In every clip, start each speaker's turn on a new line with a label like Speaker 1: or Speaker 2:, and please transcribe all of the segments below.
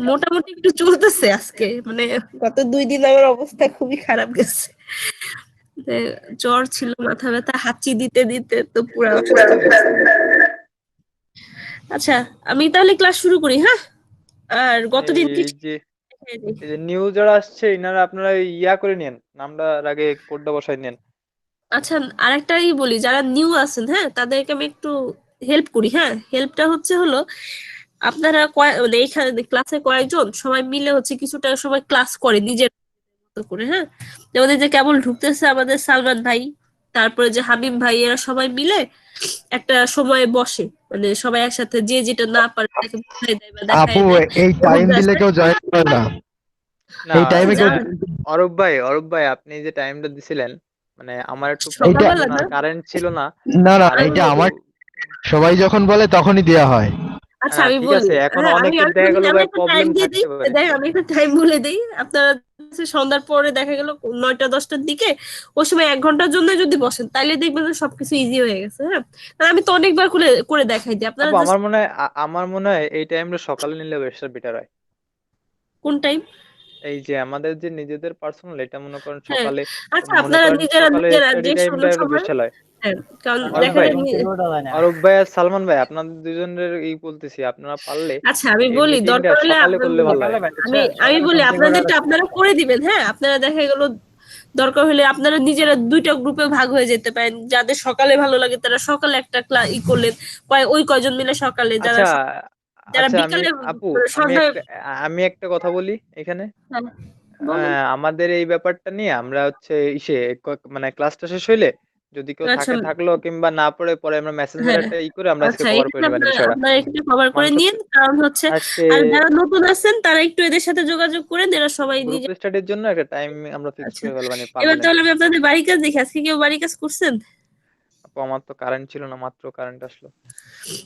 Speaker 1: মোটামুটি একটু চলতেছে আজকে, মানে গত 2 দিন আমার অবস্থা খুবই খারাপ গেছে। যে জ্বর ছিল, মাথা ব্যথা, হাঁচি দিতে দিতে তো পুরো অসুস্থ হয়ে গেছে। আচ্ছা, আমি তাহলে ক্লাস শুরু করি, হ্যাঁ? আর গতদিন কি
Speaker 2: এই যে এই যে নিউ যারা আসছে ইনারা আপনারা ইয়া করে নেন, নামটার আগে কোডটা বসাই নেন।
Speaker 1: আচ্ছা, আরেকটাই বলি, যারা নিউ আছেন, হ্যাঁ, তাদেরকে আমি একটু হেল্প করি। হ্যাঁ, হেল্পটা হলো আপনারা মানে এইখানে ক্লাসে কয়েকজন সবাই মিলে কিছুটা সময় ক্লাস করে নিজের মতো করে, হ্যাঁ। যেমন এই যে কেবল ঢুকতেছে আমাদের সালমান ভাই, তারপরে যে হাবিব ভাই, এরা সবাই মিলে একটা সময় বসে, মানে সবাই একসাথে যে যেটা না পারে তাকে বুঝাই দেয় বা দেখায়
Speaker 3: আপু,
Speaker 1: দেয়।
Speaker 3: এই
Speaker 1: এরকম
Speaker 3: টাইম দিলে
Speaker 1: ক্লাসে
Speaker 3: কেউ জয়েন করে না।
Speaker 2: না
Speaker 3: এই টাইমে কেউ
Speaker 1: যান
Speaker 2: অরূপ ভাই আপনি যে টাইমটা দিছিলেন, মানে আমার একটু প্রবলেম
Speaker 3: এইটা
Speaker 2: ছিল
Speaker 1: সকালবেলা
Speaker 2: না,
Speaker 1: না।
Speaker 2: কারেন্ট ছিল না।
Speaker 3: না না,
Speaker 2: আর
Speaker 1: আমি
Speaker 3: এটা
Speaker 2: একটু
Speaker 3: আমার সবাই যখন বলে তখনই দেয়া হয়।
Speaker 1: আচ্ছা, আমি
Speaker 2: ঠিক
Speaker 1: বলি।
Speaker 2: আছে, এখন
Speaker 1: হ্যাঁ, আমি
Speaker 2: অনেকের
Speaker 1: আমি
Speaker 2: দেখা
Speaker 1: বলি,
Speaker 2: গেল
Speaker 1: আমি
Speaker 2: ভাই
Speaker 1: একটা টাইম
Speaker 2: প্রবলেম
Speaker 1: দিয়ে দিই।
Speaker 2: থাকতে পারে।
Speaker 1: দেখ, আমি একটা টাইম বলে দিই। আপনারা সন্ধ্যার পরে দেখা গেল 9টা 10টার দিকে ওই সময় 1 ঘন্টার জন্য যদি বসেন, তাইলে দেখবেন যে সবকিছু ইজি হয়ে গেছে। হ্যাঁ, কারণ আমি তো অনেকবার করে করে দেখাই দিই, আপনারা
Speaker 2: আপু
Speaker 1: জাস্ট।
Speaker 2: আমার মনে হয় এই টাইমটা সকালে নিলে বেশ বেটার হয়।
Speaker 1: কোন টাইম?
Speaker 2: এই যে আমাদের যে নিজেদের পার্সোনাল, এটা মনে করেন
Speaker 1: হ্যাঁ,
Speaker 2: সকালে,
Speaker 1: আচ্ছা,
Speaker 2: মনে
Speaker 1: আপনারা
Speaker 2: করেন
Speaker 1: নিজেরা
Speaker 2: সকালে
Speaker 1: নিজেরা
Speaker 2: স্টাডি
Speaker 1: যে
Speaker 2: টাইমটা একটু
Speaker 1: সময়।
Speaker 2: বেশাল হয়।
Speaker 1: হ্যাঁ, কারণ
Speaker 2: অরূপ
Speaker 1: দেখা
Speaker 2: ভাই
Speaker 1: যায়
Speaker 2: অরূপ ভাই আর সালমান ভাই, আপনাদের দুজনের বলতেছি, আপনারা পারলে
Speaker 1: আচ্ছা, আমি
Speaker 2: এই
Speaker 1: বলি,
Speaker 2: মিটিংটা
Speaker 1: দরকার হলে
Speaker 2: সকালে করলে ভালো হয়।
Speaker 1: আমি আমি বলি, আপনাদেরটা আপনারা করে দিবেন। হ্যাঁ, আপনারা দেখা গেল দরকার হলে আপনারা নিজেরা 2টা গ্রুপে ভাগ হয়ে যেতে পারেন। যাদের সকালে ভালো লাগে তারা সকালে একটা ক্লাস করলেন, ওই কয়জন মিলে সকালে, যারা
Speaker 2: আচ্ছা
Speaker 1: যারা
Speaker 2: আচ্ছা
Speaker 1: বিকালে
Speaker 2: আপু,
Speaker 1: সন্ধ্যায়।
Speaker 2: আমি একটা কথা বলি এখানে।
Speaker 1: হ্যাঁ, বলেন।
Speaker 2: আমাদের এই ব্যাপারটা নিয়ে আমরা হচ্ছে মানে ক্লাসটা শেষ হইলে যদি কেউ
Speaker 1: আচ্ছা,
Speaker 2: থাকে থাকলো, কিংবা না পড়ে পরে আমরা মেসেঞ্জার
Speaker 1: হ্যাঁ,
Speaker 2: একটা করে আমরা আজকে
Speaker 1: আচ্ছা,
Speaker 2: কভার করে
Speaker 1: এখানে
Speaker 2: নিবানি
Speaker 1: আপনারা
Speaker 2: বিষয়টা।
Speaker 1: আপনারা এখানে কভার করে
Speaker 2: মানুষ
Speaker 1: নিন, কারণ
Speaker 2: আজকে
Speaker 1: আর যারা নতুন আছেন তারা একটু এদের সাথে যোগাযোগ করেন, এরা সবাই
Speaker 2: গ্রুপ
Speaker 1: নিজে।
Speaker 2: স্টাডির জন্য একটা টাইম আমরা ফিক্স
Speaker 1: আচ্ছা,
Speaker 2: করে ফেলবানি,
Speaker 1: এবার
Speaker 2: পারলে।
Speaker 1: তাহলে আমি আপনাদের বাড়ি কাজ দেখি। আজকে কেউ বাড়ি কাজ করছেন?
Speaker 2: আপু আমার তো কারেন্ট ছিল না, মাত্র কারেন্ট আসলো।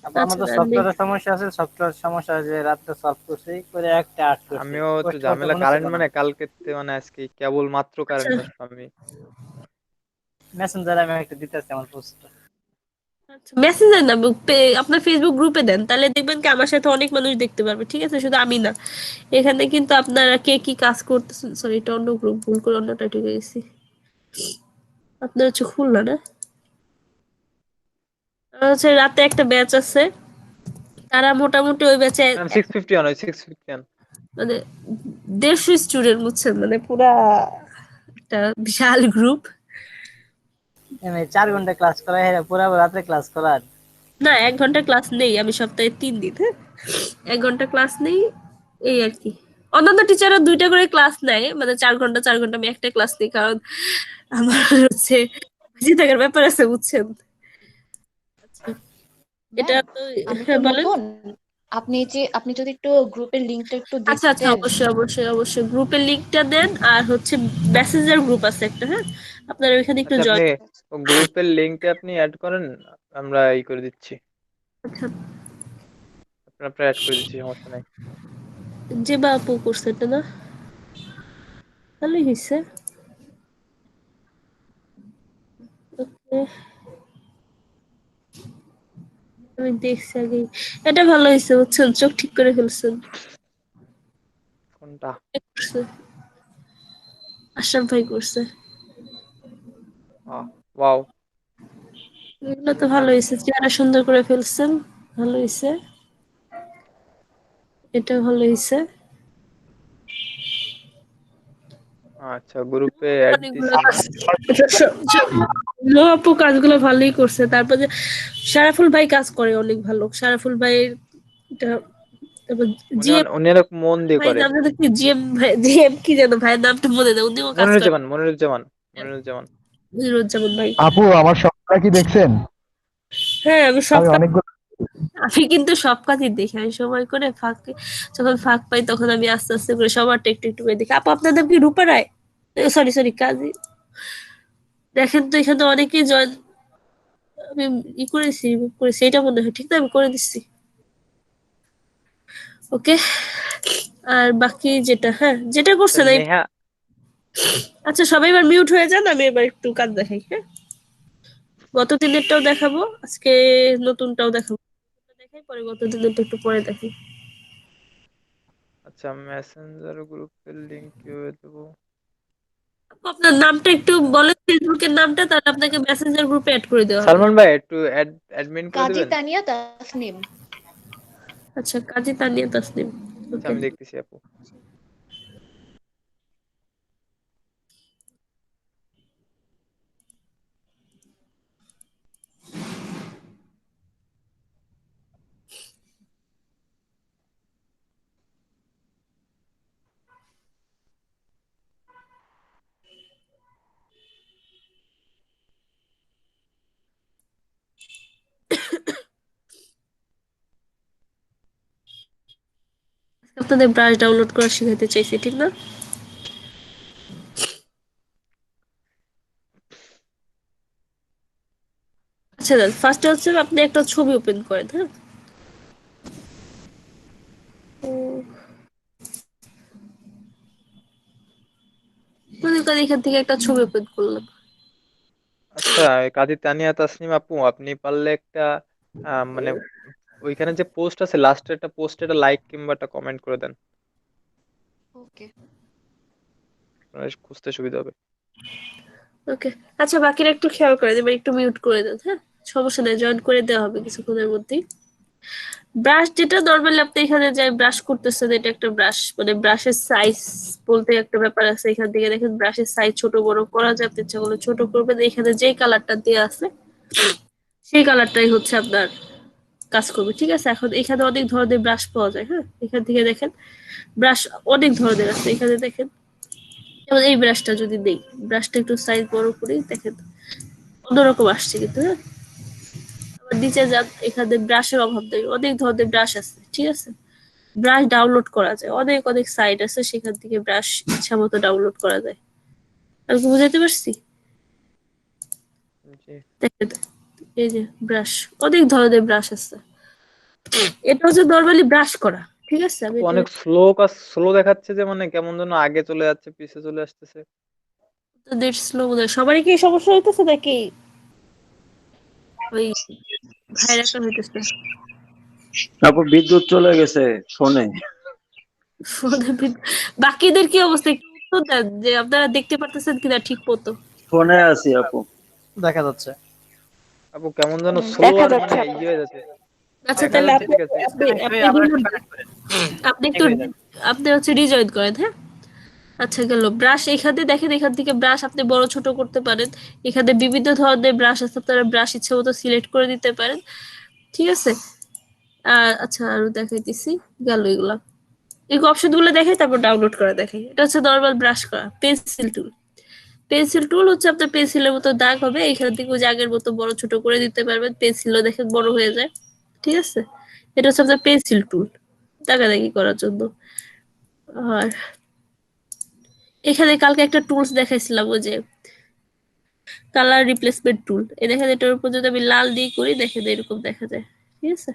Speaker 1: আচ্ছা,
Speaker 4: আমাদের
Speaker 1: তাহলে
Speaker 4: সফটওয়্যারের সমস্যা আছে, সফটওয়্যার সমস্যা যে রাত্রে সলভ করছি করে একটা আর্ট করছি,
Speaker 2: আমিও তো
Speaker 4: পোস্ট করতে
Speaker 2: ঝামেলা,
Speaker 4: মনে ছিল
Speaker 2: কারেন্ট
Speaker 4: না।
Speaker 2: মানে কালকে মানে আজকে কেবল মাত্র
Speaker 1: আচ্ছা,
Speaker 2: কারেন্ট আসলো। আমি
Speaker 4: মেসেঞ্জারে আমি একটা দিতেছি আমার পোস্ট।
Speaker 1: আচ্ছা, মেসেঞ্জার না, আপনার ফেসবুক গ্রুপে দেন, তাহলে দেখবেন কি আমার সাথে অনেক মানুষ দেখতে পারবে। ঠিক আছে, শুধু আমি না। এখানে কিন্তু আপনারা কে কি কাজ করতেছেন, সরি, এটা অন্য গ্রুপ, ভুল করে অন্যটা ঢুকে গেছি। আপনার খুলনা না? আর রাতে একটা ব্যাচ আছে, তারা মোটামুটি ওই ব্যাচে
Speaker 2: 651 651।
Speaker 1: মানে 150 স্টুডেন্ট, বুঝছেন, মানে পুরা একটা বিশাল গ্রুপ।
Speaker 4: আমি 4 ঘন্টা ক্লাস করা, হ্যাঁ পুরো রাত্রে ক্লাস করার।
Speaker 1: না, 1 ঘন্টা ক্লাস নেই, আমি সপ্তাহে 3 দিন। হ্যাঁ, 1 ঘন্টা ক্লাস নেই, এই আর কি। অন্যান্য টিচাররা 2টা করে ক্লাস নেয়, মানে 4 ঘন্টা 4 ঘন্টা, আমি একটা ক্লাস নিই, কারণ আমার বেঁচে থাকার ব্যাপার আছে, বুঝছেন। আচ্ছা, এটা
Speaker 5: ম্যাম,
Speaker 1: তো।
Speaker 5: আমি তো
Speaker 1: হ্যাঁ, বলেন।
Speaker 5: নতুন। আপনি যদি একটু গ্রুপের লিংকটা একটু
Speaker 1: আচ্ছা, আচ্ছা,
Speaker 5: দিতেন।
Speaker 1: অবশ্যই অবশ্যই অবশ্যই গ্রুপের লিংকটা দেন। আর মেসেঞ্জার গ্রুপ আছে একটা, হ্যাঁ, আপনারা ওইখানে একটু
Speaker 2: আচ্ছা, আপনি
Speaker 1: জয়েন।
Speaker 2: গ্রুপের লিংকটা আপনি অ্যাড করেন, আমরা করে দিচ্ছি।
Speaker 1: আচ্ছা,
Speaker 2: আপনার অ্যাড করে দিচ্ছি, সমস্যা নাই।
Speaker 1: যে বাপু করছে এটা না, ভালোই হয়েছে। ওকে, আমি দেখছি আগে। এটা ভালো হয়েছে, বুঝছেন, চোখ ঠিক করে ফেলছেন।
Speaker 2: কোনটা?
Speaker 1: কে করছে? আশরাফ ভাই করছে।
Speaker 2: ওয়াও।
Speaker 1: এগুলো তো ভালো হয়েছে, চেহারা সুন্দর করে ফেলছেন, ভালো হয়েছে। এটা ভালো হয়েছে।
Speaker 2: আচ্ছা, গ্রুপে অ্যাড
Speaker 1: অনেকগুলো
Speaker 2: দিছি।
Speaker 1: কাজ। লো আপু কাজগুলো ভালোই করছে। তারপর যে সারাফুল ভাই কাজ করে অনেক ভালো। সারাফুল ভাইয়ের এটা, তারপর জিএম
Speaker 2: উনি অনেক মন দিয়ে
Speaker 1: ভাই
Speaker 2: করে।
Speaker 1: নামটা কি, জিএম ভাই, জিএম কি যেন ভাইয়ের নামটা মনে নেই, উনিও কাজ করে।
Speaker 2: মনিরুজ্জামান।
Speaker 1: মুজিবুজ্জামান ভাই।
Speaker 3: আপু, আমার সবটা কি দেখছেন?
Speaker 1: হ্যাঁ, আমি সব
Speaker 3: আমি
Speaker 1: কাজ।
Speaker 3: অনেকগুলো
Speaker 1: আমি কিন্তু সব কাজই দেখি। আমি সময় করে যখন ফাঁক পাই তখন আমি আস্তে আস্তে করে সবারটা একটু একটু করে দেখি। আপু, আপনার নাম কি রূপা রায়? সরি সরি, কাজী। দেখেন তো, এখানে অনেকেই জয়েন। আমি করেছি, রিমুভ করেছি, এটা মনে হয় ঠিক না, আমি করে দিচ্ছি। ওকে। আর বাকি যেটা, হ্যাঁ, যেটা
Speaker 2: আচ্ছা
Speaker 1: করছেন
Speaker 2: নেহা।
Speaker 1: আচ্ছা, সবাই এবার মিউট হয়ে যান, আমি এবার একটু কাজ দেখাই। হ্যাঁ, গত দিনেরটাও দেখাবো, আজকে নতুনটাও দেখাবো। দেখাই, পরে গত দিনেরটা একটু পরে দেখাই।
Speaker 2: আচ্ছা, মেসেঞ্জার গ্রুপের লিংক কিভাবে দেবো?
Speaker 1: আপু, আপনার নামটা একটু বলেন, ফেসবুকের নামটা, তাহলে আপনাকে মেসেঞ্জার গ্রুপে অ্যাড করে দেওয়া হবে।
Speaker 2: সালমান ভাই একটু অ্যাডমিন করে
Speaker 5: কাজী
Speaker 2: দিবেন।
Speaker 5: তানিয়া তাসনিম।
Speaker 1: আচ্ছা, কাজী তানিয়া তাসনিম।
Speaker 2: আচ্ছা,
Speaker 1: ওকে।
Speaker 2: আমি দেখতেছি আপু।
Speaker 1: আপনাদের ব্রাশ ডাউনলোড করা শেখাতে চাইছি, ঠিক না? আচ্ছা দেন, ফার্স্টে হচ্ছে আপনি একটা ছবি ওপেন করেন, হ্যাঁ। মনে করেন এখান থেকে একটা ছবি ওপেন করলাম।
Speaker 2: আচ্ছা, কাজী তানিয়া তাসনিম আপু, আপনি পারলে একটা মানে ওইখানে যে পোস্ট আছে, লাস্টে একটা পোস্টে একটা লাইক কিংবা একটা কমেন্ট করে দেন,
Speaker 5: ওকে।
Speaker 2: আপনার খুঁজতে সুবিধা হবে।
Speaker 1: ওকে। আচ্ছা, বাকিরা একটু খেয়াল করে দেবেন, একটু মিউট করে দেন, হ্যাঁ। সমস্যা নেই, জয়েন করে দেওয়া হবে কিছুক্ষণের মধ্যেই। ব্রাশ যেটা নর্মালি আপনি এখানে যাই ব্রাশ করতেছেন, এটা একটা ব্রাশ, মানে ব্রাশের সাইজ বলতে একটা ব্যাপার আছে। এখান থেকে দেখেন ব্রাশের সাইজ ছোট বড় করা যায়, আপনি ইচ্ছা করলে ছোট করবেন। এখানে যেই কালারটা দেওয়া আছে সেই কালারটাই হচ্ছে আপনার কাজ করবে, ঠিক আছে। এখন এখানে অনেক ধরনের ব্রাশ পাওয়া যায়, হ্যাঁ। এখান থেকে দেখেন ব্রাশ অনেক ধরনের আছে, এখানে দেখেন। যেমন এই ব্রাশটা যদি দেই, ব্রাশটা একটু সাইজ বড় করেই দেখেন অন্যরকম আসছে কিন্তু, হ্যাঁ। আবার নিচে যান, এখানে ব্রাশের অভাব নেই, অনেক ধরনের ব্রাশ আছে, ঠিক আছে। ব্রাশ ডাউনলোড করা যায়, অনেক অনেক সাইট আছে, সেখান থেকে ব্রাশ ইচ্ছা মতো ডাউনলোড করা যায়। আমি কি বুঝাতে পারছি?
Speaker 2: জি।
Speaker 1: দেখেন, এই যে ব্রাশ, অনেক ধরনের ব্রাশ আছে। এটা হচ্ছে নর্মালি ব্রাশ করা, ঠিক আছে। আমি
Speaker 2: আপু
Speaker 1: এটা
Speaker 2: অনেক স্লো দেখাচ্ছে, যে মানে কেমন যেন আগে চলে যাচ্ছে, পিছে চলে আসতেছে।
Speaker 1: নেট স্লো মনে হয়। সবারই কি এই সমস্যা হইতেছে নাকি ওই ভাইয়ের একটা হইতেছে?
Speaker 6: তারপর বিদ্যুৎ চলে গেছে ফোনে।
Speaker 1: ফোনে বাকিদের কি অবস্থা, একটু উত্তর দেন যে আপনারা দেখতে পারতেছেন কিনা ঠিক মতো।
Speaker 6: ফোনে আছি আপু।
Speaker 4: দেখা যাচ্ছে।
Speaker 2: আপু কেমন যেন
Speaker 5: হুম,
Speaker 2: স্লো
Speaker 5: দেখা
Speaker 2: আর
Speaker 5: যাচ্ছে
Speaker 2: মানে
Speaker 5: আপু।
Speaker 2: ইয়ে হয়ে যাচ্ছে।
Speaker 1: আচ্ছা,
Speaker 2: দেখা
Speaker 1: তাহলে
Speaker 2: যাচ্ছে,
Speaker 1: আপনি
Speaker 2: ঠিক আছে।
Speaker 1: আপনি আপনি
Speaker 4: আবার
Speaker 1: হলো
Speaker 4: একটু connect করেন।
Speaker 1: আপনি
Speaker 4: ঠিক
Speaker 1: একটু
Speaker 4: হয়ে যাবে।
Speaker 1: আপনি হচ্ছে রিজয়েন করেন, হ্যাঁ। আচ্ছা, গেল ব্রাশ। এখানে দেখেন, এখান থেকে ব্রাশ আপনি বড় ছোট করতে পারেন। এখানে বিভিন্ন ধরনের ব্রাশ আছে, আপনারা ব্রাশ ইচ্ছে মতো সিলেক্ট করে দিতে পারেন, ঠিক আছে। আর আচ্ছা, আরো দেখাইতেছি, গেল এগুলা। এই অপশন গুলো দেখাই, তারপর ডাউনলোড করা দেখাই। এটা হচ্ছে নর্মাল ব্রাশ করা। পেন্সিল টুল, পেন্সিল টুল হচ্ছে আপনার পেন্সিলের মতো দাগ হবে, এখান থেকে ওই আগের মতো বড় ছোট করে দিতে পারবেন, পেন্সিলও দেখেন বড় হয়ে যায়, ঠিক আছে। এটা হচ্ছে আপনার পেন্সিল টুল, দাগাদাগি করার জন্য। আর এখানে কালকে একটা টুলস দেখাইছিলাম, ওই যে কালার রিপ্লেসমেন্ট টুল। এই দেখেন, এটার উপর যদি আমি লাল দিয়ে করি, দেখেন এরকম দেখা যায়, ঠিক আছে।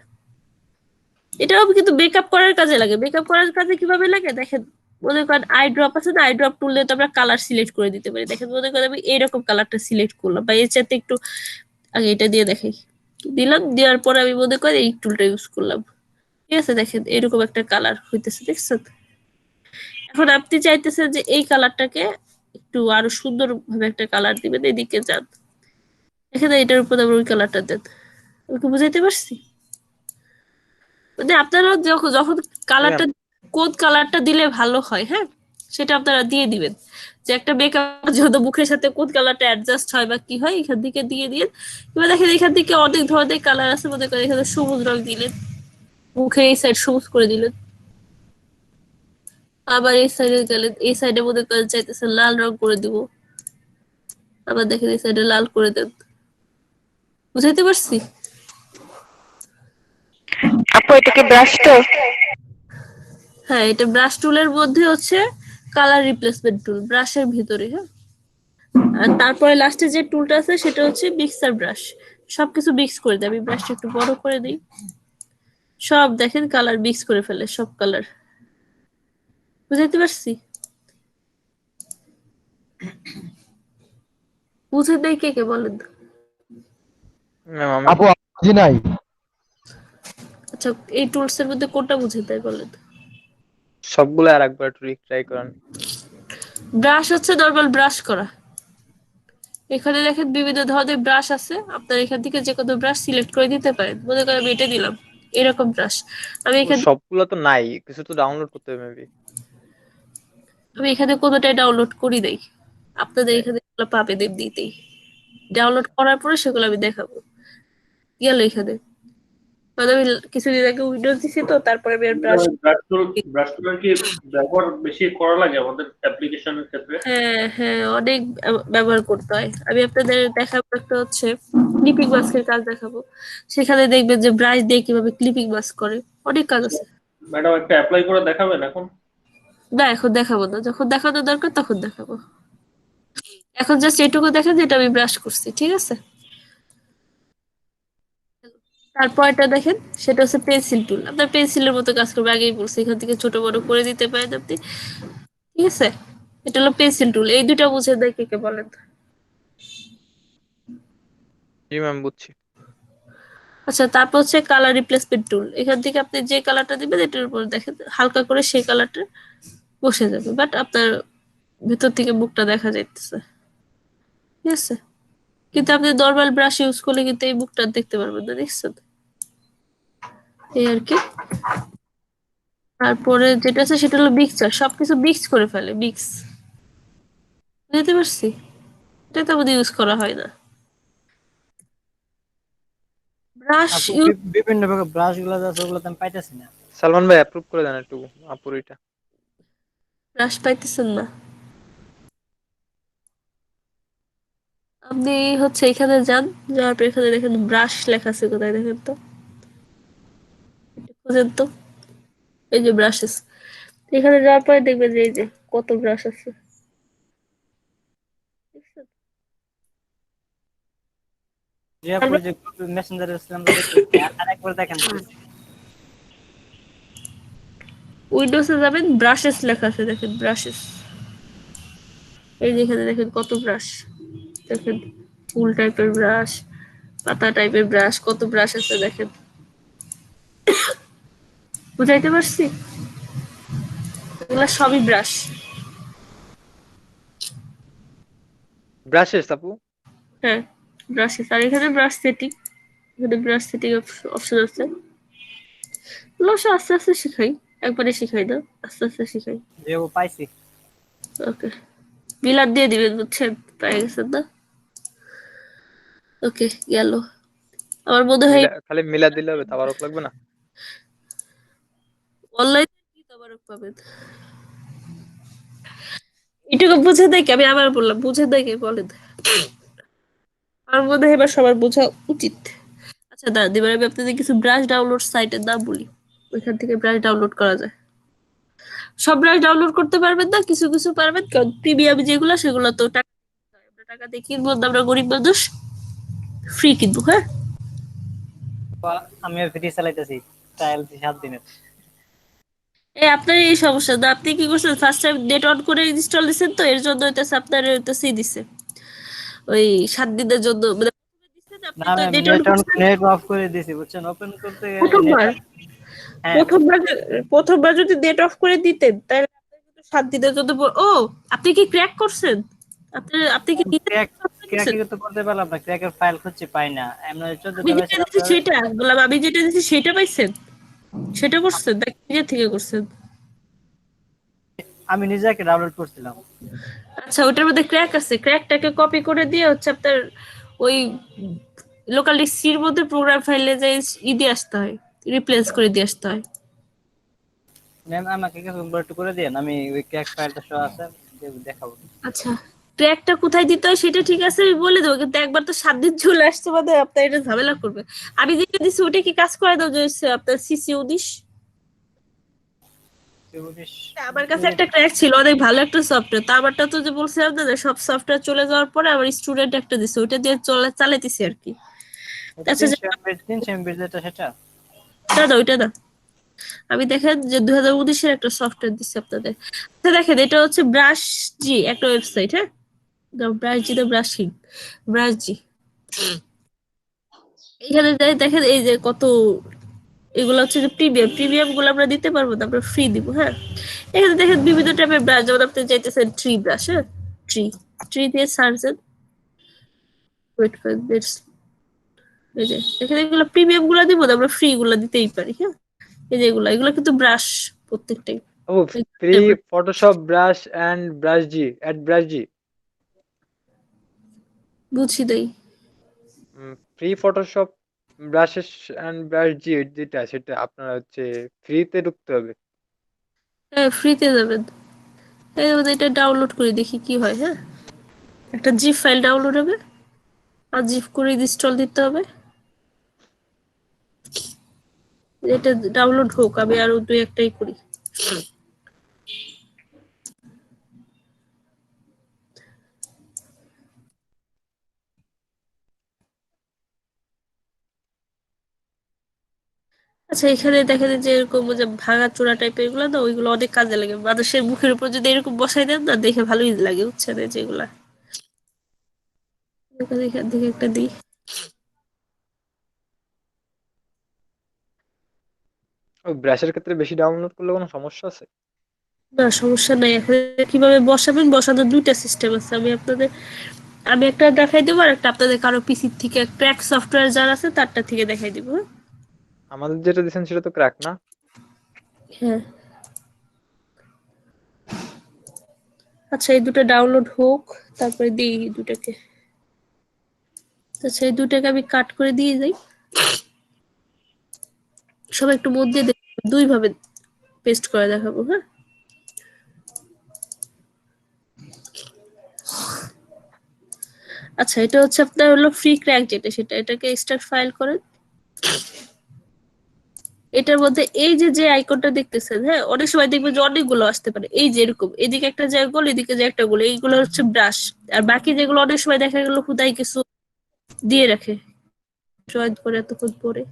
Speaker 1: এটাও কিন্তু মেকআপ করার কাজে লাগে। মেকআপ করার কাজে কিভাবে লাগে দেখেন, মনে করেন আই ড্রপ আছে না, আই ড্রপ টুল দিয়ে তো আমরা কালার সিলেক্ট করে দিতে পারি। দেখেন, মনে করেন আমি এইরকম কালারটা সিলেক্ট করলাম, বা এর চাইতে একটু, আগে এটা দিয়ে দেখাই, দিলাম, দেওয়ার পরে আমি মনে করি এই টুলটা ইউজ করলাম, ঠিক আছে। দেখেন এরকম একটা কালার হইতেছে, দেখছেন। এখন আপনি চাইতেছেন যে এই কালারটাকে একটু আরো সুন্দর ভাবে একটা কালার দিবেন, এদিকে যান, এখানে এটার উপর আবার ওই কালারটা দেন। ওকে, বুঝাইতে পারছি? মানে আপনারা যখন যখন
Speaker 2: জি ম্যাম।
Speaker 1: কালারটা, কোন কালারটা দিলে ভালো হয়, হ্যাঁ, সেটা আপনারা দিয়ে দিবেন। যে একটা মেকআপ যেহেতু মুখের সাথে কোন কালারটা অ্যাডজাস্ট হয় বা কি হয়, এখান থেকে দিয়ে দিন। এবার দেখেন এখান থেকে অনেক ধরনের কালার আছে, মনে করেন এখানে সবুজ রং দিলেন, মুখে এই সাইড সবুজ করে দিলেন। আবার এই সাইডে গেলেন, এই সাইডে মনে করেন চাইতেছেন লাল রং করে দিব, আবার দেখেন এই সাইডে লাল করে দেন। বুঝাইতে পারছি?
Speaker 5: আপু এটা কি ব্রাশ তো?
Speaker 1: হ্যাঁ, এটা ব্রাশ টুলের মধ্যে হচ্ছে কালার রিপ্লেসমেন্ট টুল, ব্রাশের ভিতরে, হ্যাঁ। আর তারপরে লাস্টে যে টুলটা আছে সেটা হচ্ছে মিক্সার ব্রাশ। সবকিছু মিক্স করে দেয়, আমি ব্রাশটা একটু বড় করে দিই। সব দেখেন কালার মিক্স করে ফেলে, সব কালার। বুঝাইতে পারছি? বুঝে দেয় কে কে বলেন?
Speaker 2: ম্যাম আমি
Speaker 3: আপু আমি বুঝি নাই।
Speaker 1: আচ্ছা, এই টুলস এর মধ্যে কোনটা বুঝে দেয় বলেন?
Speaker 2: সবগুলো আর একবার ট্রাই করেন।
Speaker 1: ব্রাশ হচ্ছে নর্মাল ব্রাশ করা। এখানে দেখেন বিভিন্ন ধরনের ব্রাশ আছে, আপনার এখান থেকে যে কোনো ব্রাশ সিলেক্ট করে দিতে পারেন। মনে করেন আমি এটা দিলাম, এরকম ব্রাশ আমি
Speaker 2: ও,
Speaker 1: এখান
Speaker 2: সবগুলো তো নাই, কিছু তো ডাউনলোড করতে হবে মেবি।
Speaker 1: আমি এখানে কোনোটাই ডাউনলোড করি নাই, আপনাদের এখানে এগুলো পাবেন এমনিতেই। ডাউনলোড করার পরে সেগুলো আমি দেখাবো। গেল এখানে, মানে আমি কিছুদিন আগে উইন্ডোজ দিছি তো, তারপরে আমি আর ব্রাশ।
Speaker 7: ব্রাশ টুলের কি ব্যবহার বেশি করা লাগে আমাদের অ্যাপ্লিকেশনের ক্ষেত্রে?
Speaker 1: হ্যাঁ হ্যাঁ, অনেক ব্যবহার করতে হয়। আমি আপনাদের দেখাবো একটা হচ্ছে ক্লিপিং মাস্কের কাজ দেখাবো, সেখানে দেখবেন যে ব্রাশ দিয়ে কিভাবে ক্লিপিং মাস্ক করে, অনেক কাজ আছে।
Speaker 7: ম্যাডাম একটা অ্যাপ্লাই করে দেখাবেন এখন?
Speaker 1: না এখন দেখাবো না, যখন দেখানো দরকার তখন দেখাবো। এখন জাস্ট এটুকু দেখেন যেটা আমি ব্রাশ করছি, ঠিক আছে? তারপর এটা দেখেন, সেটা হচ্ছে পেন্সিল টুল। আপনার পেন্সিলের মতো কাজ করবে, আগেই বলছি, এখান থেকে ছোট বড় করে দিতে পারেন আপনি, ঠিক আছে? এটা হলো পেন্সিল টুল। এই দুটা বুঝে দেয় কে কে বলেন তো?
Speaker 2: জি ম্যাম, বুঝছি।
Speaker 1: আচ্ছা, তারপর হচ্ছে কালার রিপ্লেসমেন্ট টুল। এখান থেকে আপনি যে কালারটা দিবেন এটার উপর দেখেন হালকা করে সেই কালারটা বসে যাবে, বাট আপনার ভেতর থেকে মুখটা দেখা যাইতেছে, ঠিক আছে? কিন্তু আপনি নর্মাল ব্রাশ ইউজ করলে কিন্তু এই মুখটা দেখতে পারবেন না, দেখছেন? এই আর কি। তারপরে যেটা আছে সেটা হলো মিক্সচার, সবকিছু মিক্স করে ফেলে, মিক্স, বুঝতে পারছি? এটা তো আমাদের ইউজ করা হয় না। ব্রাশ
Speaker 4: আপু
Speaker 1: ইউজ
Speaker 4: বিভিন্ন প্রকার ব্রাশ গুলো আছে ওগুলো তো আমি পাইতেছি না।
Speaker 2: সালমান ভাই অ্যাপ্রুভ করে দেন একটু আপুর এটা।
Speaker 1: ব্রাশ পাইতেছেন না? আপনি হচ্ছে এখানে যান, যাওয়ার পর এখানে দেখেন ব্রাশ লেখা আছে, কোথায় দেখেন তো, একটু খুঁজেন তো। এই যে ব্রাশেস, এখানে যাওয়ার পরে দেখবেন যে এই যে কত ব্রাশ আছে, দেখছেন?
Speaker 4: যে আপু যে মেসেঞ্জারে ছিলাম তো দেখতেছি, আরেকবার দেখেন please।
Speaker 1: উইন্ডোজে যাবেন, ব্রাশেস লেখা আছে, দেখেন ব্রাশেস। এই যে এখানে দেখেন কত ব্রাশ, দেখেন ফুল টাইপের ব্রাশ, পাতা টাইপের ব্রাশ, কত ব্রাশ আছে দেখেন। বুঝাইতে পারছি? এগুলা সবই ব্রাশ।
Speaker 2: ব্রাশেস আপু?
Speaker 1: হ্যাঁ, ব্রাশেস। আর এখানে ব্রাশ সেটিং, এখানে ব্রাশ সেটিং অপশন আছে। এগুলো সব আস্তে আস্তে শিখাই, একবারে শিখাই না, আস্তে আস্তে শিখাই।
Speaker 4: যে আপু পাইছি।
Speaker 1: ওকে, বিলার দিয়ে দিবেন, বুঝছেন? পেয়ে গেছেন না? ওকে, গেল। আমার মনে হয়
Speaker 2: খালি মিলা দিলে হবে, তাবারক লাগবে না?
Speaker 1: অনলাইনে কি তবারক পাবেন। এটুকু বুঝে দেখি, আমি আবার বললাম, বুঝে দেখি বলেন। আমার মনে হয় এবার সবার বোঝা উচিত। আচ্ছা দাঁড়ান, এবার আমি আপনাদের কিছু ব্রাশ ডাউনলোড সাইটের নাম বলি, ওইখান থেকে ব্রাশ ডাউনলোড করা যায়। সব ব্রাশ ডাউনলোড করতে পারবেন না, কিছু কিছু পারবেন, কারণ প্রিমিয়াম যেগুলো সেগুলো তো টাকা দিতে হয়। আমরা টাকা দিয়ে কিনবো না, আমরা গরিব মানুষ, ফ্রি কিনবো, হ্যাঁ?
Speaker 4: আমি ফ্রি চালাইতেছি, ট্রায়াল 7 দিনের।
Speaker 1: আপনার এই সমস্যা না, আপনি কি করছেন, ফার্স্ট টাইম নেট অন করে ইনস্টল দিচ্ছেন, তো এর জন্য হইতেছে আপনার হইতেছে দিছে ওই 7 দিনের জন্য, মানে প্রথমে দিছেন আপনি
Speaker 4: না
Speaker 1: তো
Speaker 4: ma'am,
Speaker 1: net on
Speaker 4: net on
Speaker 1: করছেন
Speaker 4: নেট অফ করে দিছি বুঝছেন, ওপেন করতে নেট।
Speaker 1: প্রথমবার।
Speaker 4: হ্যাঁ
Speaker 1: প্রথমবার প্রথমবার যদি নেট অফ করে দিতেন তাহলে আপনার কিন্তু 7 দিনের জন্য ও, আপনি কি ক্র্যাক করছেন? আপনি কি নিজে
Speaker 4: ক্র্যাক
Speaker 1: করছেন?
Speaker 4: ক্র্যাক তো করতে পারলাম না, ক্র্যাকের ফাইল খুঁজে পাই না। আমরা
Speaker 1: আমি
Speaker 4: 14টা
Speaker 1: যেটা
Speaker 4: পাইছিলাম।
Speaker 1: দিচ্ছি সেটা বললাম, আমি যেটা দিচ্ছি সেটা পাইছেন, সেটা করছেন নাকি নিজে থেকে করছেন?
Speaker 4: আমি নিজে একটা ডাউনলোড করছিলাম।
Speaker 1: আচ্ছা, ওটার মধ্যে ক্র্যাক আছে, ক্র্যাকটাকে কপি করে দিয়ে হচ্ছে আপনার ওই লোকাল ডিস্কির মধ্যে প্রোগ্রাম ফাইলে যে দিয়ে আসতে হয়, রিপ্লেস করে দিয়ে আসতে হয়।
Speaker 4: ম্যাম আমাকে কিছু একটু করে দেন, আমি ওই ক্র্যাক ফাইলটা সহ আছে দেখাবো।
Speaker 1: আচ্ছা, ট্র্যাকটা কোথায় দিতে হয় সেটা ঠিক আছে, আমি বলে দেবো, কিন্তু একবার তো 7 দিন চলে আসছে, মানে আপনার এটা ঝামেলা করবে। আমি যেটা দিচ্ছি ওটা কি কাজ করে দাও, যে হচ্ছে আপনার CC19। আমার কাছে একটা ক্র্যাক ছিল, অনেক ভালো একটা সফটওয়্যার, তো আমারটা তো যে বলছিলাম না যে সব সফটওয়্যার চলে যাওয়ার পরে আমার স্টুডেন্ট একটা দিচ্ছে, ওইটা দিয়ে চালাইতেছি আর কি। আচ্ছা,
Speaker 4: 300 MB যেটা সেটা।
Speaker 1: না না ওইটা না, আমি দেখেন যে 2019-এর একটা সফটওয়্যার দিচ্ছে আপনাদের। আচ্ছা দেখেন, এটা হচ্ছে ব্রাশ জি, একটা ওয়েবসাইট, হ্যাঁ? ব্রাশ জি না ব্রাশিং, ব্রাশ জি। এখানে দেখেন এই যে কত এগুলো হচ্ছে যে প্রিমিয়াম গুলো আমরা দিতে পারবো না, আমরা ফ্রি দিব। হ্যাঁ, এখানে দেখেন বিভিন্ন টাইপের ব্রাশ, যেমন আপনি চাইতেছেন ট্রি ব্রাশ। হ্যাঁ, ট্রি ট্রি দিয়ে সার্চেন, ওয়েট ফর দিস, এই যে এখানে এগুলো প্রিমিয়াম গুলো দিব না, আমরা ফ্রি গুলো দিতেই পারি। হ্যাঁ, এই যে এগুলো কিন্তু ব্রাশ প্রত্যেকটাই।
Speaker 2: ও, free Photoshop brush and Brusheezy at Brusheezy.
Speaker 1: বুঝি নাই।
Speaker 2: Free Photoshop brushes and Brusheezy যেটা, সেটা আপনার হচ্ছে ফ্রিতে ঢুকতে হবে।
Speaker 1: হ্যাঁ, ফ্রিতে যাবেন। এটা ডাউনলোড করে দেখি কি হয়। হ্যাঁ, একটা জিপ ফাইল ডাউনলোড হবে, আর জিপ করে ইনস্টল দিতে হবে। এটা ডাউনলোড হোক, আমি আরো দুই একটাই করি। আচ্ছা, এখানে দেখেন যে এরকম যে ভাঙা চোরা টাইপের এগুলো না, ওইগুলো অনেক কাজে লাগে। মানুষের মুখের উপর যদি এরকম বসাই দেন না, দেখে ভালোই লাগে, বুঝছেন? এই যেগুলা এখান থেকে একটা দিই।
Speaker 2: ও, ব্রাশের ক্ষেত্রে বেশি ডাউনলোড করলে কোনো সমস্যা আছে?
Speaker 1: না, সমস্যা নাই। এখন কিভাবে বসাবেন, বসানোর দুইটা সিস্টেম আছে। আমি একটা দেখাই দেবো, আর একটা আপনাদের কারো পিসি থেকে ক্র্যাক সফটওয়্যার যার আছে তারটা থেকে দেখাই দিব।
Speaker 2: আমাদের যেটা দিচ্ছেন সেটা তো ক্র্যাক না।
Speaker 1: হ্যাঁ, আচ্ছা, এই দুটো ডাউনলোড হোক, তারপরে দিই এই দুটাকে। আচ্ছা, এই দুটাকে আমি কাট করে দিয়ে যাই। সবাই একটু মধ্যে দুই ভাবে পেস্ট করে দেখাবো। হ্যাঁ, আচ্ছা, এটা হচ্ছে আপনার হলো ফ্রি ক্র্যাক যেটা, সেটা এটাকে এক্সট্রাক্ট ফাইল করেন। এটার মধ্যে এই যে যে আইকনটা দেখতেছেন, হ্যাঁ, অনেক সময় দেখবেন যে অনেকগুলো আসতে পারে। এই যে এরকম, এদিকে একটা যে গোল, এদিকে যে একটা গোল, এইগুলো হচ্ছে ব্রাশ। আর বাকি যেগুলো অনেক সময় দেখা গেল হুদাই কিছু দিয়ে রাখে, জয়েন করে এতক্ষণ পরে।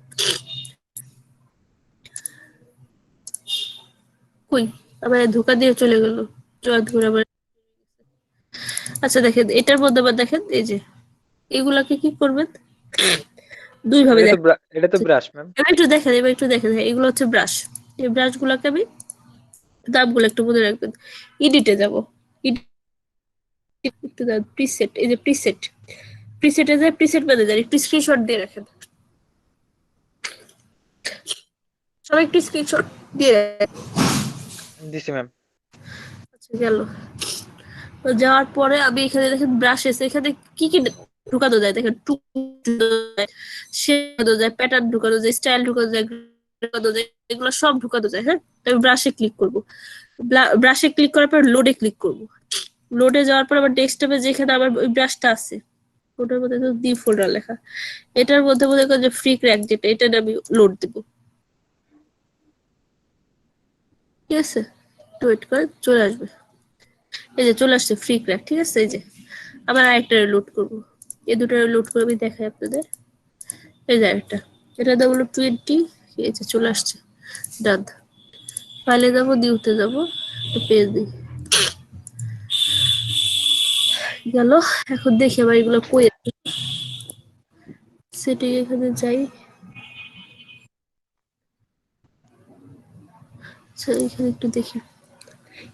Speaker 1: কই, আবার ধোকা দিয়ে চলে গেল, জয়েন করে আবার। আচ্ছা, দেখেন এটার মধ্যে আবার দেখেন এই যে এগুলাকে কি করবেন, দুই ভাবে
Speaker 2: এটা তো
Speaker 1: দেখেন।
Speaker 2: এটা তো ব্রাশ ম্যাম।
Speaker 1: এবার একটু দেখেন, হ্যাঁ, এগুলো হচ্ছে ব্রাশ। এই ব্রাশ গুলাকে আমি দামগুলো একটু মনে রাখবেন। ইডিটে যাব, একটু প্রিসেট, এই যে প্রিসেট, প্রিসেটে যায়, প্রিসেট ম্যানেজার, একটু স্ক্রিনশট দিয়ে রাখেন। সবাই একটু স্ক্রিনশট দিয়ে রাখেন।
Speaker 2: দিছি ম্যাম।
Speaker 1: আচ্ছা, গেল। তো যাওয়ার পরে আমি এখানে দেখেন ব্রাশ এসে, এখানে কি কি ঢুকানো যায় দেখেন, ঢুকানো যায়, প্যাটার্ন ঢুকানো যায়, স্টাইল ঢুকানো যায়, এগুলো সব ঢুকানো যায়। হ্যাঁ, আমি ব্রাশে ক্লিক করব। ব্রাশে ক্লিক করার পর লোডে ক্লিক করব। লোডে যাওয়ার পর আবার ডেস্কটপে যেখানে আমার ওই ব্রাশটা আছে, ওটার মধ্যে তো ডি ফোল্ডার লেখা, এটার মধ্যে মনে করেন যে ফ্রি ক্র্যাক যেটা, এটা আমি লোড দেব। ঠিক আছে, একটু ওয়েট করে চলে আসবে। এই যে চলে আসছে ফ্রি ক্র্যাক। ঠিক আছে, এই যে আবার আরেকটা লোড করব। এই দুটো লোড করে আমি দেখাই আপনাদের। এই যে আরেকটা, এটা দেবো 20, এই যে চলে আসছে, ডান। ফাইলে যাবো, নিউতে যাবো, পেজ দিই, গেল। এখন দেখি আবার এগুলো কই আছে। সেটিং এখানে যাই। আচ্ছা, এখানে একটু দেখি।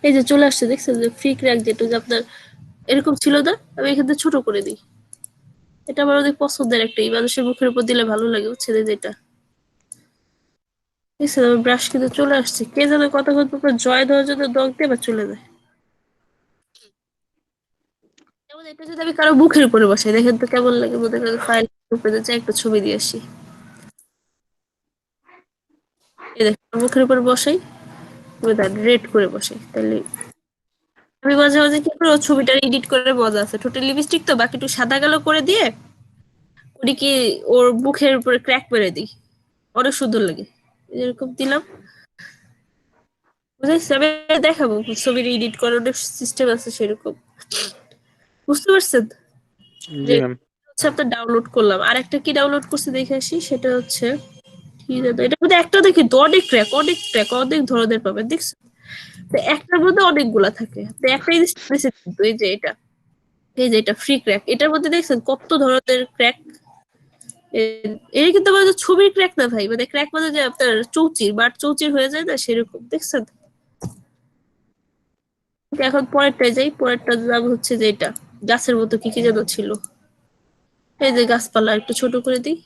Speaker 1: এই যে চলে আসছে, দেখছেন যে ফ্রি ক্র্যাক যেটা, যে আপনার এরকম ছিল না, আমি এখান থেকে ছোট করে দিই। এটা আমার অনেক পছন্দের একটা, এই মানুষের মুখের উপর দিলে ভালো লাগে, বুঝছেন? এই যেটা দেখছেন, আমার ব্রাশ কিন্তু চলে আসছে। কে যেন কতক্ষণ পর জয় দেওয়ার জন্য দগ দিয়ে আবার চলে যায়। যেমন এটা যদি আমি কারো মুখের উপরে বসাই, দেখেন তো কেমন লাগে। মনে করেন ফাইল উপরে যাই, একটা ছবি দিয়ে আসি, এই দেখেন মুখের উপর বসাই, রেড করে বসাই, তাহলে আমি মাঝে মাঝে কি করে, ছবিটা এডিট করে, মজা আছে, ঠোঁটে লিপস্টিক তো বাকি একটু সাদা কালো করে দিয়ে ওটি কি ওর মুখের উপরে ক্র্যাক মেরে দিই, অনেক সুন্দর লাগে। এরকম দিলাম, বুঝাইছি? আমি দেখাবো ছবির এডিট করার অনেক সিস্টেম আছে সেরকম, বুঝতে পারছেন?
Speaker 2: জি
Speaker 1: যে
Speaker 2: ম্যাম।
Speaker 1: হচ্ছে আপনার ডাউনলোড করলাম, আর একটা কি ডাউনলোড করছি দেখে আসি, সেটা হচ্ছে কি জানো, এটার মধ্যে একটা দেখি তো অনেক ক্র্যাক, অনেক ক্র্যাক, অনেক ধরনের পাবেন, দেখছো? তো একটার মধ্যে অনেকগুলা থাকে, তো একটা জিনিস দিয়েছে কিন্তু, এই যে এটা, এই যে এটা ফ্রি ক্র্যাক, এটার মধ্যে দেখছেন কত ধরনের ক্র্যাক, এটা কিন্তু আমাদের ছবির ক্র্যাক না ভাই, মানে ক্র্যাক মানে যে আপনার চৌচির বাট চৌচির হয়ে যায় না সেরকম, দেখছেন? এখন পরেরটায় যাই, পরেরটার নাম হচ্ছে যে এটা গাছের মতো কি কি যেন ছিল, এই যে গাছপালা একটু ছোট করে দিই।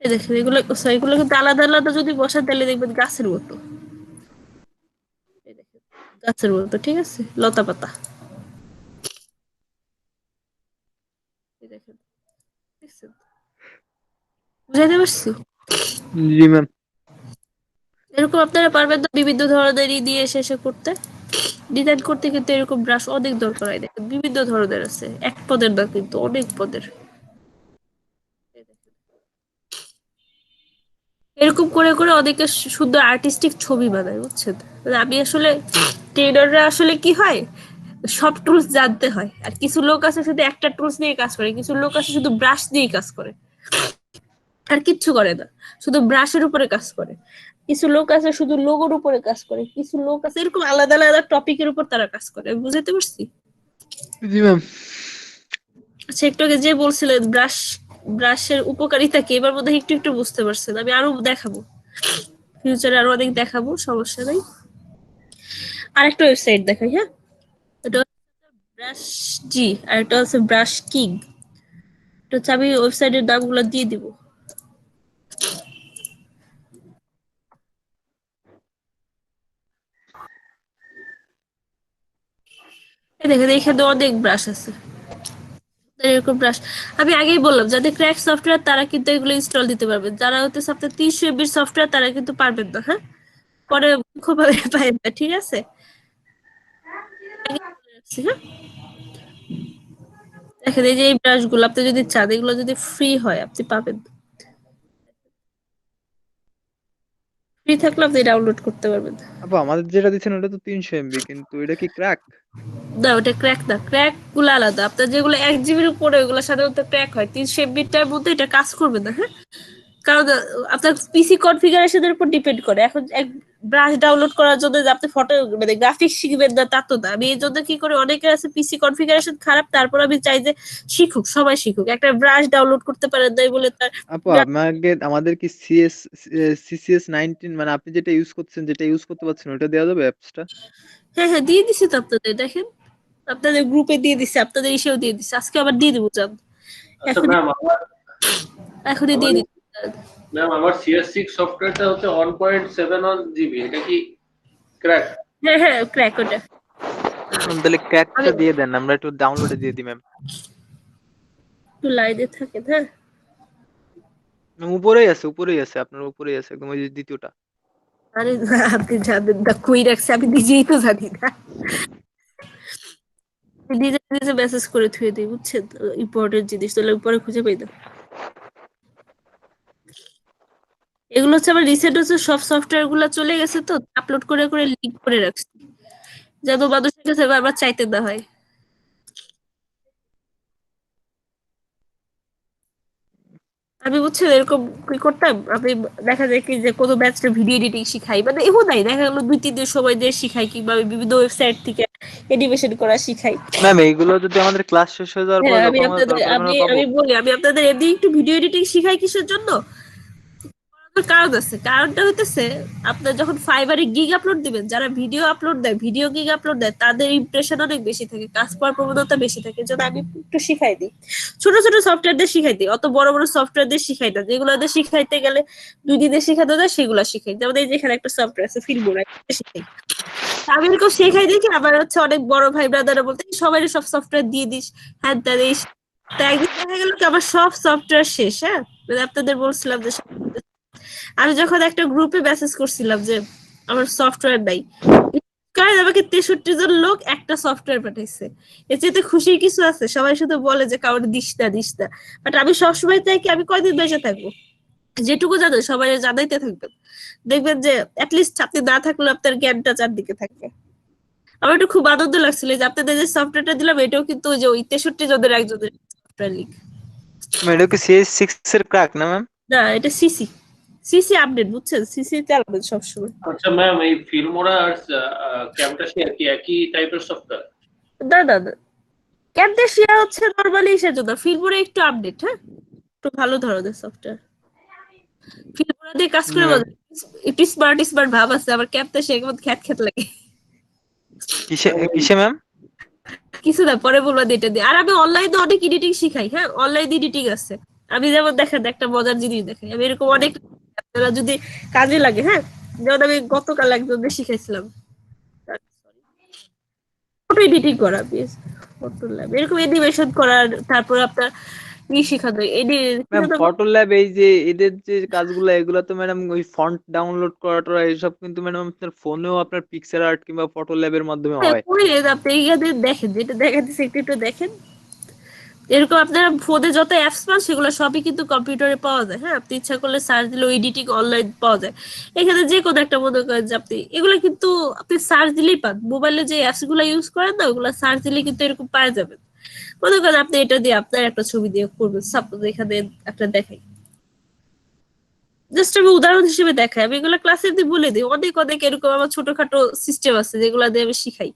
Speaker 1: এই দেখেন এগুলো, sorry, এগুলো কিন্তু আলাদা আলাদা যদি বসান তাহলে দেখবেন গাছের মতো, এই দেখেন গাছের মতো, ঠিক আছে, লতা পাতা, এই দেখেন, দেখছেন? বুঝাইতে পারছি?
Speaker 2: জি ম্যাম।
Speaker 1: এরকম আপনারা পারবেন না বিভিন্ন ধরনের দিয়ে শেষে করতে, ডিজাইন করতে কিন্তু এরকম ব্রাশ অনেক দরকার হয়, দেখেন বিভিন্ন ধরনের আছে, এক পদের না কিন্তু অনেক পদের। এরকম করে করে অনেকে সুন্দর আর্টিস্টিক ছবি বানায়, বুঝছেন? মানে আমি আসলে ট্রেনাররা আসলে কি হয়, সব টুলস জানতে হয়, আর কিছু লোক আছে শুধু একটা টুলস নিয়ে কাজ করে, কিছু লোক আছে শুধু ব্রাশ দিয়ে কাজ করে আর কিচ্ছু করে না, শুধু ব্রাশের উপরে কাজ করে, কিছু লোক আছে শুধু লোগোর উপরে কাজ করে, কিছু লোক আছে এরকম আলাদা আলাদা টপিকের উপর তারা কাজ করে, আমি বুঝাতে পারছি?
Speaker 2: জি ম্যাম।
Speaker 1: আচ্ছা, একটু আগে যে বলছিলেন ব্রাশের উপকারিতা কি, এবার মধ্যে একটু একটু বুঝতে পারছেন, আমি আরো দেখাবো, ফিউচারে আরো অনেক দেখাবো, সমস্যা নাই। আরেকটা ওয়েবসাইট দেখাই, হ্যাঁ, এটা ব্রাশ জি, আর এটা হচ্ছে ব্রাশ কিং। এটা হচ্ছে, আমি ওয়েবসাইটের নামগুলো দিয়ে দিব। এই দেখেন এখানে অনেক ব্রাশ আছে, এরকম ব্রাশ আমি আগেই বললাম, যাদের ক্র্যাক সফটওয়্যার তারা কিন্তু এগুলো ইনস্টল দিতে পারবেন, যারা হতে আপনার 300 এমবির সফটওয়্যার তারা কিন্তু পারবেন না, হ্যাঁ, পরে খুব পাবেন না, ঠিক আছে? আগে বলে রাখছি, হ্যাঁ। দেখেন এই যে এই ব্রাশ গুলো আপনি যদি চান এগুলো যদি ফ্রি হয় আপনি পাবেন, ফ্রি থাকলে আপনি ডাউনলোড করতে পারবেন।
Speaker 2: আপু আমাদের যেটা দিচ্ছেন ওটা তো 300 এমবি, কিন্তু এটা কি ক্র্যাক?
Speaker 1: না ওটা ক্র্যাক না, ক্র্যাক গুলো আলাদা, আপনার যেগুলো 1 জিবির উপরে ওগুলো সাধারণত ক্র্যাক হয়, 300 এমবিটার মধ্যে এটা কাজ করবে না, হ্যাঁ, কারণ আপনার পিসি কনফিগারেশনের উপর ডিপেন্ড করে। এখন এক ব্রাশ ডাউনলোড করার জন্য যে আপনি ফটো মানে গ্রাফিক্স শিখবেন না তা তো না, আমি এই জন্য কি করে, অনেকের আছে পিসি কনফিগারেশন খারাপ, তারপর আমি চাই যে শিখুক, সবাই শিখুক, একটা ব্রাশ ডাউনলোড করতে পারেন নাই বলে তার।
Speaker 2: আপু আমাদের কি সিসিএস 19 মানে আপনি যেটা ইউজ করছেন, যেটা ইউজ করতে পারছেন ওটা দেওয়া যাবে অ্যাপসটা?
Speaker 1: হ্যাঁ হ্যাঁ দিয়ে দিছি তো আপনাদের, দেখেন আপনাদের গ্রুপে দিয়ে দিছি, আপনাদের ইসেও দিয়ে দিছি, আজকে আবার দিয়ে দিব জান,
Speaker 7: আচ্ছা
Speaker 1: এখনই
Speaker 7: ম্যাম,
Speaker 1: এখনই দিয়ে দিচ্ছি।
Speaker 7: আমার CS6 সফটওয়্যারটা হচ্ছে 1.71 জিবি, এটা কি ক্র্যাক?
Speaker 1: হ্যাঁ হ্যাঁ ক্র্যাক ওটা।
Speaker 2: ম্যাম তাহলে ক্র্যাকটা
Speaker 1: আমি
Speaker 2: দিয়ে দেন, আমরা একটু ডাউনলোডে দিয়ে দিই ম্যাম।
Speaker 1: একটু লাইনে থাকেন, হ্যাঁ।
Speaker 2: উপরেই আছে আপনার, উপরেই আছে একদম, ওই যে দ্বিতীয়টা।
Speaker 1: আরে না, আপনি জানেন না কই রাখছে, আমি নিজেই তো জানি না, নিজে নিজে মেসেজ করে থুয়ে দিই, বুঝছেন? ইম্পর্টেন্ট জিনিস তাহলে উপরে খুঁজে পাই না। এগুলো হচ্ছে আমার রিসেন্ট হচ্ছে সব সফটওয়্যার গুলো চলে গেছে তো আপলোড করে করে লিঙ্ক করে রাখছি, যেন মানুষের কাছে বারবার চাইতে না হয়। আমি বুঝছেন এরকম কি করতাম, আমি দেখা যায় কি যে কোনো ব্যাচটা ভিডিও এডিটিং শিখাই, মানে এমন নাই, দেখা গেলো 2-3 দিন সময় দিয়ে শিখাই, কিংবা আমি বিভিন্ন ওয়েবসাইট থেকে অ্যানিমেশন করা শিখাই।
Speaker 2: ম্যাম এইগুলো যদি আমাদের ক্লাস শেষ হয়ে যাওয়ার পর
Speaker 1: হ্যাঁ আমি
Speaker 2: যখন আমাদের
Speaker 1: আপনাদের
Speaker 2: দরকার হবে
Speaker 1: আমি
Speaker 2: আমরা পাবো?
Speaker 1: আমি বলি, আমি আপনাদের এমনি একটু ভিডিও এডিটিং শিখাই কিসের জন্য, কারণ আছে, কারণটা হইতেছে আপনার যখন ফাইবারে গিগ আপলোড দিবেন, যারা ভিডিও আপলোড দেয়, ভিডিও গিগ আপলোড দেয়, তাদের ইমপ্রেশন অনেক বেশি থাকে, কাজ করার প্রবণতা বেশি থাকে, যেটা আমি একটু শিখাই দিই, ছোট ছোট সফটওয়্যার দিয়ে শিখাই দিই, অত বড় বড় সফটওয়্যার দিয়ে শিখাই না, যেগুলো দিয়ে শিখাইতে গেলে 2 দিনে শিখাতে যায় সেগুলো শিখাই, যেমন এই যেখানে একটা সফটওয়্যার আছে ফিল্মোরা, শিখাই। আমি এরকম শেখাই দেখি আবার হচ্ছে অনেক বড় ভাই ব্রাদাররা বলতে সবাই সব সফটওয়্যার দিয়ে দিস, হ্যাঁ তা এই, তা একদিন দেখা গেল কি আমার সব সফটওয়্যার শেষ, হ্যাঁ, মানে আপনাদের বলছিলাম যে আমি যখন একটা গ্রুপে মেসেজ করছিলাম যে আমার সফটওয়্যার নাই, কারণ আমাকে 63 জন লোক একটা সফটওয়্যার পাঠাইছে, এর চেয়ে খুশির কিছু আছে? সবাই শুধু বলে যে কাউর দিস না দিস না, বাট আমি সবসময় চাই কি আমি কয়দিন বেঁচে থাকবো, যেটুকু জানো সবাই জানাইতে থাকবেন, দেখবেন যে অ্যাটলিস্ট আপনি না থাকলেও আপনার জ্ঞানটা চারদিকে থাকবে। আমার একটু খুব আনন্দ লাগছিল যে আপনাদের যে সফটওয়্যারটা দিলাম এটাও কিন্তু ওই যে ওই 63 জনের একজনের সফটওয়্যার লিঙ্ক।
Speaker 2: ম্যাম এটা কি CS6 এর ক্র্যাক না ম্যাম?
Speaker 1: না এটা সিসি, সিসি আপডেট, বুঝছেন? সিসি চালাবেন সবসময়।
Speaker 7: আচ্ছা ম্যাম, এই ফিল্মোরা আর ক্যামটাশিয়া কি একই টাইপের সফটওয়্যার?
Speaker 1: না না না, ক্যামটেসিয়া হচ্ছে নরমালি এর জন্য ফিল্মোরা একটু আপডেট, হ্যাঁ, একটু ভালো ধরনের সফটওয়্যার। ফিল্মোরা দিয়ে কাজ করে
Speaker 2: ম্যাম
Speaker 1: একটু স্মার্ট স্মার্ট ভাব আছে, আবার ক্যামটেসিয়া একদম খ্যাত খ্যাত লাগে।
Speaker 2: কিসে কিসে ম্যাম?
Speaker 1: কিছু না, পরে বলবো এটা দিয়ে। আর আমি অনলাইনে অনেক এডিটিং শিখাই, হ্যাঁ, অনলাইন এডিটিং আছে। আমি যেমন দেখেন একটা মজার জিনিস দেখাই, আমি এরকম অনেক, আপনারা যদি কাজে লাগে, হ্যাঁ, যেমন আমি গতকাল একজনকে শিখাইছিলাম ফটো এডিটিং করা, ফটো ল্যাব এরকম অ্যানিমেশন করার, তারপর আপনার শিখানো
Speaker 2: ম্যাম ফটো ল্যাব এই যে এদের যে কাজগুলো এগুলো তো ম্যাডাম ওই ফন্ট ডাউনলোড করাটা এইসব কিন্তু ম্যাডাম আপনার ফোনেও আপনার পিক্সেল আর্ট কিংবা ফটো ল্যাবের মাধ্যমে হয়।
Speaker 1: আপনি ইয়াদের দেখেন, যেটা দেখাতেছে একটু দেখেন। এরকম আপনারা ফোনে যত অ্যাপস পান সেগুলো সবই কিন্তু কম্পিউটারে পাওয়া যায়, হ্যাঁ, আপনি ইচ্ছা করলে সার্চ দিলে এডিটিং অনলাইন পাওয়া যায়। এখানে যে কোনো একটা মনে করেন যে আপনি এগুলো কিন্তু আপনি সার্চ দিলেই পান, মোবাইলে যে অ্যাপস গুলো ইউজ করেন না ওগুলো সার্চ দিলে কিন্তু এরকম পাওয়া যাবে। মনে করেন আপনি এটা দিয়ে আপনার একটা ছবি দিয়ে করবেন, সাপোজ এখানে একটা দেখাই, জাস্ট আমি উদাহরণ হিসেবে দেখাই, আমি এগুলো ক্লাসে দিয়ে বলে দিই। অনেক অনেক এরকম আমার ছোটখাটো সিস্টেম আছে যেগুলো দিয়ে আমি শিখাই।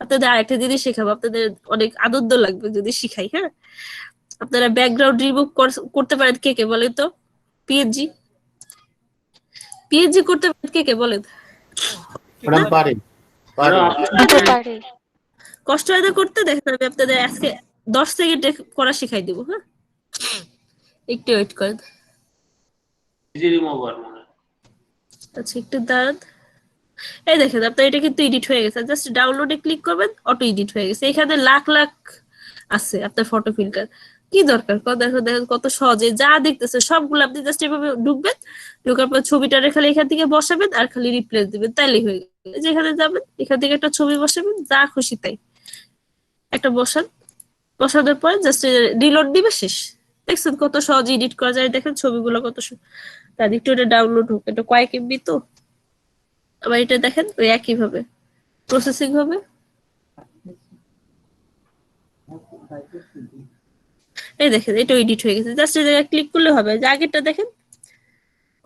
Speaker 1: আপনাদের আরেকটা জিনিস শেখাবো, আপনাদের অনেক আনন্দ লাগবে যদি শিখাই, হ্যাঁ। আপনারা ব্যাকগ্রাউন্ড রিমুভ করতে পারেন কে কে বলেন তো? পিএনজি পিএনজি করতে পারেন কে কে বলেন?
Speaker 8: ম্যাডাম পারি পারি
Speaker 5: পারে।
Speaker 1: কষ্ট হয় না করতে? দেখেন আমি আপনাদের আজকে 10 সেকেন্ডে করা শিখাই দিব, হ্যাঁ, একটু ওয়েট করেন।
Speaker 7: ইজি রিমুভার মনে হয়।
Speaker 1: আচ্ছা একটু দাঁড়ান। এই দেখেন আপনার এটা কিন্তু এডিট হয়ে গেছে, জাস্ট ডাউনলোডে ক্লিক করবেন, অটো এডিট হয়ে গেছে। এখানে লাখ লাখ আছে আপনার ফটো ফিল্টার, কি দরকার দেখো দেখেন কত সহজে যা দেখতেছে সবগুলো আপনি জাস্ট এভাবে ঢুকবেন, ঢোকার পর ছবিটারে খালি এখান থেকে বসাবেন আর খালি রিপ্লেস দিবেন, তাইলেই হয়ে গেল। যেখানে যাবেন এখান থেকে একটা ছবি বসাবেন, যা খুশি তাই একটা বসান, বসানোর পর জাস্ট রিলোড দিবে, শেষ। দেখছেন কত সহজে এডিট করা যায়, দেখেন ছবিগুলো কত তার একটু এটা ডাউনলোড হোক, এটা কয়েক এমবি তো। আবার এটা দেখেন ওই একই ভাবে প্রসেসিং হবে। এই দেখেন এটা এডিট হয়ে গেছে, জাস্ট এই জায়গায় ক্লিক করলে হবে। যে আগেরটা দেখেন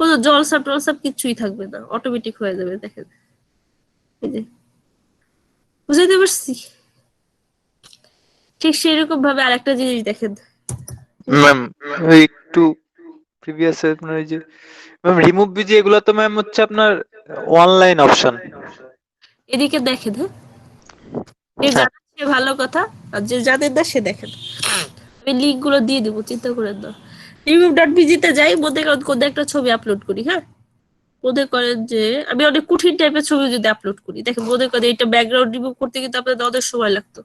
Speaker 1: কোনো জলসাপ টলসাপ কিছুই থাকবে না, অটোমেটিক হয়ে যাবে। দেখেন এই যে, বুঝাইতে পারছি? ঠিক সেরকম ভাবে আরেকটা জিনিস দেখেন,
Speaker 2: ম্যাম একটু প্রিভিয়াস আপনার এই যে ম্যাম রিমুভ বিজি এগুলো তো ম্যাম হচ্ছে আপনার অনলাইন অপশন।
Speaker 1: এদিকে দেখেন, হ্যাঁ, যে জানাচ্ছে ভালো কথা, আর যে জানেন না সে দেখেন। আমি লিঙ্ক গুলো দিয়ে দিব, চিন্তা করেন না। remove.bg তে যাই, মধ্যে কোনো একটা ছবি আপলোড করি, হ্যাঁ, মনে করেন যে আমি অনেক কঠিন টাইপের ছবি যদি আপলোড করি, দেখেন মনে করেন এটা ব্যাকগ্রাউন্ড রিমুভ করতে কিন্তু আপনাদের অনেক সময় লাগতো,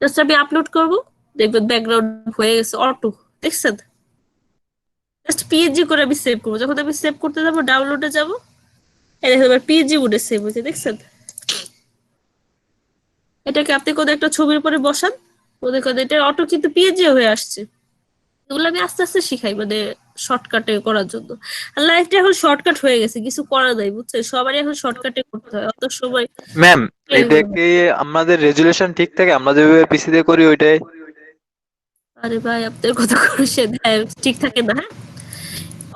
Speaker 1: জাস্ট আমি আপলোড করব, দেখবেন ব্যাকগ্রাউন্ড হয়ে গেছে অটো। দেখছেন? জাস্ট পিএনজি করে আমি সেভ করবো, যখন আমি সেভ করতে যাবো ডাউনলোডে যাবো, এই দেখেন আমার পিএনজি মোডে সেভ হয়েছে। দেখছেন? এটাকে আপনি কোনো একটা ছবির উপরে বসান, মনে করেন এটা অটো কিন্তু পিএনজি হয়ে আসছে। এগুলো আমি আস্তে আস্তে শিখাই, মানে শর্টকাটে করার জন্য। আর লাইফটা এখন শর্টকাট হয়ে গেছে, কিছু করা নাই, বুঝছেন? সবারই এখন শর্টকাটে করতে হয়, অত সময়।
Speaker 2: ম্যাম এটা কি আমাদের রেজুলেশন ঠিক থাকে আমরা যেভাবে পিসিতে করি ওইটাই?
Speaker 1: আরে ভাই আপনার কথা করে সে ঠিক থাকে না, হ্যাঁ,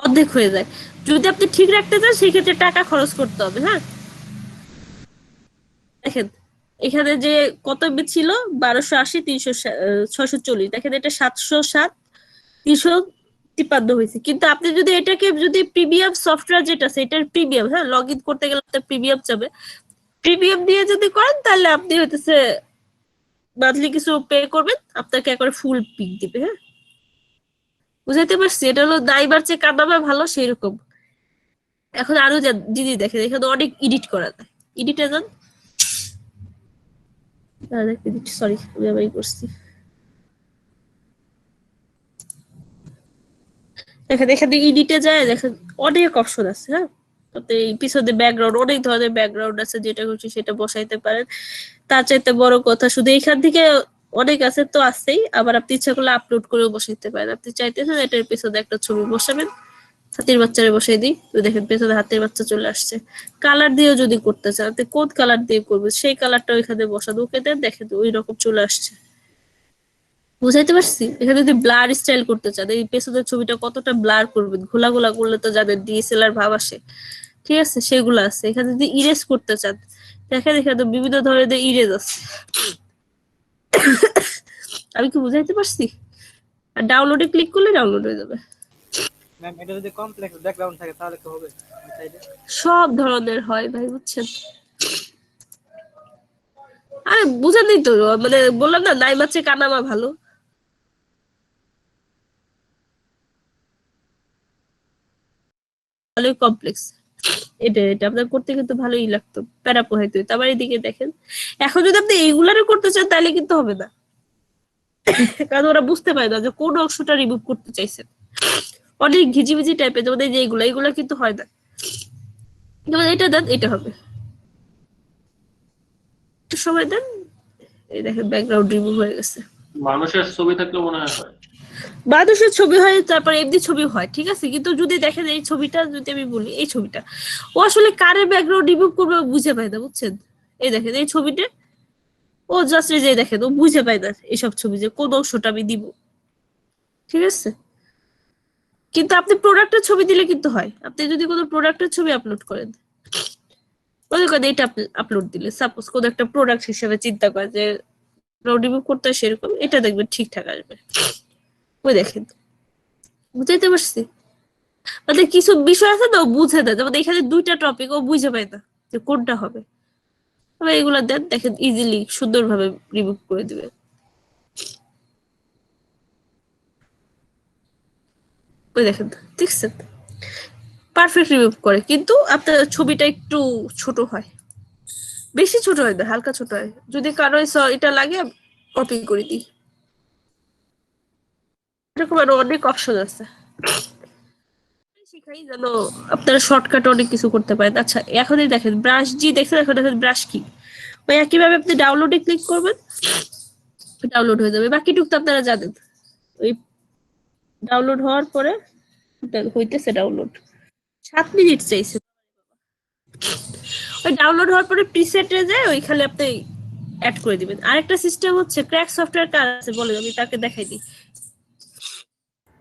Speaker 1: অর্ধেক হয়ে যায়। যদি আপনি ঠিক রাখতে চান সেক্ষেত্রে টাকা খরচ করতে হবে, হ্যাঁ। দেখেন এখানে যে কত এমবি ছিল, 1280 640, দেখেন এটা 707 353 হয়েছে। কিন্তু আপনি যদি এটাকে যদি প্রিমিয়াম সফটওয়্যার যেটা আছে এটার প্রিমিয়াম, হ্যাঁ, লগ ইন করতে গেলে আপনার প্রিমিয়াম যাবে, প্রিমিয়াম দিয়ে যদি করেন তাহলে আপনি হইতেছে মান্থলি কিছু পে করবেন, আপনাকে একবারে ফুল পিক দিবে, হ্যাঁ। বুঝাইতে পারছি? এটা হলো দাইবার চেয়ে কাদাবা ভালো, সেই রকম। এখন আরো দিদি দেখেন এখানে অনেক এডিট করা যায়, এডিটে যান, সরি আমি আবার করছি। দেখেন এখানে এডিটে যায়, দেখেন অনেক অপশন আছে, হ্যাঁ। আপনি পিছনে ব্যাকগ্রাউন্ড, অনেক ধরনের ব্যাকগ্রাউন্ড আছে, যেটা খুশি সেটা বসাইতে পারেন। তার চাইতে বড় কথা শুধু এখান থেকে অনেক আছে তো আছেই, আবার আপনি ইচ্ছা করলে আপলোড করেও বসাইতে পারেন। আপনি চাইতেছেন এটার পিছনে একটা ছবি বসাবেন, হাতির বাচ্চারে বসাই দিই, তো দেখেন পেছনে হাতির বাচ্চা চলে আসছে। কালার দিয়েও যদি করতে চান, আপনি কোন কালার দিয়ে করবেন সেই কালারটা ওইখানে বসান, ওকে দেন, দেখেন ওই রকম চলে আসছে। বুঝাইতে পারছি? এখানে যদি ব্লার স্টাইল করতে চান, এই পেছনের ছবিটা কতটা ব্লার করবেন, ঘোলা ঘোলা করলে তো যাদের ডিএসএলআর ভাব আসে, ঠিক আছে, সেগুলো আছে। এখানে যদি ইরেজ করতে চান, দেখেন এখানে বিভিন্ন ধরনের ইরেজ আছে, আমি কি বুঝাইতে পারছি? আর ডাউনলোডে ক্লিক করলে ডাউনলোড হয়ে যাবে।
Speaker 4: ম্যাম এটা যদি কমপ্লেক্স ব্যাকগ্রাউন্ড থাকে তাহলে কি হবে সাইডে?
Speaker 1: সব ধরনের হয় ভাই, বুঝছেন? আরে বুঝেনই তো, মানে বললাম না নাইমাচ্ছে কানামা ভালো। ভালোই কমপ্লেক্স। এটা আপনার করতে কিন্তু ভালোই লাগতো, প্যারা পোহাইতে হইতো। আবার এদিকে দেখেন, এখন যদি আপনি এইগুলারও করতে চান তাহলে কিন্তু হবে না, কারণ ওরা বুঝতে পারে না যে কোন অংশটা রিমুভ করতে চাইছেন। অনেক ঘিজিবিজি টাইপের, যেমন এই যে এগুলা কিন্তু হয় না। যেমন এটা দেন, এটা হবে। একটু সময় দেন, এই দেখেন ব্যাকগ্রাউন্ড রিমুভ হয়ে গেছে।
Speaker 7: মানুষের ছবি থাকলে মনে হয়
Speaker 1: মানুষের ছবি হয়, তারপর এমনি ছবি হয়, ঠিক আছে। কিন্তু যদি দেখেন এই ছবিটা, যদি আমি বলি এই ছবিটা, ও আসলে কারে ব্যাকগ্রাউন্ড রিমুভ করবে ও বুঝে পায় না, বুঝছেন? এই দেখেন এই ছবিটা, ও জাস্ট এই যে দেখেন ও বুঝে পায় না এইসব ছবি যে কোন অংশটা আমি দিব, ঠিক আছে। কিন্তু আপনি প্রোডাক্টের ছবি দিলে কিন্তু হয়। আপনি যদি কোনো প্রোডাক্টের ছবি আপলোড করেন, মনে করেন এটা আপলোড দিলে, সাপোজ কোন একটা প্রোডাক্ট হিসেবে চিন্তা করে যে রিমুভ করতে হয়, সেরকম এটা দেখবেন ঠিকঠাক আসবে। ওই দেখেন, বুঝাইতে পারছি? মানে কিছু বিষয় আছে না ও বুঝে না, যেমন এখানে দুইটা টপিক ও বুঝে পায় না যে কোনটা হবে। তবে এগুলা দেন, দেখেন ইজিলি সুন্দরভাবে রিমুভ করে দিবে। ওই দেখেন, দেখছেন? পারফেক্ট রিমুভ করে, কিন্তু আপনার ছবিটা একটু ছোট হয়, বেশি ছোট হয় না, হালকা ছোট হয়। যদি কারো এটা লাগে, কপি করে দিই। এরকম আরো অনেক অপশন আছে, শিখাই যেন আপনারা শর্টকাট অনেক কিছু করতে পারেন। আচ্ছা, এখনই দেখেন ব্রাশ জি দেখছেন, এখন দেখেন ব্রাশ কি। ওই একইভাবে আপনি ডাউনলোডে ক্লিক করবেন, ডাউনলোড হয়ে যাবে। বাকিটুক তো আপনারা জানেন। ওই ডাউনলোড হওয়ার পরে, হইতেছে ডাউনলোড, 7 মিনিট চাইছে। ওই ডাউনলোড হওয়ার পরে প্রিসেটে যায়, ওইখানে আপনি অ্যাড করে দিবেন। আরেকটা সিস্টেম হচ্ছে ক্র্যাক সফটওয়্যার কাজ আছে, বলে আমি তাকে দেখাই দিই।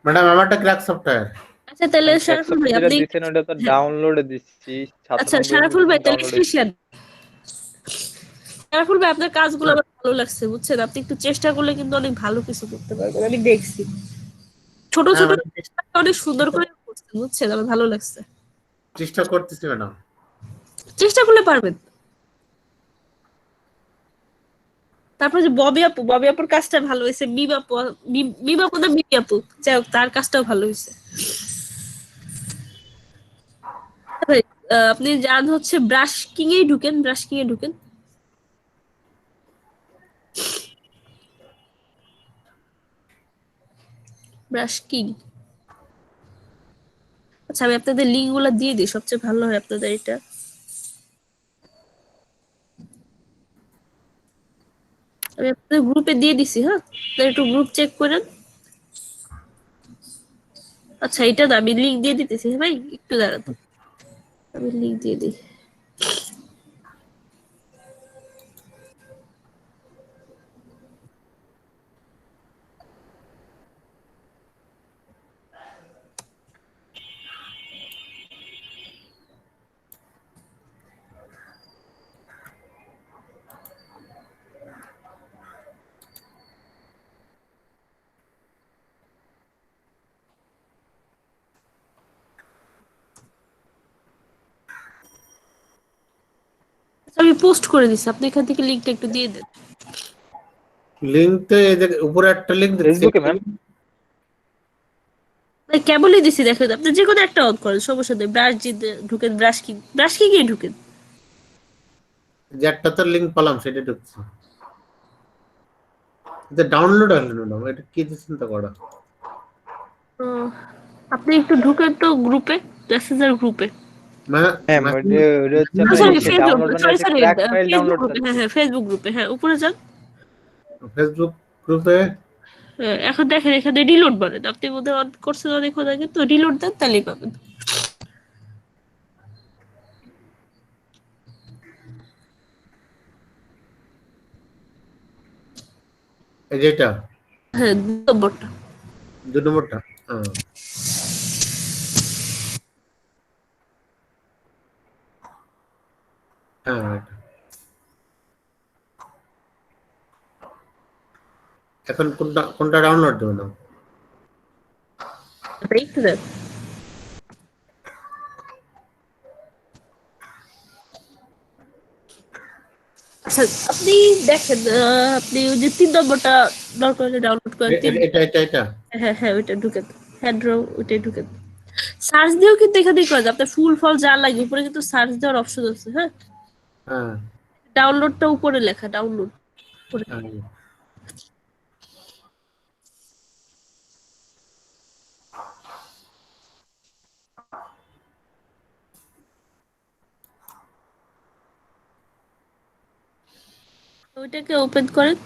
Speaker 8: ম্যাডাম আমারটা ক্র্যাক সফটওয়্যার।
Speaker 1: আচ্ছা তাহলে
Speaker 2: ম্যাম
Speaker 1: সারাফুল ভাই
Speaker 2: ক্র্যাকসফট যেটা
Speaker 1: আপনি,
Speaker 2: দিচ্ছেন ওটা তো
Speaker 1: হ্যাঁ
Speaker 2: ডাউনলোডে দিচ্ছি,
Speaker 1: আচ্ছা
Speaker 2: 97 MB
Speaker 1: সারাফুল ভাই তাহলে
Speaker 2: ডাউনলোডে দিচ্ছি।
Speaker 1: এফিশিয়েন্ট। সারাফুল ভাই আপনার কাজগুলো আমার ভালো লাগছে, বুঝছেন? আপনি একটু চেষ্টা করলে কিন্তু অনেক ভালো কিছু করতে পারবেন, আমি দেখছি। ছোট
Speaker 8: হ্যাঁ
Speaker 1: ছোট
Speaker 8: ম্যাডাম,
Speaker 1: অনেক সুন্দর করে করছেন, বুঝছেন? আমার ভালো লাগছে।
Speaker 8: চেষ্টা করতেছি ম্যাডাম।
Speaker 1: চেষ্টা করলে পারবেন। তারপর যে ববি আপুর কাজটা ভালো হয়েছে। মিম আপু না মিমি আপু, যাই হোক তার কাজটাও ভালো হয়েছে। ভাই, আপনি যান হচ্ছে ব্রাশ কিং এ ঢুকেন, ব্রাশ কিং এ ঢুকেন। Brush King. আচ্ছা আমি আপনাদের লিঙ্ক গুলা দিয়ে দিই, সবচেয়ে ভালো হয় আপনাদের এটা। আমি আপনাদের গ্রুপে দিয়ে দিছি, হ্যাঁ, আপনারা একটু গ্রুপ চেক করেন। আচ্ছা এটা না, আমি লিঙ্ক দিয়ে দিতেছি, হ্যাঁ ভাই একটু দাঁড়ান, আমি লিঙ্ক দিয়ে দিই। আচ্ছা, আমি পোস্ট করে দিছি, আপনি এখান থেকে লিঙ্কটা একটু দিয়ে দেন।
Speaker 8: লিঙ্ক তো এই যে উপরে একটা লিঙ্ক দিচ্ছি।
Speaker 2: ফেসবুকে ম্যাম।
Speaker 1: ভাই কেবলই দিছি, দেখেন আপনি যে কোনো একটা অন করেন, সমস্যা নেই। ব্রাশ জিতে ঢুকেন, ব্রাশ কি গিয়ে ঢুকেন।
Speaker 8: যে একটা তো লিঙ্ক পেলাম সেটা ঢুকছি। এটা ডাউনলোড হলো ম্যাডাম, এটা কি দিচ্ছেন তো করা।
Speaker 1: আহ, আপনি একটু ঢুকেন তো গ্রুপে, মেসেঞ্জার গ্রুপে।
Speaker 8: ম্যাম
Speaker 2: ম্যাম ওটা হচ্ছে আপনার
Speaker 1: সরি
Speaker 2: ইসে
Speaker 1: ফেসবুক,
Speaker 2: ডাউনলোড মানে
Speaker 1: সরি
Speaker 2: হচ্ছে
Speaker 1: sorry
Speaker 2: crack file
Speaker 1: Facebook
Speaker 2: download
Speaker 1: গ্রুপে, হ্যাঁ
Speaker 2: চাচ্ছে।
Speaker 1: হ্যাঁ ফেসবুক গ্রুপে, হ্যাঁ উপরে যান।
Speaker 8: ফেসবুক গ্রুপে
Speaker 1: হ্যাঁ, এখন দেখেন এখানে রিলোড বানেন, আপনি বোধহয় অন করছেন অনেকক্ষণ আগে, তো রিলোড দেন তাহলেই পাবেন।
Speaker 8: এই যেটা
Speaker 1: হ্যাঁ, নম্বরটা।
Speaker 8: 2 নম্বরটা। হ্যাঁ হ্যাঁ এটা। এখন কোনটা ডাউনলোড দেবো না?
Speaker 1: একটু দেন। আচ্ছা আপনি দেখেন, আপনি ওই যে 3 নম্বরটা ডাউনলোড করেন
Speaker 8: এটা
Speaker 1: হ্যাঁ ওইটা ঢুকেন, হ্যান্ড্রো ওইটাই ঢুকেন। সার্চ দিয়েও কিন্তু এখানে করা যায়, আপনার ফুল ফল যা লাগে উপরে কিন্তু সার্চ দেওয়ার অপশন আছে। হ্যাঁ,
Speaker 8: হ্যাঁ
Speaker 1: ডাউনলোডটা উপরে লেখা, ডাউনলোড উপরে।
Speaker 8: হ্যাঁ।
Speaker 1: ওইটাকে ওপেন করেন,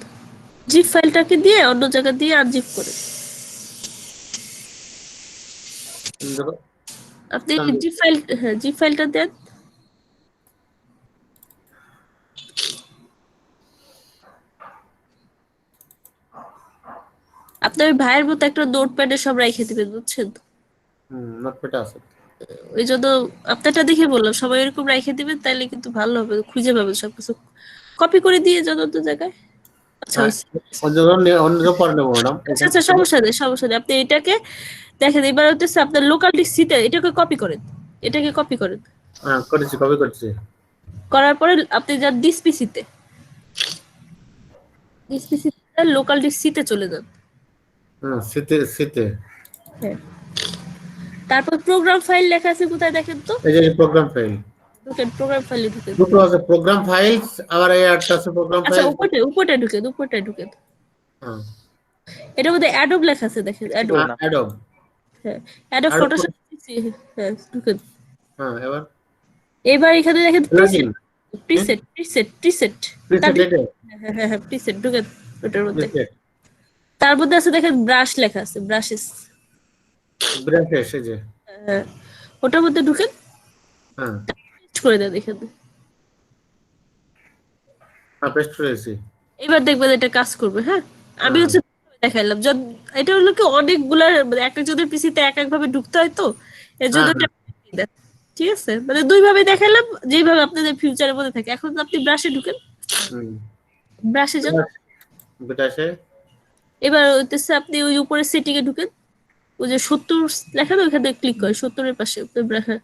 Speaker 1: জিপ ফাইলটাকে দিয়ে অন্য জায়গা দিয়ে আনজিপ করেন।
Speaker 8: দেখো,
Speaker 1: আপনি জিপ ফাইলটা দেন। আপনার ওই ভাইয়ের মতো একটা নোটপ্যাডে সব রেখে দিবেন, বুঝছেন?
Speaker 8: নোটপ্যাড আছে।
Speaker 1: ওই জন্য আপনারটা দেখে বললাম সবাই এরকম রেখে দিবেন, তাইলে কিন্তু ভালো হবে, খুঁজে পাবেন সবকিছু। কপি করে দিয়ে যত জায়গায়। আচ্ছা হইছে।
Speaker 8: অন্য পরে নেবো ম্যাডাম।
Speaker 1: আচ্ছা সমস্যা নেই। আপনি এটাকে দেখেন, এবার হচ্ছে আপনার লোকাল ডিসিতে এটাকে কপি করেন,
Speaker 8: হ্যাঁ করেছি, কপি করছি।
Speaker 1: করার পরে আপনি যান ডিসপিসিতে, লোকাল ডিসিতে চলে যান।
Speaker 8: শীতে
Speaker 1: হ্যাঁ, তারপর প্রোগ্রাম ফাইল লেখা আছে কোথায় দেখেন তো,
Speaker 8: এই যে প্রোগ্রাম ফাইল
Speaker 1: ঢুকেন প্রোগ্রাম ফাইলে ঢুকেন।
Speaker 8: দুটো আছে, প্রোগ্রাম ফাইলস, আবার এই একটা আছে প্রোগ্রাম
Speaker 1: আচ্ছা
Speaker 8: ফাইল।
Speaker 1: উপরটায় ঢুকেন।
Speaker 8: হ্যাঁ
Speaker 1: এটার মধ্যে অ্যাডোব লেখা আছে, দেখেন অ্যাডোব।
Speaker 8: অ্যাডোব।
Speaker 1: হ্যাঁ, অ্যাডোব ফটোশপ। হ্যাঁ ঢুকেন।
Speaker 8: হ্যাঁ
Speaker 1: এবার এখানে দেখেন
Speaker 8: প্লাগইন
Speaker 1: প্রিসেট।
Speaker 8: প্রিসেট
Speaker 1: হ্যাঁ প্রিসেট ঢুকেন ওটার মধ্যে।
Speaker 8: প্রিসেট
Speaker 1: তার মধ্যে আছে দেখেন ব্রাশ লেখা আছে, ব্রাশেস।
Speaker 8: ব্রাশেস এই যে।
Speaker 1: হ্যাঁ, ওটার মধ্যে ঢুকেন,
Speaker 8: হ্যাঁ
Speaker 1: পেস্ট করে দেন এখানে।
Speaker 8: পেস্ট করেছি।
Speaker 1: এবার দেখবেন এটা কাজ করবে। হ্যাঁ, আমি হচ্ছে দেখাইলাম এটা হলো কি অনেকগুলা, মানে একটা জনের পিসিতে এক ভাবে ঢুকতে হয়, তো এর জন্য
Speaker 8: হ্যাঁ,
Speaker 1: এটা ঠিক আছে, মানে 2 ভাবে দেখাইলাম, যেভাবে আপনাদের ফিউচারের মধ্যে থাকে। এখন আপনি ব্রাশে ঢুকেন, ব্রাশে যান।
Speaker 8: ব্রাশে
Speaker 1: এবার হইতেছে আপনি ওই উপরে সেটিং এ ঢুকেন, ওই যে 70 লেখা না, ওইখানে ক্লিক করে 70 এর পাশে হ্যাঁ,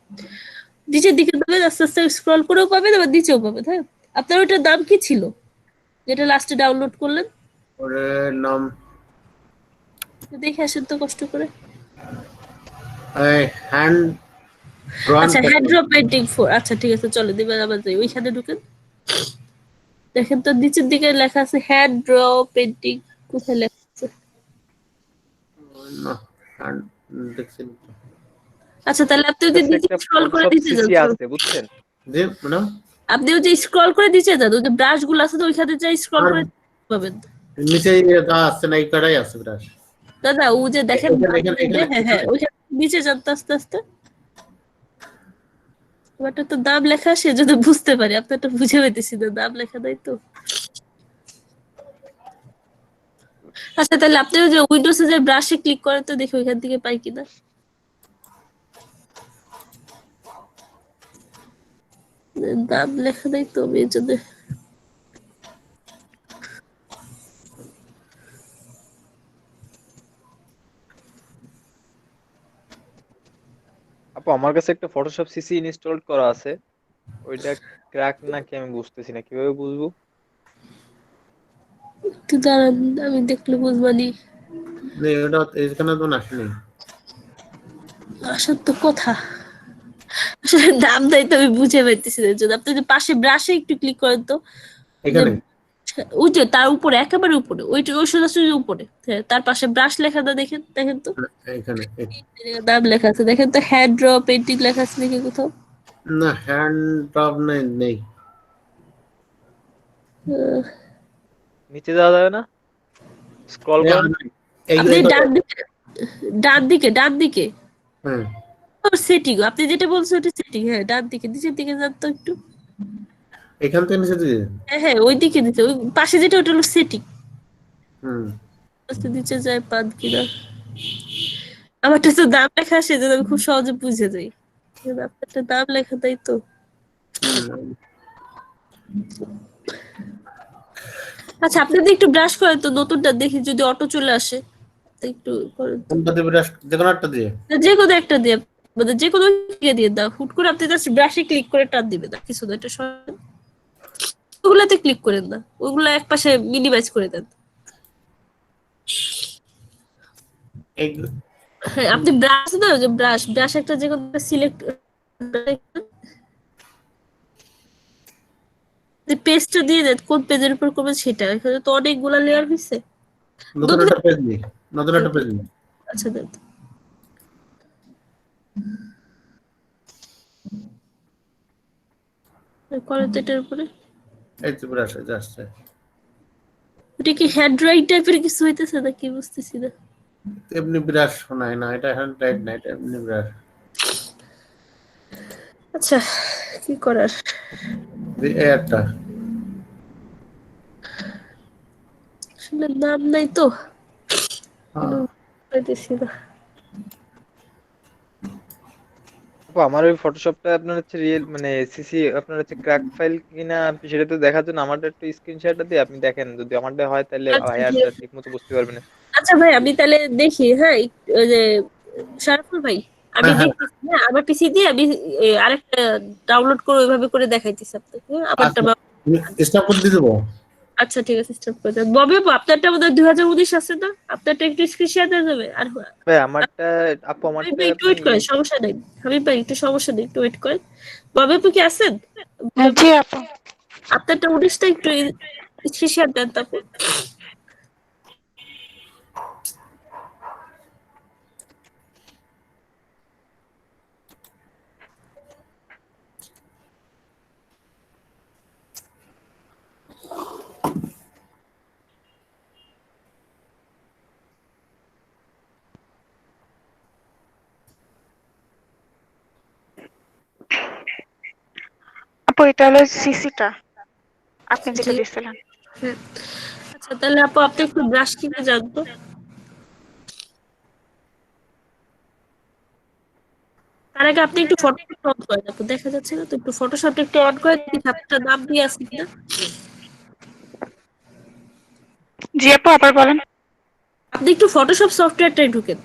Speaker 1: নিচের দিকে পাবেন, আস্তে আস্তে স্ক্রল করেও পাবেন, আবার নিচেও পাবেন। হ্যাঁ, আপনার ওইটার দাম কি ছিল যেটা লাস্টে ডাউনলোড করলেন?
Speaker 8: ওরে নাম
Speaker 1: দেখে আসেন তো কষ্ট করে।
Speaker 8: হ্যান্ড ড্রন।
Speaker 1: আচ্ছা, হ্যান্ড্রো পেন্টিং 4। আচ্ছা ঠিক আছে, চলো দিবেন আবার যাই, ওইখানে ঢুকেন। দেখেন তো নিচের দিকে লেখা আছে হ্যান্ড্রো পেন্টিং, কোথায় লেখা আছে?
Speaker 8: না হ্যান্ড দেখছি না।
Speaker 1: আচ্ছা তাহলে আপনি যদি নিচে
Speaker 2: একটা
Speaker 1: স্ক্রল করে
Speaker 2: ফটোশপ
Speaker 1: নিচে
Speaker 2: সিসি
Speaker 1: যান,
Speaker 2: আছে বুঝছেন?
Speaker 8: জি ম্যাডাম,
Speaker 1: আপনি ওই যে স্ক্রল করে নিচে যান, ওই যে ব্রাশ গুলো আছে তো ওইখানে যাই স্ক্রল
Speaker 8: আর
Speaker 1: করে পাবেন।
Speaker 8: নিচে আসছে না, এই কটাই আছে ব্রাশ।
Speaker 1: দাদা ও যে দেখেন,
Speaker 8: এখানে
Speaker 1: হ্যাঁ ওইখানে নিচে যান তো আস্তে আস্তে। ওটা তো দাম লেখা, সে যদি বুঝতে পারি, আপনার তো বুঝে পেতেছি না, দাম লেখা নাই তো। আচ্ছা তাহলে আপনি ওই যে উইন্ডোজে যে ব্রাশে ক্লিক করেন তো, দেখি ওইখান থেকে পাই কিনা। দাম লেখা নাই তো, আমি এই জন্য।
Speaker 2: আপু আমার কাছে একটা ফটোশপ সিসি ইনস্টল করা আছে, ওইটা ক্র্যাক নাকি আমি বুঝতেছি না, কিভাবে বুঝবো?
Speaker 1: একটু দাঁড়ান, আমি দেখলে বুঝবানি।
Speaker 8: ওটা এখানে তো আসেনি।
Speaker 1: আসার তো কথা, আসলে দাম দেয় তো আমি বুঝে পাইতেছি না। যদি আপনি যে পাশে ব্রাশে একটু ক্লিক করেন তো,
Speaker 8: এখানে
Speaker 1: ওই যে তার উপরে, একেবারে উপরে, ওইটা ওই সোজাসুজি উপরে। হ্যাঁ, তার পাশে ব্রাশ লেখাটা দেখেন তো,
Speaker 8: এখানে
Speaker 1: নাম লেখা আছে দেখেন তো, হ্যান্ড ড্র পেন্টিং লেখা আছে নাকি কোথাও?
Speaker 8: না, হ্যান্ড ড্রপ নেই।
Speaker 1: আহ,
Speaker 2: নিচে যাওয়া যাবে না? স্ক্রল করেন।
Speaker 1: আপনি ডান দিকে
Speaker 8: হ্যাঁ
Speaker 1: সেটিং, আপনি যেটা বলছেন ওটা সেটিং। হ্যাঁ, ডান দিকে নিচের দিকে যান তো একটু।
Speaker 8: এখান থেকে নিচে দিয়ে।
Speaker 1: হ্যাঁ ওই দিকে দিতে, ওই পাশে যেটা ওটা হলো সেটিং।
Speaker 8: হুম
Speaker 1: আস্তে নিচে যায় পান কিনা। আমারটা তো দাম লেখা আসে, যেন আমি খুব সহজে বুঝে যাই। কিন্তু আপনারটা দাম লেখা তাই তো। আচ্ছা আপনি যদি একটু ব্রাশ করেন তো নতুনটা দেখি যদি অটো চলে আসে তো একটু করেন তো।
Speaker 8: কোনটা দিয়ে ব্রাশ, যে কোনো একটা দিয়ে?
Speaker 1: যে কোনো একটা দিয়ে মানে যে কোনো ইয়ে দিয়ে দাও, হুট করে আপনি জাস্ট ব্রাশে ক্লিক করে টান দিবেন না কিছু না, এটা ওগুলাতে ক্লিক করেন না, ওগুলা একপাশে মিনিমাইজ করে দেন।
Speaker 8: এই
Speaker 1: হ্যাঁ আপনি ব্রাশ না, ওই যে ব্রাশ ব্রাশ একটা যে কোনো সিলেক্ট পেজটা দিয়ে দেন, কোন পেজের উপর করবেন সেটা, এখানে তো অনেকগুলা লেয়ার হয়েছে।
Speaker 8: নতুন
Speaker 1: নতুন
Speaker 8: একটা পেজ দিই, নতুন একটা পেজ দিই।
Speaker 1: আচ্ছা দেন করেন তো এটার উপরে।
Speaker 8: এই তো ব্রাশ আসছে।
Speaker 1: ওটা কি হ্যান্ড রাইট টাইপের কিছু হইতেছে না কি বুঝতেছি না।
Speaker 8: এমনি ব্রাশ শোনায় না, এটা হ্যান্ড রাইট না, এটা এমনি ব্রাশ।
Speaker 1: আচ্ছা কি করার,
Speaker 8: এই একটা
Speaker 1: আসলে নাম নাই তো
Speaker 8: হ্যাঁ।
Speaker 1: পাইতেছি না।
Speaker 2: আপু আমার ওই ফটোশপটা আপনার হচ্ছে রিয়েল মানে সিসি আপনার হচ্ছে ক্র্যাক ফাইল কিনা আপনি সেটা তো দেখার জন্য আমারটা একটু স্ক্রিনশটটা দিয়ে আপনি দেখেন, যদি আমারটা হয় তাহলে
Speaker 1: আচ্ছা ঠিক
Speaker 2: ভাইয়ারটা
Speaker 1: আছে।
Speaker 2: ঠিক মতো বুঝতে পারবেন।
Speaker 1: আচ্ছা ভাই আমি তাহলে দেখি, হ্যাঁ ওই যে শারাফুল ভাই আমি
Speaker 8: হ্যাঁ হ্যাঁ
Speaker 1: দেখতেছি, হ্যাঁ আমার পিসি দিয়ে আমি আরেকটা ডাউনলোড করে ওইভাবে করে দেখাইতেছি আপনাকে, হ্যাঁ, আমারটা
Speaker 8: আচ্ছা, স্টপ করে দিয়ে দেবো।
Speaker 1: আচ্ছা ঠিক আছে স্টপ করে দেন। ববে আপু, আপনারটা বোধহয় 2019 আছে না, আপনারটা একটু স্ক্রিন শেয়ার দেওয়া যাবে? আর
Speaker 2: ভাই আমারটা আপু
Speaker 1: হাবিব
Speaker 2: আমারটা
Speaker 1: ভাই একটু
Speaker 2: আপনি
Speaker 1: ওয়েট করেন, সমস্যা নেই। হাবিব ভাই একটু সমস্যা নেই, একটু ওয়েট করেন। ববে আপু কি আছেন?
Speaker 9: জি আপু।
Speaker 1: আপনারটা 19টা একটু স্ক্রিন শেয়ার দেন তারপর।
Speaker 9: আপু এটা হলো সিসিটা আপনি যেটা
Speaker 1: জি
Speaker 9: দিয়েছিলেন।
Speaker 1: হ্যাঁ। আচ্ছা তাহলে আপু আপনি একটু ব্রাশ কিনে যান তো। তার আগে আপনি একটু ফটোশপ অন করেন, আপু দেখা যাচ্ছে না তো, একটু ফটোশপ একটু অন করে দেখি আপনার নাম দিয়ে আছে কিনা।
Speaker 9: জি আপু আবার বলেন।
Speaker 1: আপনি একটু ফটোশপ সফটওয়্যারটাই ঢুকেন।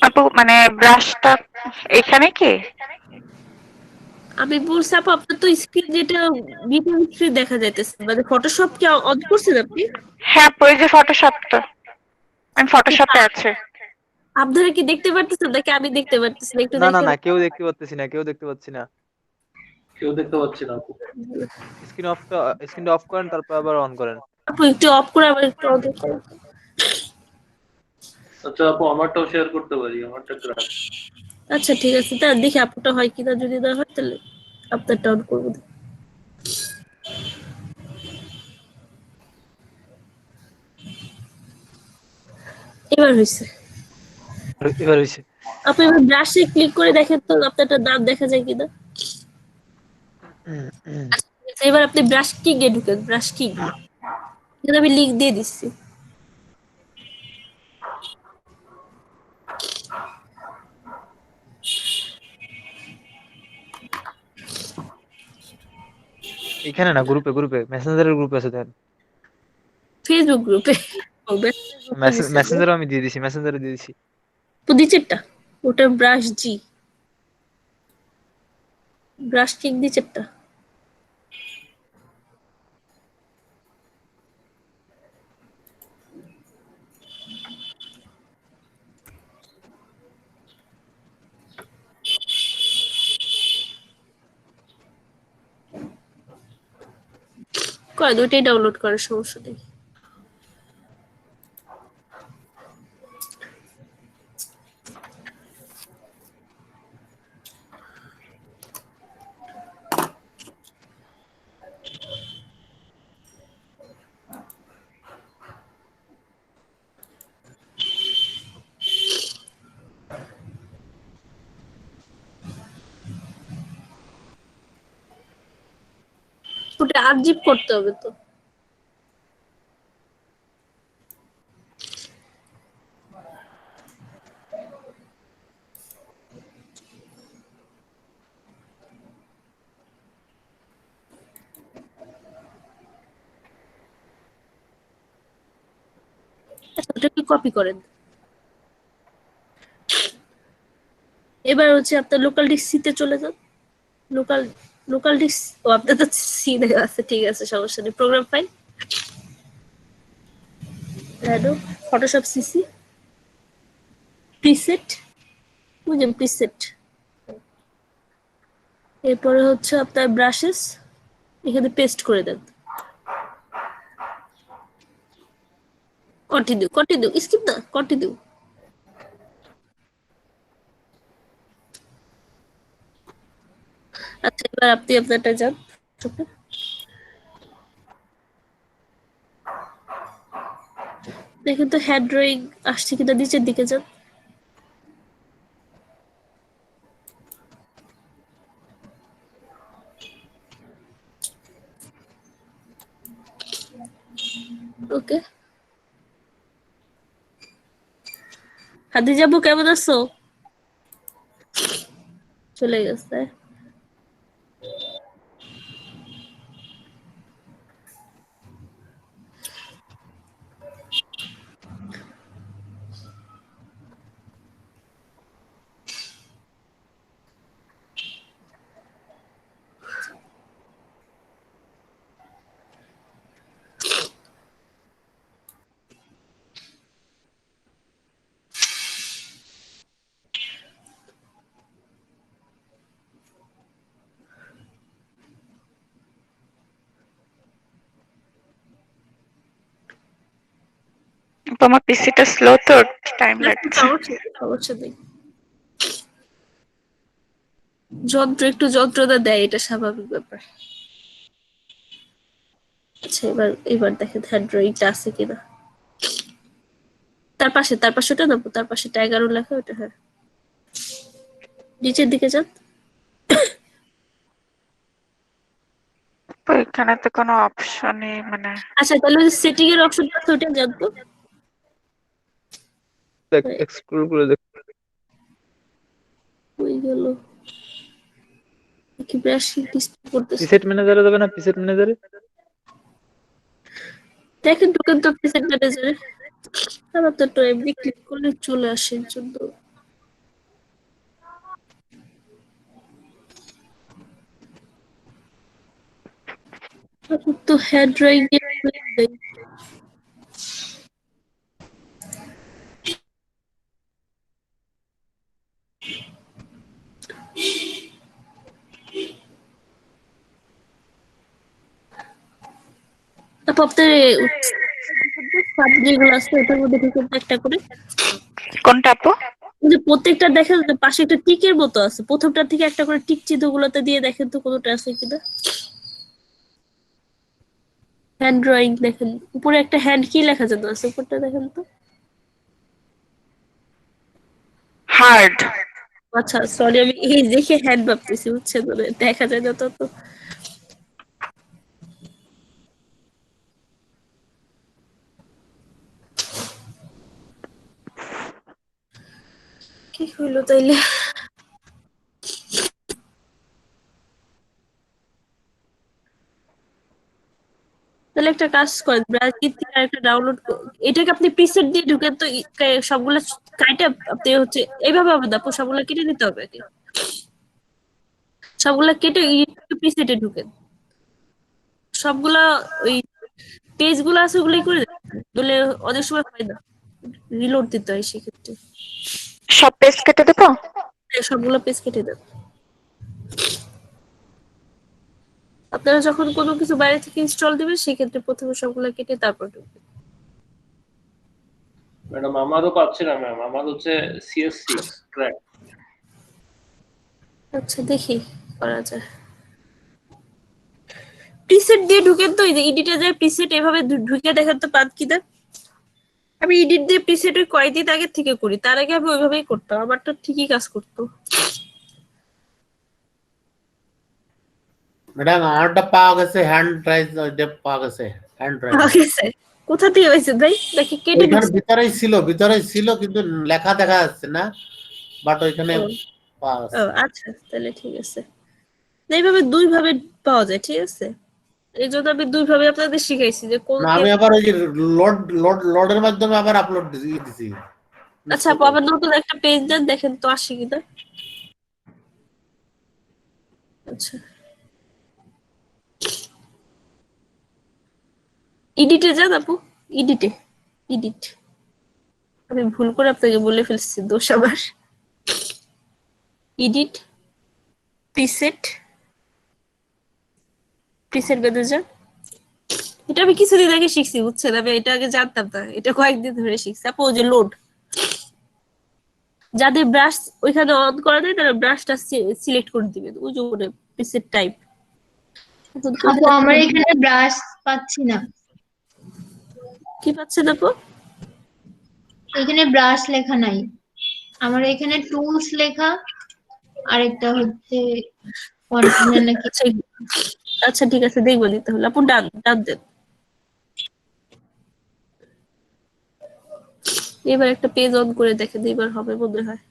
Speaker 9: আপু মানে ব্রাশটা এখানে কি?
Speaker 1: আমি বলছি আপু আপনার তো স্ক্রিন যেটা ভিডিও স্ক্রিন দেখা যাইতেছে, মানে ফটোশপ কি অন করছেন আপনি?
Speaker 9: হ্যাঁ আপু এই যে ফটোশপটা, আমি ফটোশপে আছে।
Speaker 1: আপনারা কি দেখতে পারতেছেন নাকি আমি দেখতে পারতেছি না, একটু
Speaker 2: না না
Speaker 1: দেখেন।
Speaker 2: না কেউ দেখতে পাচ্ছি না, কেউ দেখতে পাচ্ছি না।
Speaker 7: কেউ দেখতে পাচ্ছি না আপু।
Speaker 2: স্ক্রিনটা অফ করেন তারপর আবার অন করেন।
Speaker 1: আপু একটু অফ করে আবার একটু অন করেন।
Speaker 7: আচ্ছা আপু আমারটাও শেয়ার করতে পারি, আমারটা ক্রাশ।
Speaker 1: আচ্ছা ঠিক আছে, তা দেখি আপুটা হয় কিনা, যদি না হয় তাহলে আপনারটা অন করবো। এবার হয়েছে।
Speaker 2: এবার হয়েছে।
Speaker 1: আপনি এবার ব্রাশে ক্লিক করে দেখেন তো আপনারটা নাম দেখা যায় কিনা। আচ্ছা, ঠিক আছে, এবার আপনি ব্রাশ কিং এ ঢুকেন, ব্রাশ কিং এখানে আমি লিংক দিয়ে দিচ্ছি।
Speaker 2: এখানে না, গ্রুপে গ্রুপে মেসেঞ্জারের গ্রুপে আছে দেন।
Speaker 1: ফেসবুক গ্রুপে ও গ্রুপে দিছে না?
Speaker 2: মেসেঞ্জারও আমি দিয়ে দিছি, মেসেঞ্জারে দিয়ে দিছি।
Speaker 1: তো নিচেরটা ওটা ব্রাশ জি, ব্রাশ কিং নিচেরটা। কয় দুইটাই ডাউনলোড করার সমস্যা নেই। পাসপোর্টে আনজিপ করতে হবে তো। আচ্ছা, ওটাকে কপি করেন। এবার হচ্ছে আপনার লোকাল ডিস্ক সিতে চলে যান। লোকাল লোকাল ডিস্ক, ও আপনার তো সি দেওয়া আছে, ঠিক আছে সমস্যা নেই। Programme file, ado, Photoshop CC, preset, বুঝলেন প্রিসেট। এরপরে হচ্ছে আপনার ব্রাশেস, এখানে পেস্ট করে দেন। কন্টিনিউ, কন্টিনিউ, স্কিপ না, কন্টিনিউ। আচ্ছা, এবার আপনি আপনারটা যান। দেখেন তো হ্যান্ড ড্রয়িং আসছে কিনা, নিচের দিকে যান। ওকে, হাদি যাবো, কেমন আছো? চলে গেছে।
Speaker 9: তোমার পিসিটা স্লো তো টাইম লাগছে।
Speaker 1: সমস্যা নেই, যন্ত্র একটু যন্ত্রণা দেয়, এটা স্বাভাবিক ব্যাপার। আচ্ছা, এবার দেখেন হ্যান্ড ড্রয়িংটা আছে কিনা। তার পাশে ওটা নাও, তার পাশে 11 লেখা, ওটা হ্যাঁ, নিচের দিকে যান।
Speaker 9: তো এখানে তো কোনো অপশনই মানে
Speaker 1: আচ্ছা, তাহলে ওই সেটিং এর অপশনটা আছে, ওটা যান তো।
Speaker 2: দেখ এক্সক্লুড করে দেখ।
Speaker 1: হয়ে গেল কি, ব্রাশিং ডিসপ্লে করতেছে।
Speaker 2: প্রিসেট ম্যানেজারে যাবে না, প্রিসেট ম্যানেজারে
Speaker 1: দেখেন ঢুকেন তো প্রেজেন্ট ম্যানেজারে। আমার তো এমনি ক্লিক করলে চলে আসে এর জন্য। আমার তো হ্যান্ড ড্রয়িং নেই। আপু আপনার যেগুলো আছে ওটার মধ্যে ঢুকে একটা করে,
Speaker 9: কোনটা আপু?
Speaker 1: যে প্রত্যেকটা দেখেন যে পাশে একটা টিকের মতো আছে, প্রথমটা থেকে একটা করে টিক চিহ্ন গুলোতে দিয়ে দেখেন তো কোনোটা আছে কিনা। হ্যান্ড ড্রয়িং দেখেন, উপরে একটা হ্যান্ড কি লেখা যেন আছে, উপরটা দেখেন তো।
Speaker 9: হার্ড।
Speaker 1: আচ্ছা সরি, আমি এই দেখে হ্যান্ড ভাবতেছি, বুঝছেন, মানে দেখা যায় না তো। কি হইলো তাইলে? তাহলে একটা কাজ করেন, ব্রাউজার থেকে একটা ডাউনলোড, এটাকে আপনি প্রিসেট দিয়ে ঢুকেন তো, সবগুলা কাইটা আপনি হচ্ছে এইভাবে হবে না আপু, সবগুলা কেটে নিতে হবে আগে। সবগুলা কেটে প্রিসেটে ঢুকেন, সবগুলা ওই পেজ গুলো আছে ওগুলোই করে দেন, বলে অনেক সময় হয় না, রিলোড দিতে হয় সেক্ষেত্রে।
Speaker 9: সব পেজ কেটে দেবো?
Speaker 1: সবগুলো পেজ কেটে দেন। আপনারা যখন কোনো কিছু বাইরে থেকে ইনস্টল দিবেন সেক্ষেত্রে প্রথমে সবগুলো কেটে তারপর ঢুকবেন।
Speaker 7: ম্যাডাম আমারও পাচ্ছে না ম্যাম, আমার হচ্ছে CS6 ক্র্যাক।
Speaker 1: আচ্ছা দেখি করা যায়। প্রিসেট দিয়ে ঢুকেন তো, এই যে এডিটে যায় প্রিসেট, এভাবে ঢুকে দেখেন তো পান কিনা। আমি এডিট দিয়ে প্রিসেট ওই কয়েকদিন আগে থেকে করি, তার আগে আমি ওইভাবেই করতাম, আমার তো ঠিকই কাজ করতো।
Speaker 8: ম্যাডাম আমারটা পাওয়া গেছে, হ্যান্ড রাইজ ওইটা পাওয়া গেছে, হ্যান্ড রাইজ।
Speaker 1: পাওয়া গেছে? কোথা থেকে পাইছেন ভাই? নাকি কেটে
Speaker 8: ওইখানে
Speaker 1: নিচ্ছেন?
Speaker 8: ভিতরেই ছিল কিন্তু লেখা দেখা যাচ্ছে না, বাট ওইখানে
Speaker 1: ও
Speaker 8: পাওয়া
Speaker 1: ও,
Speaker 8: গেছে।
Speaker 1: আচ্ছা তাহলে ঠিক আছে। এইভাবে দুই ভাবে পাওয়া যায়, ঠিক আছে। এই জন্য আমি দুই ভাবে আপনাদের শিখাইছি যে কোন
Speaker 8: না আমি আবার ওই যে লোডের মাধ্যমে আবার আপলোড দিছি।
Speaker 1: আচ্ছা আপু, আবার নতুন একটা পেজ দেন, দেখেন তো আসে কিনা। আচ্ছা, এডিটে যান আপু, এডিটে, এডিট। আমি ভুল করে আপনাকে বলে ফেলছি, দোষ আমার। এডিট, প্রিসেট, প্রিসেট বেঁধে যান। এটা আমি কিছুদিন আগে শিখছি, বুঝছেন, আমি এটা আগে জানতাম না, এটা কয়েকদিন ধরে শিখছি আপু। ওই যে লোড, যাদের ব্রাশ ওইখানে অন করা নেই তারা ব্রাশটা সিলেক্ট করে দিবেন, ওই যে উপরে প্রিসেট টাইপ। এখন
Speaker 10: আপু
Speaker 1: কোথায়
Speaker 10: আমার এখানে ব্রাশ পাচ্ছি না,
Speaker 1: কি পাচ্ছেন আপু?
Speaker 10: এখানে ব্রাশ লেখা নাই, আমার এখানে টুলস লেখা, আরেকটা হচ্ছে কন্টেনার নাকি।
Speaker 1: আচ্ছা আচ্ছা ঠিক আছে, দেখবো দিতে হলে আপু ডান ডান দেন। এবার একটা পেজ অন করে দেখেন, এবার হবে মনে হয়।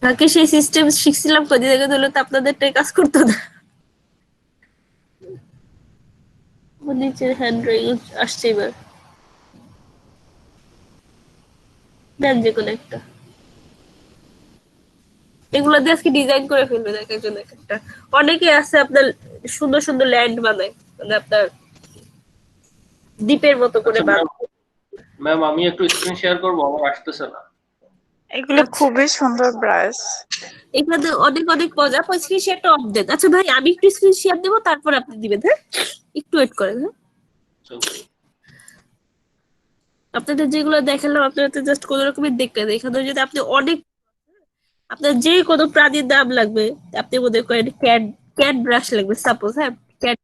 Speaker 1: আগে সেই সিস্টেম শিখছিলাম কদিন আগে, ধরলে তো আপনাদেরটাই কাজ করতো না। নিচের হ্যান্ড রাইজ আসছে, এবার দেন যে কোনো একটা। এগুলো দিয়ে আজকে ডিজাইন করে ফেলবে এক একজন এক একটা। অনেকে আছে আপনার সুন্দর সুন্দর ল্যান্ড বানায়, মানে আপনার দ্বীপের মতো করে
Speaker 7: আচ্ছা
Speaker 1: বানায়।
Speaker 7: ম্যাম আমি একটু স্ক্রিন শেয়ার করবো, আমার আসতেছে না।
Speaker 9: এগুলো
Speaker 1: আচ্ছা,
Speaker 9: খুবই সুন্দর ব্রাশ।
Speaker 1: এখানে অনেক অনেক মজা। আপনি স্ক্রিন শেয়ারটা অফ দেন। আচ্ছা ভাই, আমি একটু স্ক্রিন শেয়ার দেবো, তারপর আপনি দিবেন, হ্যাঁ? একটু ওয়েট করেন, হ্যাঁ?
Speaker 7: ওকে।
Speaker 1: আপনাদের যেগুলো দেখালাম আপনারা তো জাস্ট কোনো রকমের দেখলেন। এখানে যদি আপনি অনেক, আপনার যে কোনো প্রাণীর নাম লাগবে, আপনি মনে করেন ক্যাট, ক্যাট ব্রাশ লাগবে সাপোজ, হ্যাঁ, ক্যাট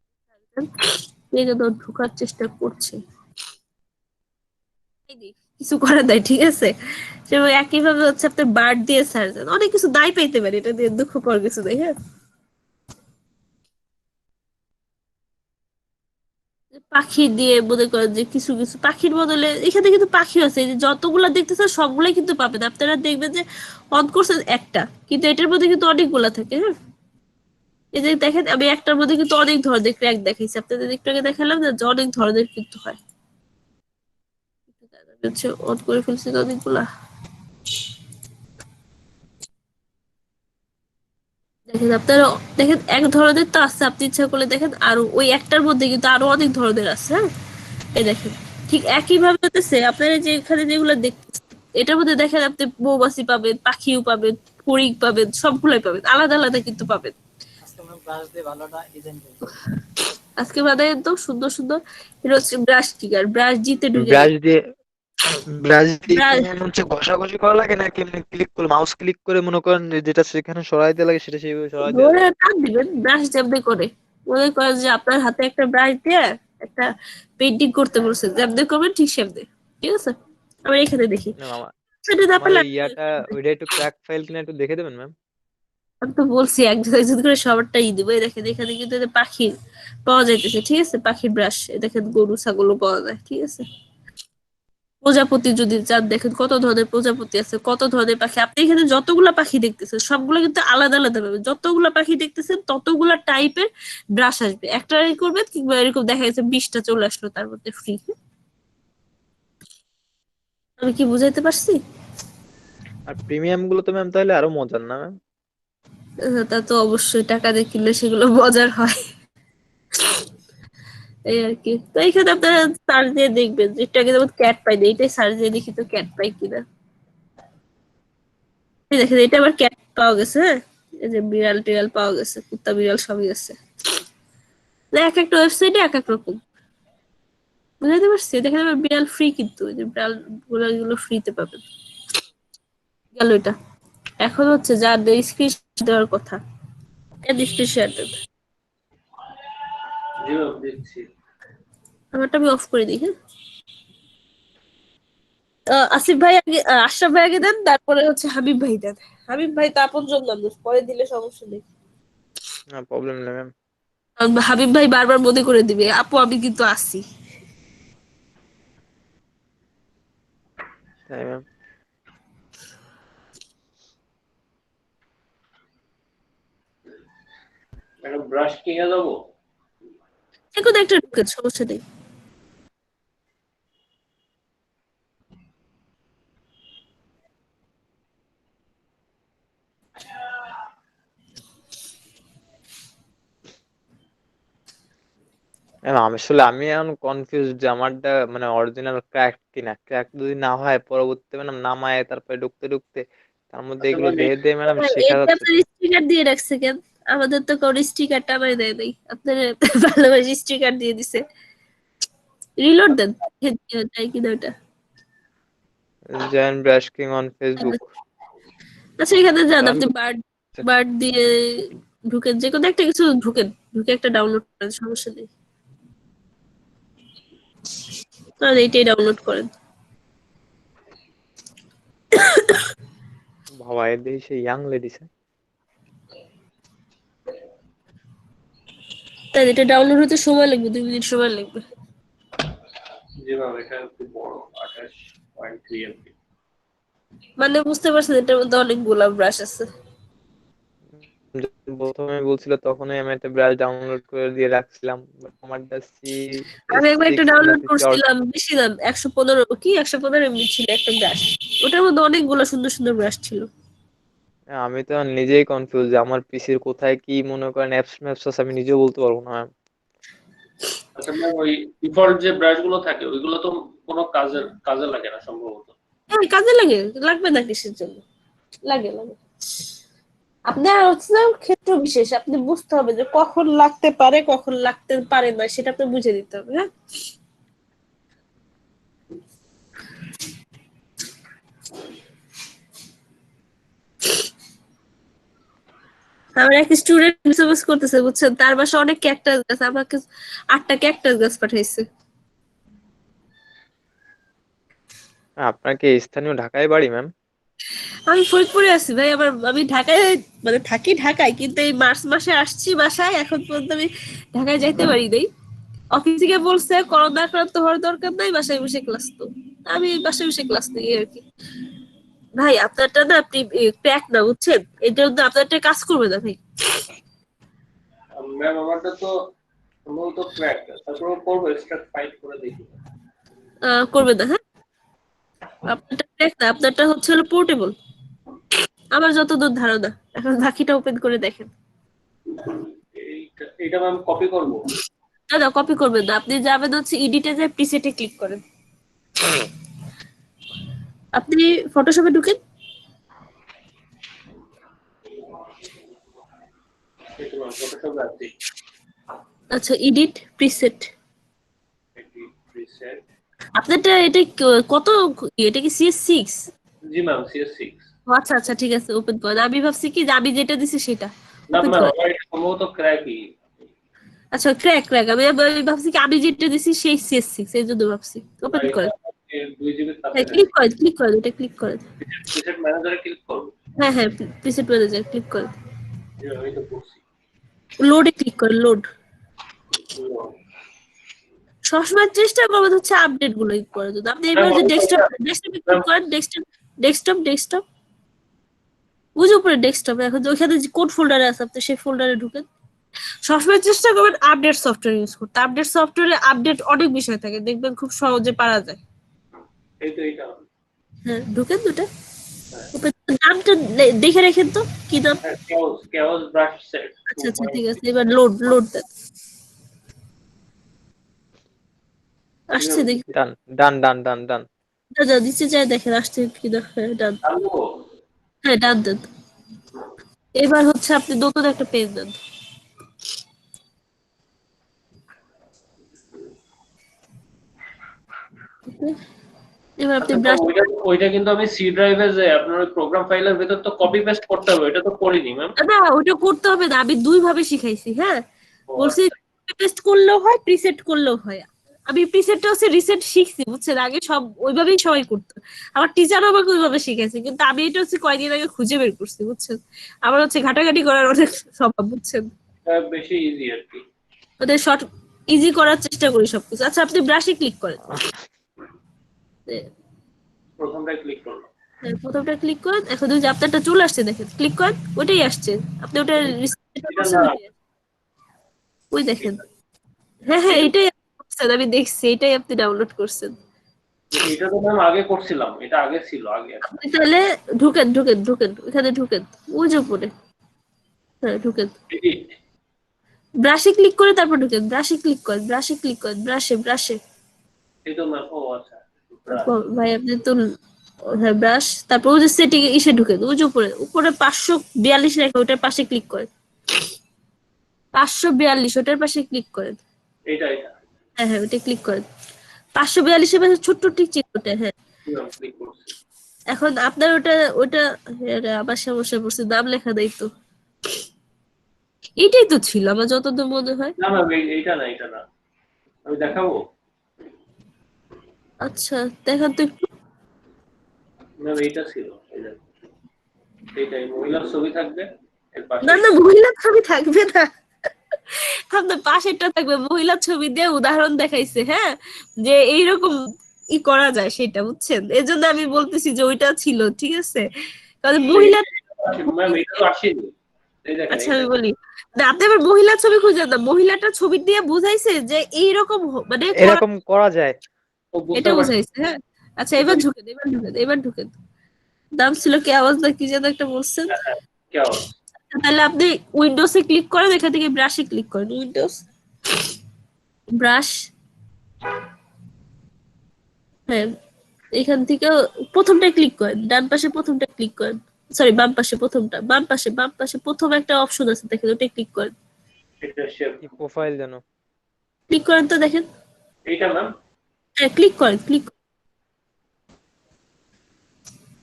Speaker 1: এখানে ঢোকার চেষ্টা করছে, কিছু করার নাই, ঠিক আছে। সেভাবে একইভাবে হচ্ছে আপনার বার্ড দিয়ে সার্চ, অনেক কিছু দায় পাইতে পারে, এটা দিয়ে দুঃখ পাওয়ার কিছু নেই, হ্যাঁ। পাখি দিয়ে মনে করেন যে কিছু কিছু পাখির বদলে এখানে কিন্তু পাখি আছে, এই যে যতগুলা দেখতেছেন সবগুলাই কিন্তু পাবেন। আপনারা দেখবেন যে অন করছেন একটা, কিন্তু এটার মধ্যে কিন্তু অনেকগুলা থাকে, হ্যাঁ। এই যে দেখেন, আমি একটার মধ্যে কিন্তু অনেক ধরনের ক্র্যাক দেখাইছি আপনাদের, একটু আগে দেখালাম যে অনেক ধরনের কিন্তু হয়। হচ্ছে অন করে ফেলছি তো অনেকগুলা। দেখেন আপনারা, দেখেন এক ধরনের তো আছে, আপনি ইচ্ছা করলে দেখেন আরো ওই একটার মধ্যে কিন্তু আরো অনেক ধরনের আছে, হ্যাঁ। এই দেখেন, ঠিক একই ভাবে হতেছে আপনারা যে এখানে যেগুলো দেখতেছেন, এটার মধ্যে দেখেন আপনি মৌমাছি পাবেন, পাখিও পাবেন, ফড়িং পাবেন, সবগুলাই পাবেন, আলাদা আলাদা কিন্তু পাবেন।
Speaker 4: আজকে আমরা ব্রাশ দিয়ে ভালোটা ডিজাইন করব।
Speaker 1: আজকে বানায় একদম সুন্দর সুন্দর। এটা হচ্ছে ব্রাশ ট্রিগার, ব্রাশ জিতে ঢুকে
Speaker 2: ব্রাশ
Speaker 1: গেছে।
Speaker 2: দিয়ে ব্রাশ দিয়ে কি
Speaker 1: ব্রাশ,
Speaker 2: মনে হচ্ছে ঘষাঘষি করা লাগে নাকি এমনি ক্লিক করে, মাউস ক্লিক করে মনে করেন যে যেটা সেখানে সরাই দেওয়া লাগে সেটা সেইভাবে সরাই দেওয়া
Speaker 1: ধরে
Speaker 2: যায়?
Speaker 1: টান দিবেন, ব্রাশ যেমনি করে মনে করেন যে আপনার হাতে একটা ব্রাশ দিয়ে একটা পেন্টিং করতে বলছে, যেমনি করবেন ঠিক সেমনি, ঠিক আছে। আমি এখানে দেখি,
Speaker 2: না মামা,
Speaker 1: সেটা না
Speaker 2: আমার
Speaker 1: পারলে
Speaker 2: ওই ইয়াটা ওইটা একটু ক্র্যাক ফাইল কিনা একটু দেখে দেবেন ম্যাম।
Speaker 1: আমি তো বলছি একজন একজন করে সবারটাই দিব। এই দেখেন এখানে কিন্তু এই যে পাখির পাওয়া যাইতেছে, ঠিক আছে, পাখির ব্রাশ। দেখেন গরু ছাগলও পাওয়া যায়, ঠিক আছে। প্রজাপতি যদি চান, দেখেন কত ধরনের প্রজাপতি আছে, কত ধরনের পাখি। আপনি এখানে যতগুলা পাখি দেখতেছেন সবগুলো কিন্তু আলাদা আলাদা পাবেন। যতগুলা পাখি দেখতেছেন ততগুলা টাইপের ব্রাশ আসবে। একটা করবেন, কিংবা এরকম দেখা যাচ্ছে 20টা চলে আসলো তার মধ্যে ফ্রি। আমি কি বুঝাইতে পারছি?
Speaker 2: আর প্রিমিয়াম গুলো তো ম্যাম তাহলে আরো মজার না ম্যাম?
Speaker 1: তা তো অবশ্যই, টাকা দিয়ে কিনলে সেগুলো মজার হয়, এই আর কি। তো এখানে আপনারা সার্চ দিয়ে দেখবেন, যেটা আগে যেমন ক্যাট পাই না, এটাই সার্চ দিয়ে দেখি তো ক্যাট পাই কিনা। এই দেখেন এটা আবার ক্যাট পাওয়া গেছে, হ্যাঁ। এই যে বিড়াল টিড়াল পাওয়া গেছে, কুত্তা বিড়াল সবই আছে। না, এক একটা ওয়েবসাইটে এক এক রকম, বুঝাইতে পারছি। দেখেন আবার বিড়াল ফ্রি, কিন্তু এই যে বিড়াল গুলো ফ্রিতে পাবেন। গেল এটা। এখন হচ্ছে যার স্ক্রিন দেওয়ার কথা, এর স্ক্রিন শেয়ার দেন।
Speaker 7: জি ম্যাম দেখছি।
Speaker 1: আমারটা আমি অফ করে দিই, হ্যাঁ। আসিফ ভাই আগে, আশরাফ ভাই আগে দেন, তারপরে হচ্ছে হাবিব ভাই দেন। হাবিব ভাই তো আপনজন মানুষ, পরে দিলে সমস্যা নেই।
Speaker 2: না প্রবলেম নেই ম্যাম।
Speaker 1: কারণ হাবিব ভাই বারবার মনে করে দিবে, আপু আমি কিন্তু আসি।
Speaker 2: তাই ম্যাম।
Speaker 7: একটা ব্রাশ কিনে দেবো?
Speaker 1: এখন একটা ঢুকেন, সমস্যা নেই।
Speaker 2: ম্যাম আসলে আমি এখন কনফিউজ যে আমারটা মানে অরিজিনাল ক্র্যাক কিনা। ক্র্যাক যদি না হয় পরবর্তীতে ম্যাডাম নামায় তারপরে ঢুকতে ঢুকতে তার মধ্যে
Speaker 7: আচ্ছা
Speaker 2: এগুলো
Speaker 7: ম্যাম,
Speaker 2: দিয়ে দিয়ে ম্যাডাম শেখা
Speaker 1: এতে
Speaker 2: যাচ্ছে
Speaker 1: আপনার
Speaker 2: তো।
Speaker 1: স্টিকার দিয়ে রাখছে কেন? আমাদের তো কোনো স্টিকার টানাই দেয় নাই, আপনার ভালোবাসি স্টিকার দিয়ে দিছে। রিলোড দেন, তাই কিনা ওটা।
Speaker 2: Join brush king on Facebook.
Speaker 1: আচ্ছা এখানে যান, আপনি বার্ড বার্ড দিয়ে ঢুকেন, যে কোনো একটা কিছু ঢুকেন, ঢুকে একটা ডাউনলোড করেন, সমস্যা নেই। তাহলে এইটাই ডাউনলোড করেন।
Speaker 2: বাবা এর দেখি সেই ইয়াং লেডিস।
Speaker 1: তাই এটা ডাউনলোড হতে সময় লাগবে, 2 মিনিট সময় লাগবে।
Speaker 7: জি ম্যাম, এটা একটু বড়, 28.3 MB।
Speaker 1: মানে বুঝতে পারছেন এটার মধ্যে অনেকগুলা ব্রাশ আছে।
Speaker 2: প্রথমে বলছিল তখনই আমি একটা ব্রাশ ডাউনলোড করে দিয়ে রাখছিলাম, বাট আমারটা
Speaker 1: আমি একবার একটা
Speaker 2: CS6
Speaker 1: ডাউনলোড
Speaker 2: নাকি
Speaker 1: করছিলাম, বেশি দাম, 115 এমবি ছিল একটা ব্রাশ। ওটার মধ্যে অনেকগুলো সুন্দর সুন্দর ব্রাশ ছিল।
Speaker 2: আমি তো নিজেই কনফিউজ যে আমার পিসির কোথায় কি মনে করেন অ্যাপস ম্যাপস আছে আমি নিজেও বলতে পারবো না ম্যাম।
Speaker 7: আচ্ছা ম্যাম, ওই ডিফল্ট যে ব্রাশ গুলো থাকে ওইগুলো তো কোনো কাজে লাগে না সম্ভবত।
Speaker 1: হ্যাঁ কাজে লাগে, লাগবে না কিসের জন্য, লাগে লাগে। আপনার হচ্ছে না ক্ষেত্র বিশেষ, আপনি বুঝতে হবে যে কখন লাগতে পারে কখন লাগতে পারে না, সেটা আপনি বুঝে দিতে হবে। হ্যাঁ আমার এক স্টুডেন্ট মেসেজ করতেছে বুঝছেন, তার বাসা অনেক ক্যাকটাস গাছ, আমাকে 8টা ক্যাকটাস গাছ পাঠাইছে।
Speaker 2: আপনার কি স্থানীয় ঢাকায় বাড়ি ম্যাম?
Speaker 1: আমি ফরিদপুরে আছি ভাই, আমি ঢাকায় মানে থাকি ঢাকায়, কিন্তু এই মার্চ মাসে আসছি বাসায়, এখন পর্যন্ত আমি ঢাকায় যাইতে পারি নাই। অফিস থেকে বলছে করোনা আক্রান্ত হওয়ার দরকার নাই, বাসায় বসে ক্লাস, তো আমি বাসায় বসে ক্লাস নেই আর কি। ভাই আপনারটা না, আপনি ক্র্যাক না বুঝছেন, এটার জন্য আপনারটা কাজ করবে না ভাই।
Speaker 7: ম্যাম আমারটা তো সম্ভবত ক্র্যাক, তারপর করবো এক্সট্রাক্ট ফাইল করে দেখি।
Speaker 1: করবে না, হ্যাঁ আপনারটা ক্র্যাক না, আপনারটা হচ্ছে হলো পোর্টেবল, আমার যতদূর ধারণা। এখন বাকিটা ওপেন করে দেখেন।
Speaker 7: এইটা ম্যাম কপি করবো?
Speaker 1: না না কপি করবেন না, আপনি যাবেন হচ্ছে এডিটে, যায় প্রিসেটে ক্লিক করেন। আপনি ফটোশপে ঢুকেন।
Speaker 7: এই তো ম্যাম ফটোশপ আছে,
Speaker 1: আচ্ছা এডিট প্রিসেট,
Speaker 7: প্রিসেট।
Speaker 1: আপনারটা এটা কত, এটা কি CS6?
Speaker 7: জি ম্যাম, CS6।
Speaker 1: আচ্ছা আচ্ছা ঠিক আছে, ওপেন করেন। আমি ভাবছি কি যে আমি যেটা দিছি সেটা
Speaker 7: না
Speaker 1: ওপেন
Speaker 7: ম্যাম,
Speaker 1: করেন।
Speaker 7: আমার এটা সম্ভবত ক্র্যাকই।
Speaker 1: আচ্ছা ক্র্যাক ক্র্যাক, আমি ভাবছি কি আমি যেটা দিছি সেই CS6, এই জন্য ভাবছি। ওপেন করেন,
Speaker 7: 2 GB
Speaker 1: হ্যাঁ ক্লিক করেন, ক্লিক করেন, এটা ক্লিক করেন।
Speaker 7: প্রিসেট ম্যানেজারে ক্লিক করবো?
Speaker 1: হ্যাঁ হ্যাঁ প্রিসেট ম্যানেজার ক্লিক করেন,
Speaker 7: আমি তো করছি।
Speaker 1: লোডে ক্লিক করেন, লোড। সবসময় চেষ্টা করবেন হচ্ছে আপডেট গুলো করার জন্য। আপনি এবার যে ডেস্কটপে ক্লিক করেন, ডেস্কটপ বুঝে উপরে ডেস্কটপ, এখন ওইখানে যে কোড ফোল্ডারে আছে আপনি সেই ফোল্ডারে ঢুকেন। সবসময় চেষ্টা করবেন আপডেট সফটওয়্যার ইউজ করতে, আপডেট সফটওয়্যারে আপডেট অনেক বিষয় থাকে, দেখবেন খুব সহজে পারা যায়।
Speaker 7: এই তো এইটা।
Speaker 1: হ্যাঁ ঢুকেন দুটো, নামটা দেখে রাখেন তো কি নাম।
Speaker 7: chaos brush set.
Speaker 1: আচ্ছা আচ্ছা ঠিক আছে, এবার লোড দেন। আসছে দেখি,
Speaker 2: ডান ডান ডান ডান ডান।
Speaker 1: দাদা নিচে যায় দেখেন আসছে কিনা। হ্যাঁ ডান, হ্যাঁ ডান দেন। এবার হচ্ছে আপনি নতুন একটা পেজ দেন। এবার আপনি ব্রাশ,
Speaker 7: ওইটা কিন্তু আমি সি ড্রাইভে যে আপনার ওই প্রোগ্রাম ফাইলের ভিতর তো কপি পেস্ট করতে হবে, এটা তো করিনি ম্যাম।
Speaker 1: না ওটা করতে হবে না, আমি 2 ভাবে শিখাইছি। হ্যাঁ বলছি কপি পেস্ট করলেও হয়, প্রিসেট করলেও হয়। আমি প্রিসেটটা হচ্ছে রিসেন্ট শিখছি বুঝছেন, আগে সব ওইভাবেই সবাই করতো, আমার টিচার আমাকে ওইভাবে শিখাইছে, কিন্তু আমি এটা হচ্ছে কয়দিন আগে খুঁজে বের করছি বুঝছেন, আমার হচ্ছে ঘাটাঘাটি করার অনেক স্বভাব বুঝছেন,
Speaker 7: এটা বেশি ইজি আর কি।
Speaker 1: ওদের শর্ট ইজি করার চেষ্টা করি সবকিছু। আচ্ছা আপনি ব্রাশে ক্লিক করেন,
Speaker 7: প্রথমটায় ক্লিক করলাম।
Speaker 1: হ্যাঁ, প্রথমটা ক্লিক করেন, এখন ওই যে আপনারটা চলে আসছে দেখেন, ক্লিক করেন, ওইটাই আসছে, আপনি ওটা
Speaker 7: এটা না,
Speaker 1: ওই দেখেন, হ্যাঁ হ্যাঁ এটাই আপনি করছেন, আমি দেখছি এটাই আপনি ডাউনলোড করছেন।
Speaker 7: এটা তো ম্যাম আগে করছিলাম, এটা আগে ছিল আগে।
Speaker 1: আপনি তাহলে ঢুকেন ঢুকেন ঢুকেন ওখানে ঢুকেন, ওই যে উপরে, হ্যাঁ ঢুকেন,
Speaker 7: এডিট,
Speaker 1: ব্রাশে ক্লিক করে তারপর ঢুকেন, ব্রাশে ক্লিক করেন, ব্রাশে ক্লিক করেন, ব্রাশে ব্রাশে
Speaker 7: এই তো ম্যাম, ও আচ্ছা,
Speaker 1: ভাই আপনি তো, হ্যাঁ ব্রাশ, তারপর ওই যে সেটিং এসে ঢুকেন, ওই যে উপরে উপরে 542 রেখা ওটার পাশে ক্লিক করেন, 542 ওটার পাশে ক্লিক করেন,
Speaker 7: এটা এটা
Speaker 1: হ্যাঁ হ্যাঁ ওটা ক্লিক করেন, 542 এর পাশে ছোট্ট টিক চিহ্ন ওটা, হ্যাঁ
Speaker 7: ক্লিক করছি।
Speaker 1: এখন আপনার ওটা ওটা আরে আবার সমস্যা পড়ছে, নাম লেখা দেই তো, এটাই তো ছিল আমার যতদূর মনে হয়।
Speaker 7: না ম্যাম এইটা না, এটা না, আমি দেখাবো
Speaker 1: আচ্ছা দেখান তো একটু,
Speaker 7: ম্যাম, এইটা ছিল, এই দেখো, এইটাই মহিলার ছবি থাকবে এর পাশে।
Speaker 1: না না মহিলার ছবি থাকবে না, আপনার পাশেরটা থাকবে, মহিলার ছবি দিয়ে উদাহরণ দেখাইছে, হ্যাঁ যে এইরকম ই করা যায় সেটা বুঝছেন, এজন্য আমি বলতেছি যে ওইটা ছিল, ঠিক আছে, কারণ মহিলা,
Speaker 7: ম্যাম এটা তো আসেনি, এই দেখেন
Speaker 1: আচ্ছা আমি বলি না, আপনি আবার মহিলার ছবি খুঁজেন না, মহিলাটা ছবি দিয়ে বুঝাইছে যে এইরকম মানে
Speaker 2: এরকম করা যায়।
Speaker 7: ও বুঝতে
Speaker 1: এটা
Speaker 7: পারছি।
Speaker 1: বুঝাইছে, হ্যাঁ আচ্ছা এবার ঢুকেন এবার ঢুকেন এবার ঢুকেন, নাম ছিল কি আওয়াজ না কি যেন একটা বলছেন,
Speaker 7: কি আওয়াজ?
Speaker 1: তাহলে আপনি উইন্ডোজে ক্লিক করেন, এখান থেকে ব্রাশে ক্লিক করেন, উইন্ডোজ ব্রাশ, হ্যাঁ এখান থেকে প্রথমটা ক্লিক করেন, ডান পাশে প্রথমটা ক্লিক করেন, সরি বাম পাশে প্রথমটা, বাম পাশে প্রথম একটা অপশন আছে দেখেন, ওটা ক্লিক করেন,
Speaker 7: এটা শেপ,
Speaker 2: কি প্রোফাইল যেন?
Speaker 1: ক্লিক করেন তো দেখেন,
Speaker 7: এইটা ম্যাম
Speaker 1: হ্যাঁ ক্লিক করেন ক্লিক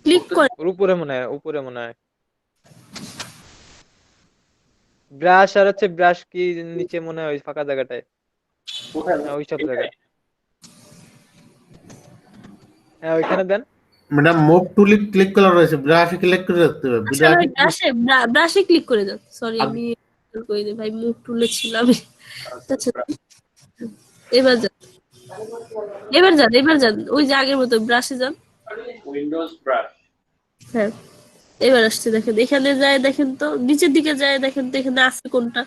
Speaker 1: ক্লিক করেন,
Speaker 2: ওর উপরে মনে হয়, উপরে মনে হয় ব্রাশ, আর হচ্ছে ব্রাশ কি নিচে মনে হয় ওই ফাঁকা জায়গাটায়,
Speaker 7: কোথায়
Speaker 2: হ্যাঁ ওই সব জায়গায়, হ্যাঁ ওইখানে দেন।
Speaker 8: ম্যাডাম মুভ টুলে ক্লিক করা রয়েছে, ব্রাশে ক্লিক করে রাখতে হবে,
Speaker 1: আচ্ছা ভাই ব্রাশে ব্রাশে ক্লিক করে দেন, সরি আমি কই দে ভাই, মুখ তুলে ছিলাম, আচ্ছা এবার যান এবার যান ওই যে আগের মতো ব্রাশে যান,
Speaker 7: উইন্ডোজ ব্রাশ,
Speaker 1: হ্যাঁ এবার আসছে দেখেন, এখানে যায় দেখেন তো, নিচের দিকে যায় দেখেন তো এখানে আছে কোনটা,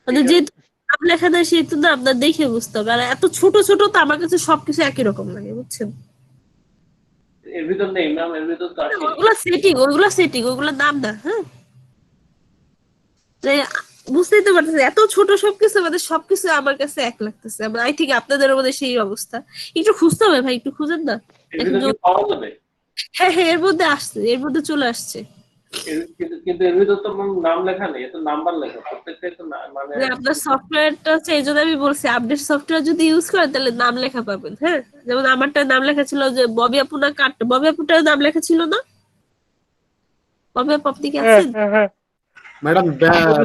Speaker 1: মানে যেহেতু নাম লেখা দেয় সেহেতু না আপনার দেখে বুঝতে হবে, আর এত ছোট ছোট তো আমার কাছে সবকিছু একই রকম লাগে বুঝছেন,
Speaker 7: এর ভিতর নেই ম্যাম, এর ভিতর তো আসেনি।
Speaker 1: ওগুলা নাম না, হ্যাঁ যে বুঝতেই তো পারতেছি, এত ছোট সবকিছু মানে সবকিছু আমার কাছে এক লাগতেছে, আই থিঙ্ক আপনাদের মধ্যে সেই অবস্থা, একটু খুঁজতে হবে ভাই, একটু খুঁজেন না,
Speaker 7: এর ভিতর কি পাওয়া যাবে?
Speaker 1: হ্যাঁ হ্যাঁ এর মধ্যে আসছে, এর মধ্যে চলে আসছে,
Speaker 7: কিন্তু এর ভিতর তো ম্যাম নাম লেখা নেই, এত নাম্বার লেখা, প্রত্যেকটাই তো মানে
Speaker 1: যে আপনার সফটওয়্যারটা হচ্ছে, এই জন্য আমি বলছি আপডেট সফটওয়্যার যদি ইউজ করেন তাহলে নাম লেখা পাবেন, হ্যাঁ যেমন আমারটা নাম লেখা ছিল যে ববি আপু না কাট, ববি আপুটার নাম লেখা ছিল না, ববি আপু আপনি কি আছেন?
Speaker 8: ম্যাডাম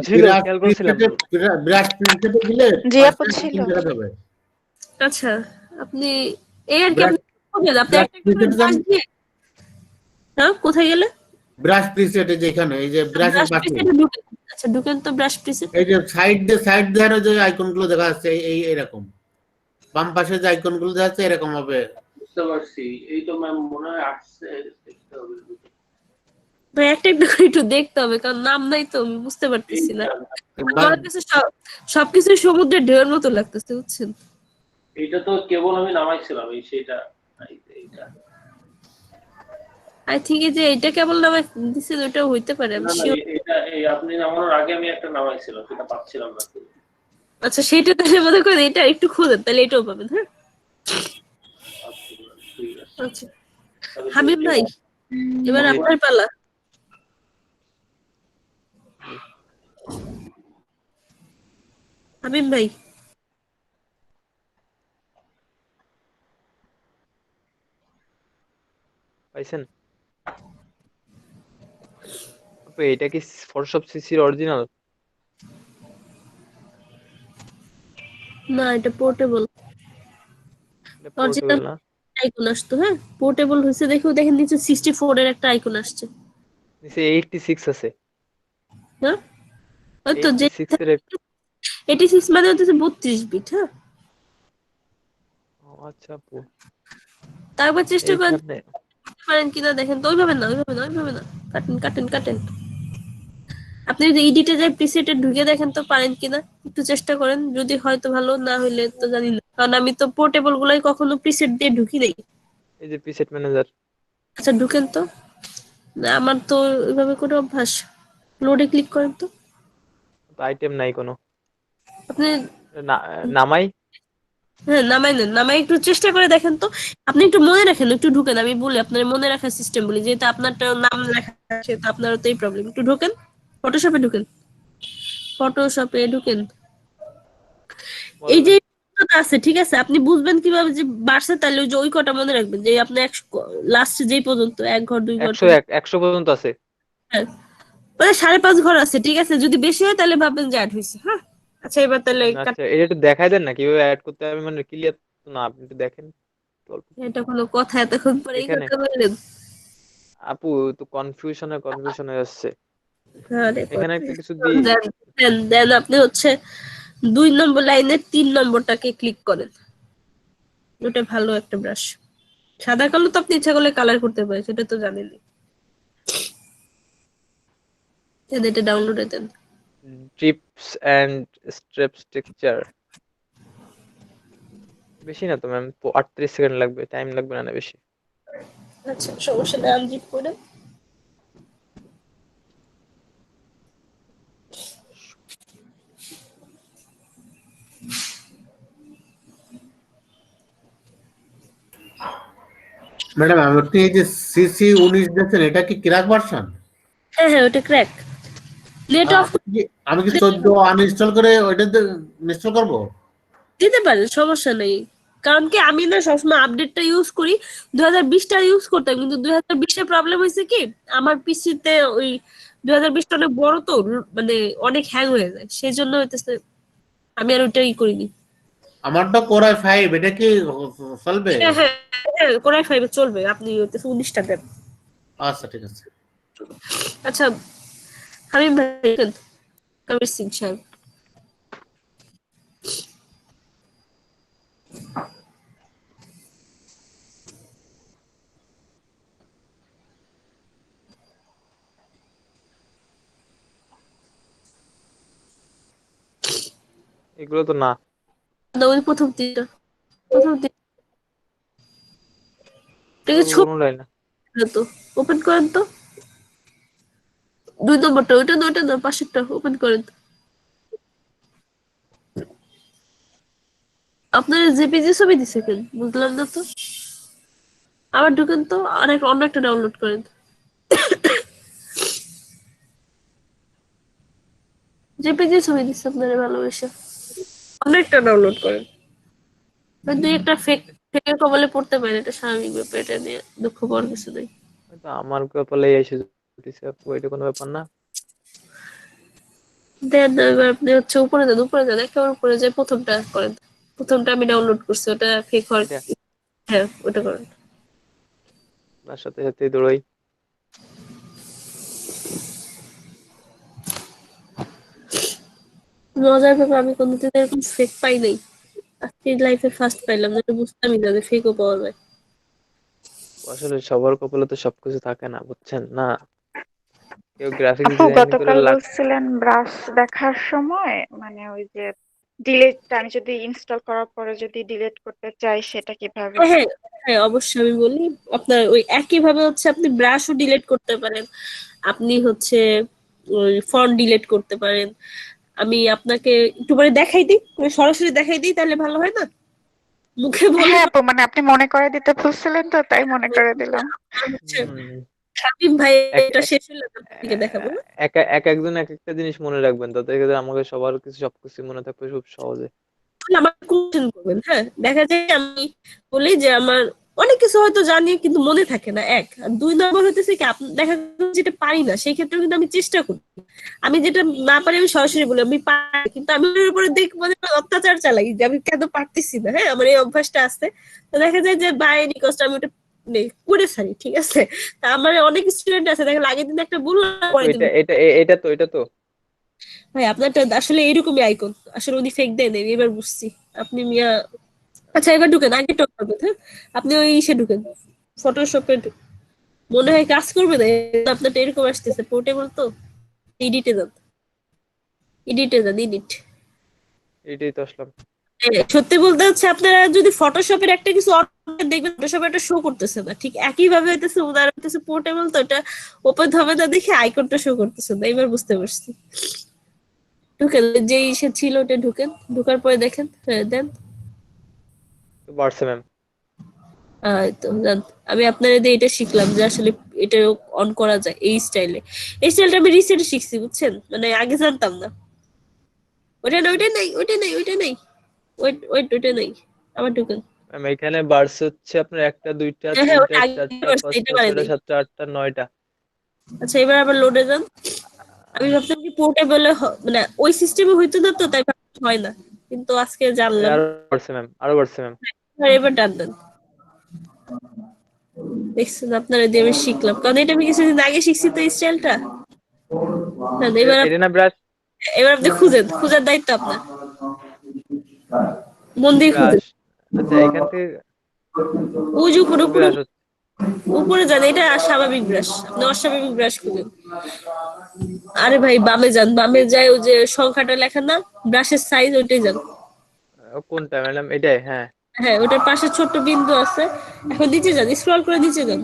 Speaker 2: ছিল, খেয়াল করছিলাম।
Speaker 8: ব্রাশ প্রিন্সেপে দিলে
Speaker 9: জি আপু ছিল।
Speaker 8: যাবে
Speaker 1: আচ্ছা আপনি এই আর কি,
Speaker 8: ব্রাশ
Speaker 1: আপনি একটা করে ব্রাশ দিয়ে, হ্যাঁ কোথায় গেলে,
Speaker 8: ব্রাশ প্রিসেটে যেখানে এই যে ব্রাশের
Speaker 1: ব্রাশ
Speaker 8: পাশে
Speaker 1: প্রিসেটে ঢুকেন, আচ্ছা ঢুকেন তো ব্রাশ প্রিসেট,
Speaker 8: এই যে সাইড দিয়ে যে আইকন গুলো দেখা যাচ্ছে, এই এরকম বাম পাশে যে আইকন গুলো দেখা যাচ্ছে এরকম হবে।
Speaker 7: বুঝতে পারছি, এই তো ম্যাম মনে হয় আসছে, দেখতে হবে।
Speaker 1: ভাই একটা একটা করে একটু দেখতে হবে, কারণ নাম নাই তো আমি বুঝতে পারতেছি না, আমার কাছে সবকিছু সমুদ্রের ঢেউয়ের মতো লাগতেছে বুঝছেন,
Speaker 7: এইটা তো কেবল আমি নামাইছিলাম, এই সেটা এইটা
Speaker 1: আই থিঙ্ক যে এটা কেবল নামে দিছে, ওটা হইতে পারে আমি
Speaker 7: না না,
Speaker 1: sure।
Speaker 7: এটা এই আপনি নামানোর আগে আমি একটা নামাইছিলাম, সেটা পাচ্ছিলাম না।
Speaker 1: আচ্ছা সেটা তাহলে মনে করেন এটা একটু খুঁজেন, তাহলে এটাও পাবেন, হ্যাঁ
Speaker 7: ঠিক আছে।
Speaker 1: আচ্ছা হাবিব ভাই এবার
Speaker 7: জি।
Speaker 1: আপনার পালা, হাবিব ভাই
Speaker 2: পাইছেন? আপু, এটা কি ফটোশপ সিসির অরিজিনাল?
Speaker 1: না এটা পোর্টেবল,
Speaker 2: এটা
Speaker 1: অরিজিনাল
Speaker 2: পোর্টেবল না?
Speaker 1: আইকন আসতো, হ্যাঁ পোর্টেবল হয়েছে দেখো, দেখেন নিচে 64 এর একটা আইকন আসছে।
Speaker 2: নিচে 86 আছে।
Speaker 1: হ্যাঁ ওই তো যে
Speaker 2: 86 এর
Speaker 1: 86 মানে হচ্ছে 32 বিট। হ্যাঁ
Speaker 2: ও আচ্ছা আপু,
Speaker 1: তারপর চেষ্টা করেন
Speaker 2: এইখানে
Speaker 1: পারেন কিনা দেখেন তো। ওইভাবে না, ওইভাবে না, ওইভাবে না, কাটেন কাটেন কাটেন। আপনি যদি এডিটে যাই প্রিসেটে ঢুকে দেখেন তো পারেন কিনা, একটু চেষ্টা করেন, যদি হয় তো ভালো, না হইলে তো জানি না, কারণ আমি তো পোর্টেবল গুলাই কখনো প্রিসেট দিয়ে ঢুকি নাই।
Speaker 2: এই যে প্রিসেট ম্যানেজার,
Speaker 1: আচ্ছা ঢুকেন তো। না, আমার তো ওইভাবে করে অভ্যাস। লোডে ক্লিক করেন তো
Speaker 2: আইটেম নাই কোনো।
Speaker 1: আপনি।
Speaker 2: না, নামাই।
Speaker 1: হ্যাঁ নামাই নেন, নামাই একটু চেষ্টা করে দেখেন তো। আপনি একটু মনে রাখেন, একটু ঢুকেন, আমি বলি আপনার মনে রাখার সিস্টেম বলি, যেহেতু আপনারটা নাম লেখা আছে তো আপনারও তো এই প্রবলেম। একটু ঢোকেন, ফটোশপে ঢুকেন, ফটোশপে ঢুকেন। এই
Speaker 2: বলেন।
Speaker 1: যে কথাটা আছে ঠিক আছে, আপনি বুঝবেন কিভাবে যে বাড়ছে, তাহলে ওই যে ওই কটা মনে রাখবেন যে আপনি লাস্ট যেই পর্যন্ত 1 ঘর 2 ঘর
Speaker 2: 100 পর্যন্ত আছে।
Speaker 1: হ্যাঁ, মানে 5.5 ঘর আছে ঠিক আছে, যদি বেশি হয় তাহলে ভাববেন যে অ্যাড হয়েছে। হ্যাঁ আচ্ছা এবার তাহলে
Speaker 2: আচ্ছা, এটা একটু দেখাই দেন না কিভাবে অ্যাড করতে হবে, মানে ক্লিয়ার তো না, আপনি একটু দেখেন অল্প।
Speaker 1: এটা কোনো কথা, এতক্ষণ পরে এই
Speaker 2: এখানে
Speaker 1: কথা বললেন।
Speaker 2: আপু তো কনফিউশন হয়ে যাচ্ছে।
Speaker 1: আরে
Speaker 2: এখানে একটা কিছু
Speaker 1: দেন দেন দেন, আপনি হচ্ছে 2 নম্বর লাইনের 3 নম্বরটাকে ক্লিক করেন। ওটা ভালো একটা ব্রাশ। সাদা কালো তো আপনি ইচ্ছা করলে কালার করতে পারেন, সেটা তো জানেনই। দেন এটা ডাউনলোডে দেন।
Speaker 2: Drips and straps texture. বেশি না তো ম্যাম, 38 সেকেন্ড লাগবে, টাইম লাগবে না বেশি।
Speaker 1: আচ্ছা সমস্যা নেই, আনজিপ করে।
Speaker 8: ম্যাডাম আপনি এই যে CC19 দেখছেন, এটা কি ক্র্যাক ভার্সন?
Speaker 1: হ্যাঁ হ্যাঁ ওটা ক্র্যাক। নেট অফ
Speaker 8: আমি কি 14 আনইনস্টল করে ওইটা ইনস্টল করবো?
Speaker 1: দিতে পারেন, সমস্যা নেই। কারণ কি আমি না সবসময় আপডেটটা ইউজ করি, 2020টা ইউজ করতাম, কিন্তু 2020 এ প্রবলেম হয়েছে কি, আমার পিসিতে ওই 2020টা অনেক বড় তো, মানে অনেক হ্যাং হয়ে যায়, সেই জন্য হইতেছে আমি আর ওইটা করিনি।
Speaker 8: আমার তো Core i5, এটা কি চলবে?
Speaker 1: হ্যাঁ হ্যাঁ হ্যাঁ কোরাই 5 চলবে, আপনি হইতেছে 19টা দেন।
Speaker 8: আচ্ছা ঠিক আছে।
Speaker 1: আচ্ছা হাবিব ভাই, কবির সিং সাহেব,
Speaker 2: এগুলো তো না।
Speaker 1: ওই প্রথম তিনটা, প্রথম তিনটা
Speaker 2: কোনো লাইন না।
Speaker 1: তো ওপেন করেন তো। 2 নম্বরটা, ওইটা না পাশেরটা ওপেন করেন তো। আপনার জেপিজি ছবি দিছে কেন বুঝলাম না তো। আবার ঢুকেন তো, অন্য একটা ডাউনলোড করেন। জেপিজি ছবি দিচ্ছে আপনারা ভালোবেসে, অন্য একটা ডাউনলোড করেন। দুই একটা ফেকের কবলে পড়তে পারেন, এটা স্বাভাবিক ব্যাপার, এটা নিয়ে দুঃখ পাওয়ার কিছু নেই।
Speaker 2: হয়তো আমার কপালে এসে দিছে আপু, এটা কোনো ব্যাপার না।
Speaker 1: দেন না, এবার আপনি হচ্ছে উপরে যান একেবারে উপরে যায় প্রথমটা করেন। প্রথমটা আমি ডাউনলোড করছি, ওটা ফেক হওয়ার।
Speaker 2: এটা
Speaker 1: হ্যাঁ ওটা করেন।
Speaker 2: তার সাথে সাথে দৌড়াই।
Speaker 1: মজার ব্যাপার, আমি কোনোদিন এরকম ফেক পাই নাই, আজকে লাইফে ফার্স্ট পাইলাম, যেটা বুঝতামই না যে ফেকও পাওয়া যায়।
Speaker 2: আসলে সবার কপালে তো সবকিছু থাকে না, বুঝছেন না। কেউ গ্রাফিক্স
Speaker 9: আপু
Speaker 2: ডিজাইন করে
Speaker 9: গতকাল বলছিলেন ব্রাশ দেখার সময় মানে ওই যে ডিলিট, আমি যদি ইনস্টল করার পরে যদি ডিলিট করতে চাই সেটা কিভাবে?
Speaker 1: হ্যাঁ হ্যাঁ হ্যাঁ, অবশ্যই আমি বলি। আপনার ওই একই ভাবে হচ্ছে আপনি ব্রাশও ডিলিট করতে পারেন, আপনি হচ্ছে ওই ফন্ট ডিলিট করতে পারেন। আমি আপনাকে একটু পরে দেখাই দিই, আমি সরাসরি দেখাই দিই তাহলে ভালো হয় না, মুখে বলে।
Speaker 9: হ্যাঁ আপু, মানে আপনি মনে করে দিতে বলছিলেন তো তাই মনে করে দিলাম।
Speaker 1: হচ্ছে
Speaker 2: হুম,
Speaker 1: হাবিব ভাই,
Speaker 2: এক
Speaker 1: এটা শেষ হলে আপনাকে দেখাবো।
Speaker 2: একজন এক একটা জিনিস মনে রাখবেন, তাতে করে আমাকে সবার কিছু সবকিছু মনে থাকবে খুব সহজে।
Speaker 1: আমার কোশ্চেন করবেন, হ্যাঁ দেখা যায় আমি বলি যে আমার অনেক কিছু হয়তো জানি কিন্তু মনে থাকে না, এক। আর 2 নম্বর হইতেছে কি দেখা গেলো যেটা পারি না সেই ক্ষেত্রে কিন্তু আমি চেষ্টা করি। আমি যেটা না পারি আমি সরাসরি বলি আমি পারি, কিন্তু আমি ওর উপরে দেখবো যে অত্যাচার চালাই যে আমি কেন পারতেছি না। হ্যাঁ, আমার এই অভ্যাসটা আছে। তো দেখা যায় যে বাই এনি কষ্ট আমি ওটা করে ছাড়ি, ঠিক আছে। তা আমার অনেক স্টুডেন্ট আছে দেখা আগের দিন একটা বললাম
Speaker 2: আপু
Speaker 1: পরের দিন
Speaker 2: এটা তো
Speaker 1: ভাই আপনারটা আসলে এরকমই আইকন, আসলে উনি ফেক দেন এবার বুঝছি আপনি মিয়া। আচ্ছা এবার ঢুকেন, আগে টক করবেন। হ্যাঁ, আপনি ওই ইসে ঢুকেন, ফটোশপে। মনে হয় কাজ করবে না, আপনারটা এরকম আসতেছে পোর্টেবল তো। এডিটে যান, এডিটে যান, এডিট।
Speaker 2: এটাই তো আসলাম।
Speaker 1: সত্যি বলতে হচ্ছে আপনারা যদি ফটোশপের একটা কিছু দেখবেন ফটোশপে একটা শো করতেছে না, ঠিক একই ভাবে হইতেছে উদাহরণ হইতেছে পোর্টেবল তো এটা ওপেন হবে না দেখে আইকনটা শো করতেছে না। এবার বুঝতে পারছি। ঢুকেন, যে ইসে ছিল ওটা ঢুকেন, ঢুকার পরে দেখেন। হ্যাঁ দেন।
Speaker 2: তো বাড়ছে ম্যাম।
Speaker 1: তো জান, আমি আপনার দিয়ে এটা শিখলাম যে আসলে এটা অন করা যায় এই স্টাইলে। এই স্টাইলটা আমি রিসেন্টলি শিখছি বুঝছেন, মানে আগে জানতাম না। ওটা না, ওইটা নাই, ওইটা নাই, ওইটা নাই, ওয়েট ওয়েট, ওইটা নাই। আবার ঢুকেন।
Speaker 2: ম্যাম এখানে বাড়ছে হচ্ছে আপনার 1টা 2টা
Speaker 1: হ্যাঁ হ্যাঁ, ওটা
Speaker 2: 3টা
Speaker 1: আগে
Speaker 2: 4টা
Speaker 1: করছে, এটা
Speaker 2: 5টা
Speaker 1: মানে
Speaker 2: 6টা
Speaker 1: নাই।
Speaker 2: 7টা 8টা 9টা।
Speaker 1: আচ্ছা এবার আবার লোডে যান। আমি ভাবতাম কি পোর্টেবলে মানে ওই সিস্টেমে হইতো না তো, তাই ভাবতাম হয় না, কিন্তু আজকে জানলাম।
Speaker 2: আরো বাড়ছে ম্যাম, আরো বাড়ছে ম্যাম।
Speaker 1: এবার ডান দেন। দেখছেন, আপনারা দিয়ে আমি শিখলাম, কারণ এটা আমি কিছুদিন আগে শিখছি তো এই স্টাইলটা। এবার
Speaker 2: এটা না ব্রাশ?
Speaker 1: এবার আপনি খুঁজেন, খোঁজার দায়িত্ব আপনার। মন দিয়ে খুঁজেন।
Speaker 2: ব্রাশ, আচ্ছা এখান থেকে
Speaker 1: ওই যে উপরে উপরে
Speaker 2: ব্রাশ হচ্ছে।
Speaker 1: উপরে যান, এটা স্বাভাবিক ব্রাশ, আপনি অস্বাভাবিক ব্রাশ খুঁজেন। আরে ভাই বামে যান, বামে যায় ওই যে সংখ্যাটা লেখা না, ব্রাশের সাইজ ওইটাই যান।
Speaker 2: কোনটা ম্যাডাম? এটাই? হ্যাঁ।
Speaker 1: হ্যাঁ, ওটার পাশে ছোট্ট বিন্দু আছে। এখন নিচে যান, স্ক্রল করে নিচে যান।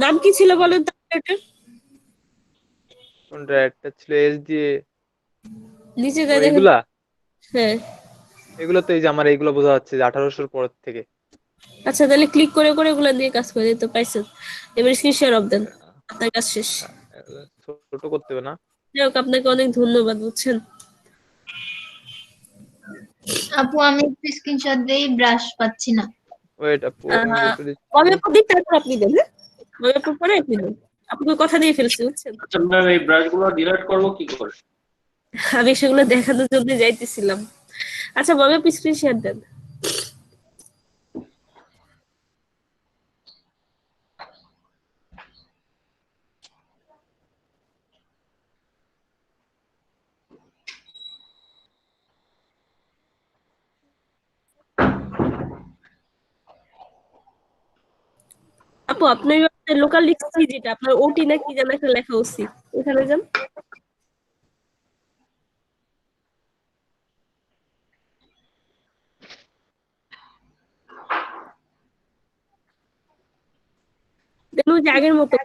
Speaker 1: নাম কি ছিল বলেন তো এটা?
Speaker 2: কোনটা? একটা ছিল এস দিয়ে।
Speaker 1: নিচে
Speaker 2: ও
Speaker 1: যায় দেখেন।
Speaker 2: এগুলা?
Speaker 1: হ্যাঁ।
Speaker 2: এগুলো তো এই যে আমার এইগুলো বোঝা যাচ্ছে যে 1800 পর থেকে।
Speaker 1: আচ্ছা তাহলে ক্লিক করে করে এগুলা নিয়ে কাজ করে তো পাইছেন। এবার স্ক্রিন শেয়ার অফ দেন, আপনার কাজ শেষ।
Speaker 2: ছোট করতে হবে না?
Speaker 1: যাই হোক, আপনাকে অনেক ধন্যবাদ বুঝছেন।
Speaker 10: আপু আমি একটু স্ক্রিনশট দেই, ব্রাশ পাচ্ছি না।
Speaker 2: ওয়েট আপু আমি একটু দিচ্ছি।
Speaker 1: কবে আপনি দিন তারপর আপনি দেন। হ্যাঁ, কবে আপনি পরে আপনি দেন। আপনাকে কথা দিয়ে ফেলছি বুঝছেন।
Speaker 7: আচ্ছা ম্যাম, এই ব্রাশগুলো ডিলিট করবো কি করে?
Speaker 1: আমি সেগুলো দেখানোর জন্য যাইতেছিলাম। আচ্ছা ববে আপনি স্ক্রিন শেয়ার দেন। আপু আপনার লোকাল লিখছি যেটা আপনার ওটি না কি যেন একটা লেখা উচিত, ওখানে যান। দেন ওই যে আগের মতো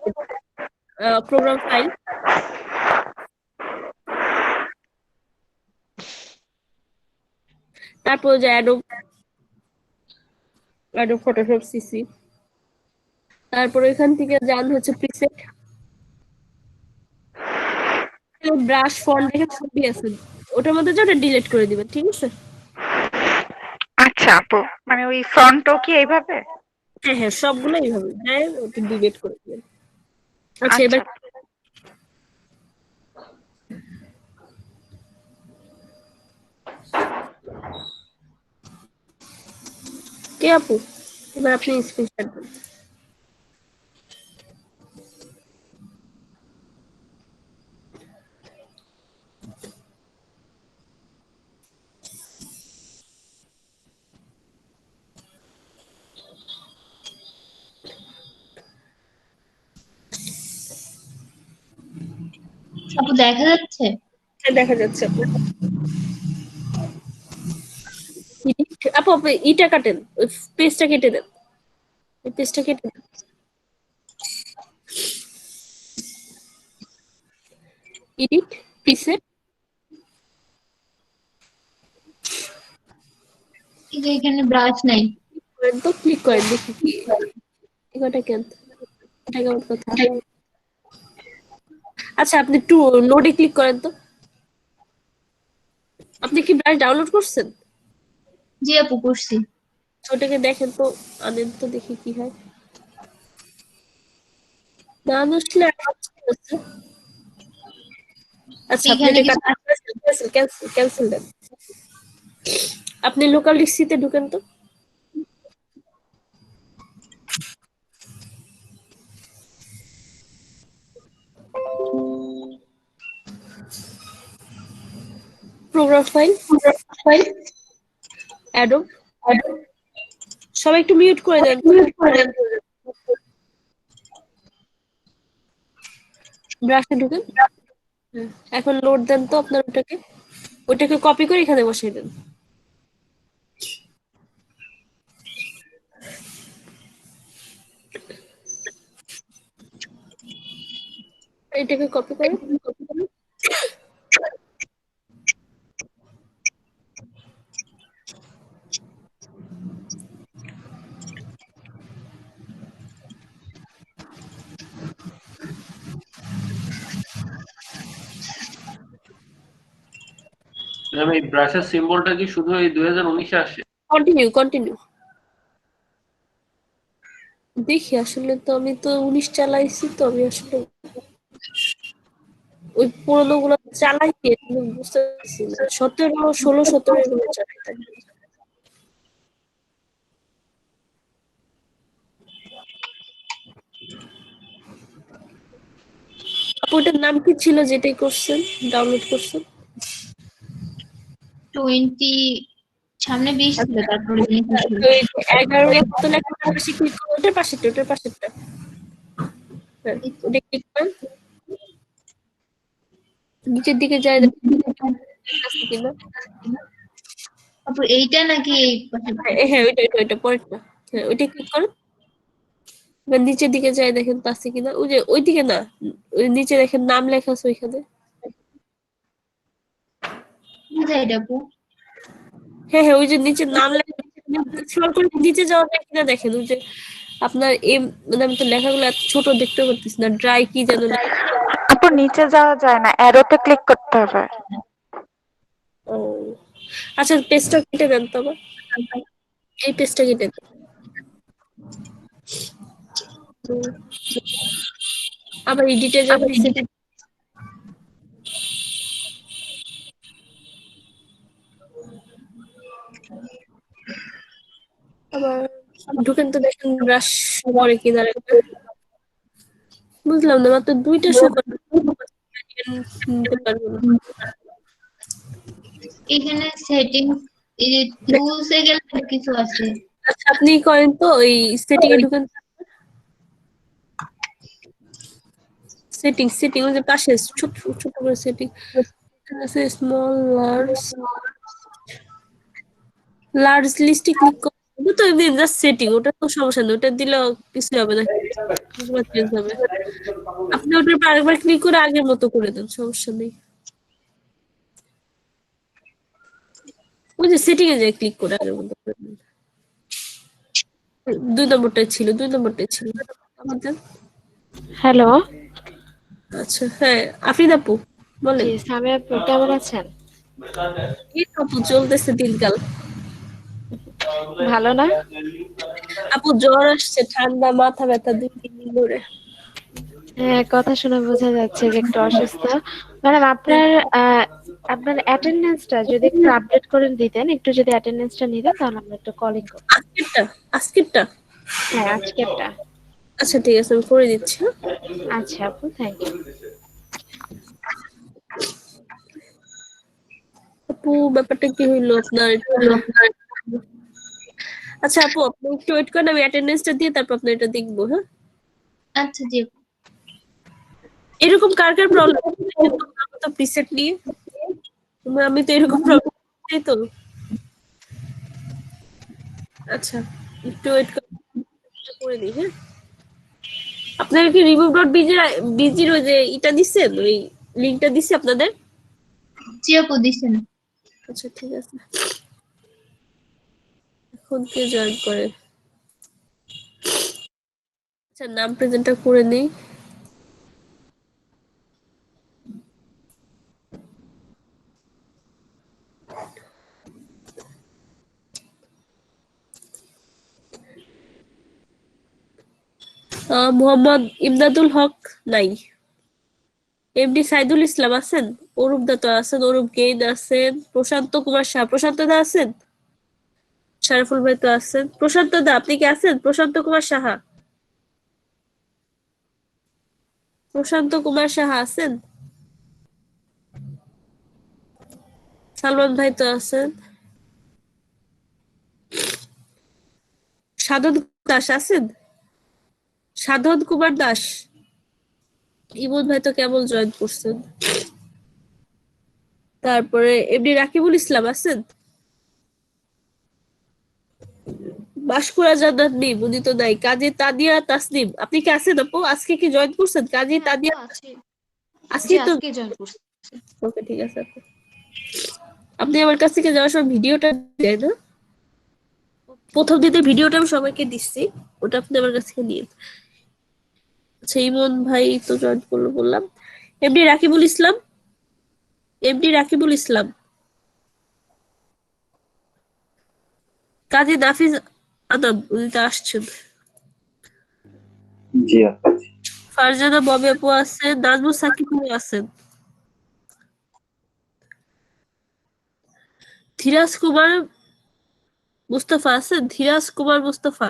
Speaker 1: প্রোগ্রাম ফাইল, তারপর যে অ্যাডোব ফটোশপ সিসি, তারপর এখান থেকে যান হচ্ছে প্রিসেট, ব্রাশ ফন্ট দেখে ছবি আছে ওটার মধ্যে যে ওটা ডিলিট করে দিবেন, ঠিক আছে।
Speaker 9: আচ্ছা আপু, মানে ওই ফ্রন্টও কি এইভাবে?
Speaker 1: হ্যাঁ হ্যাঁ, সবগুলো এইভাবে হ্যাঁ, ওটা ডিলিট করে দিবেন। আচ্ছা এবার
Speaker 9: আচ্ছা
Speaker 1: কে আপু, এবার আপনি স্ক্রিনশট দেন।
Speaker 10: আপু দেখা যাচ্ছে?
Speaker 1: হ্যাঁ দেখা যাচ্ছে আপনার। আপু আপনি ইটা কাটেন, ওই পেজটা কেটে দেন, ওই পেজটা কেটে দেন। এডিট প্রিসেট,
Speaker 10: এই যে এখানে ব্রাশ নাই।
Speaker 1: করেন তো, ক্লিক করেন দেখি কি এটা কেন, এটা কেমন কথা। আচ্ছা আপনি একটু নোডে ক্লিক করেন তো। আপনি কি ব্রাশ ডাউনলোড করছেন?
Speaker 10: জি আপু করছি।
Speaker 1: ওটাকে দেখেন তো, আনেন তো দেখি কি হয়। না আসলে আর কাজ কি আছে? আচ্ছা আপনি
Speaker 10: এখানে
Speaker 1: এটা
Speaker 10: কিছু
Speaker 1: ক্যান্সেল ক্যান্সেল ক্যান্সেল দেন। আপনি লোকাল ডিসিতে ঢুকেন তো। প্রোগ্রাম ফাইল, অ্যাডোব, সবাই একটু মিউট করে দেন তো। ব্রাশে ঢুকেন। এখন লোড দেন তো আপনার ওটাকে কপি করে এখানে বসিয়ে দেন। এটাকে কপি করে
Speaker 7: ম্যাম এই ব্রাশের সিম্বলটা কি শুধু এই 2019-এ আসে?
Speaker 1: কন্টিনিউ। দেখি আসলে তো আমি তো 19 চালাইছি, তো আমি আসলে ওই পুরোনো গুলো চালাইছি, এগুলো বুঝতে পারছি না। 17, 16, 17 এগুলো চালাই থাকি। আপু ওটার নাম কি ছিল যেটাই করছেন, ডাউনলোড করছেন?
Speaker 10: 20, সামনে 20 ছিল, তারপরে 20 ছিল।
Speaker 1: 11 কত লেখা পাশে ক্লিক করুন, ওটার পাশেরটা। হ্যাঁ, ওটা ক্লিক করেন, নিচের দিকে যায় দেখেন আছে কিনা।
Speaker 10: তারপর এইটা নাকি এই পাশে?
Speaker 1: হ্যাঁ ওইটা পরেরটা। হ্যাঁ ওইটা ক্লিক করুন, এবার নিচের দিকে যায় দেখেন আছে কিনা। ওই যে ওইদিকে না, ওই নিচে দেখেন নাম লেখা আছে ওইখানে।
Speaker 10: কোথায় এটা আপু?
Speaker 1: হ্যাঁ ওই যে নিচে নাম লেখা, স্ক্রল করে নিচে যাওয়া যায় কিনা দেখেন। ওই যে আপনার এম, মানে আমি তো লেখাগুলো এত ছোট দেখতে পারতেছি না, ড্রাই কি যেন লেখা।
Speaker 9: আপু নিচে যাওয়া যায় না, অ্যারোতে ক্লিক করতে হবে।
Speaker 1: ও আচ্ছা, পেজটা কেটে দেন তো আবার, এই পেজটা কেটে দেন। আবার এডিটে যাবেন, সেটিং আবার ঢুকেন তো দেখেন ব্রাশ করে কিনা একটা। বুঝলাম না, মাত্র 2টা শো করে, নিতে পারবো না।
Speaker 10: এখানে সেটিং, এই যে টুলস এ গেলে অনেক কিছু আছে।
Speaker 1: আচ্ছা আপনি করেন তো ওই সেটিং এ ঢুকেন, সেটিং ওই যে পাশে ছোট ছোট করে সেটিং আছে, স্মল লার্জ লিস্টে ক্লিক করতে তো এমনি জাস্ট সেটিং, ওটা তো সমস্যা নেই, ওটা দিলেও কিছু হবে না, চেঞ্জ হবে। আপনি ওটার উপর আরেকবার ক্লিক করে আগের মতো করে দেন, সমস্যা নেই। ওই যে সেটিং এ যায় ক্লিক করে আগের মতো করে দেন। 2 নম্বরটাই ছিল আমাদের।
Speaker 11: হ্যালো,
Speaker 1: আচ্ছা হ্যাঁ, আফরিন আপু বলেন।
Speaker 11: জি সামিয়া আপু কেমন আছেন?
Speaker 1: এই তো আপু চলতেছে দিনকাল।
Speaker 11: ভালো না?
Speaker 1: আপু জ্বর আসছে, ঠান্ডা, মাথা ব্যথা 2-3 দিন ধরে।
Speaker 11: হ্যাঁ, কথা শুনে বোঝা যাচ্ছে যে একটু অসুস্থ। ম্যাডাম আপনার অ্যাটেন্ডেন্সটা যদি একটু আপডেট করে দিতেন, একটু যদি অ্যাটেন্ডেন্সটা নিতেন, তাহলে আমরা একটু কলিং করতাম।
Speaker 1: আজকেরটা
Speaker 11: হ্যাঁ, আজকেরটা।
Speaker 1: আচ্ছা ঠিক আছে, আমি করে দিচ্ছি। হ্যাঁ?
Speaker 11: আচ্ছা আপু, থ্যাংক ইউ।
Speaker 1: আপু ব্যাপারটা কি হইলো আপনার? আচ্ছা আপু আপনি একটু ওয়েট করেন, আমি অ্যাটেন্ডেন্সটা দিয়ে তারপর আপনার এটা দেখবো। হ্যাঁ,
Speaker 10: আচ্ছা জি আপু।
Speaker 1: এরকম কার কার প্রবলেম তো প্রিসেট নিয়ে, আমি তো এরকম প্রবলেম তো। আচ্ছা একটু ওয়েট করে দিই। হ্যাঁ, আপনারা কি রিমুভ.bg ওই যে এটা দিচ্ছেন, ওই লিংকটা দিচ্ছি আপনাদের?
Speaker 10: জি আপু দিছেন।
Speaker 1: আচ্ছা ঠিক আছে, এখন কে জয়েন করে? আচ্ছা নাম প্রেজেন্টটা করে নেই। মোহাম্মদ ইমদাদুল হক নাই। এমডি সাইদুল ইসলাম আছেন? অরূপ দা তো আছেন, অরূপ গেইন আছেন, প্রশান্ত কুমার শাহ, প্রশান্ত দা আছেন? শারফুল ভাই তো আছেন। প্রশান্ত দা আপনি কি আছেন? প্রশান্ত কুমার সাহা, প্রশান্ত কুমার সাহা আছেন? সালমান ভাই তো আছেন। সাধন দাস আছেন? সাধন কুমার দাস। ইমন ভাই তো কেবল জয়েন করছেন। তারপরে এমডি রাকিবুল ইসলাম আছেন? বাসকুড়া জান্নাত মিম উনি তো নাই। কাজী তানিয়া তাসনিম আপনি কি আছেন আপু? আজকে কি জয়েন করছেন? কাজী
Speaker 5: হ্যাঁ আপু
Speaker 1: তানিয়া
Speaker 5: আছে,
Speaker 1: আজকে
Speaker 5: জি
Speaker 1: তো।
Speaker 5: আজকে জয়েন করছি।
Speaker 1: ওকে ঠিক আছে আপু। আপনি আমার কাছ থেকে যাওয়ার সময় ভিডিওটা দেয় না? প্রথম দিনের ভিডিওটা আমি সবাইকে দিচ্ছি, ওটা আপনি আমার কাছ থেকে নিন। আচ্ছা ইমন ভাই তো জয়েন করলো বললাম। এমডি রাকিবুল ইসলাম, এমডি রাকিবুল ইসলাম। কাজী নাফিজ আনাম উনি তো আসছেন।
Speaker 6: জি আপু।
Speaker 1: ফারজানা ববি আপু আছেন, নাজমুল সাকিব আপু আছেন। ধীরাজ কুমার মুস্তফা আছেন? ধীরাজ কুমার মুস্তফা।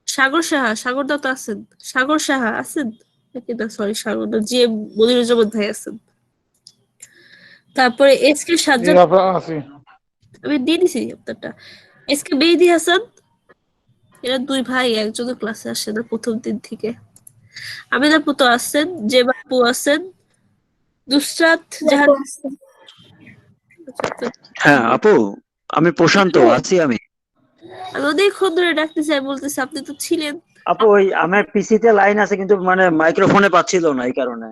Speaker 1: সাগর সাহা, সাগর দত্ত আছেন? সাগর সাহা আছেন নাকি না? সরি সাগর না, জি এম মনিরুজ্জামান ভাই আছেন। তারপরে এস কে সাজ্জাদ, আমি দিয়ে দিছি আপনারটা। এস কে মেহেদী হাসান, এরা দুই ভাই, একজনের ক্লাসে আসে না প্রথম দিন থেকে। আমিন আপু তো আছেন, জেবা আপু আছেন, নুসরাত জাহান।
Speaker 6: হ্যাঁ আপু, আমি প্রশান্ত আছি আমি।
Speaker 1: আমি অনেকক্ষণ ধরে ডাকতেছি, আমি বলতেছি আপনি তো ছিলেন।
Speaker 6: আপু ওই আমার পিসিতে লাইন আছে কিন্তু মানে মাইক্রোফোনে পাচ্ছিল না এই কারণে।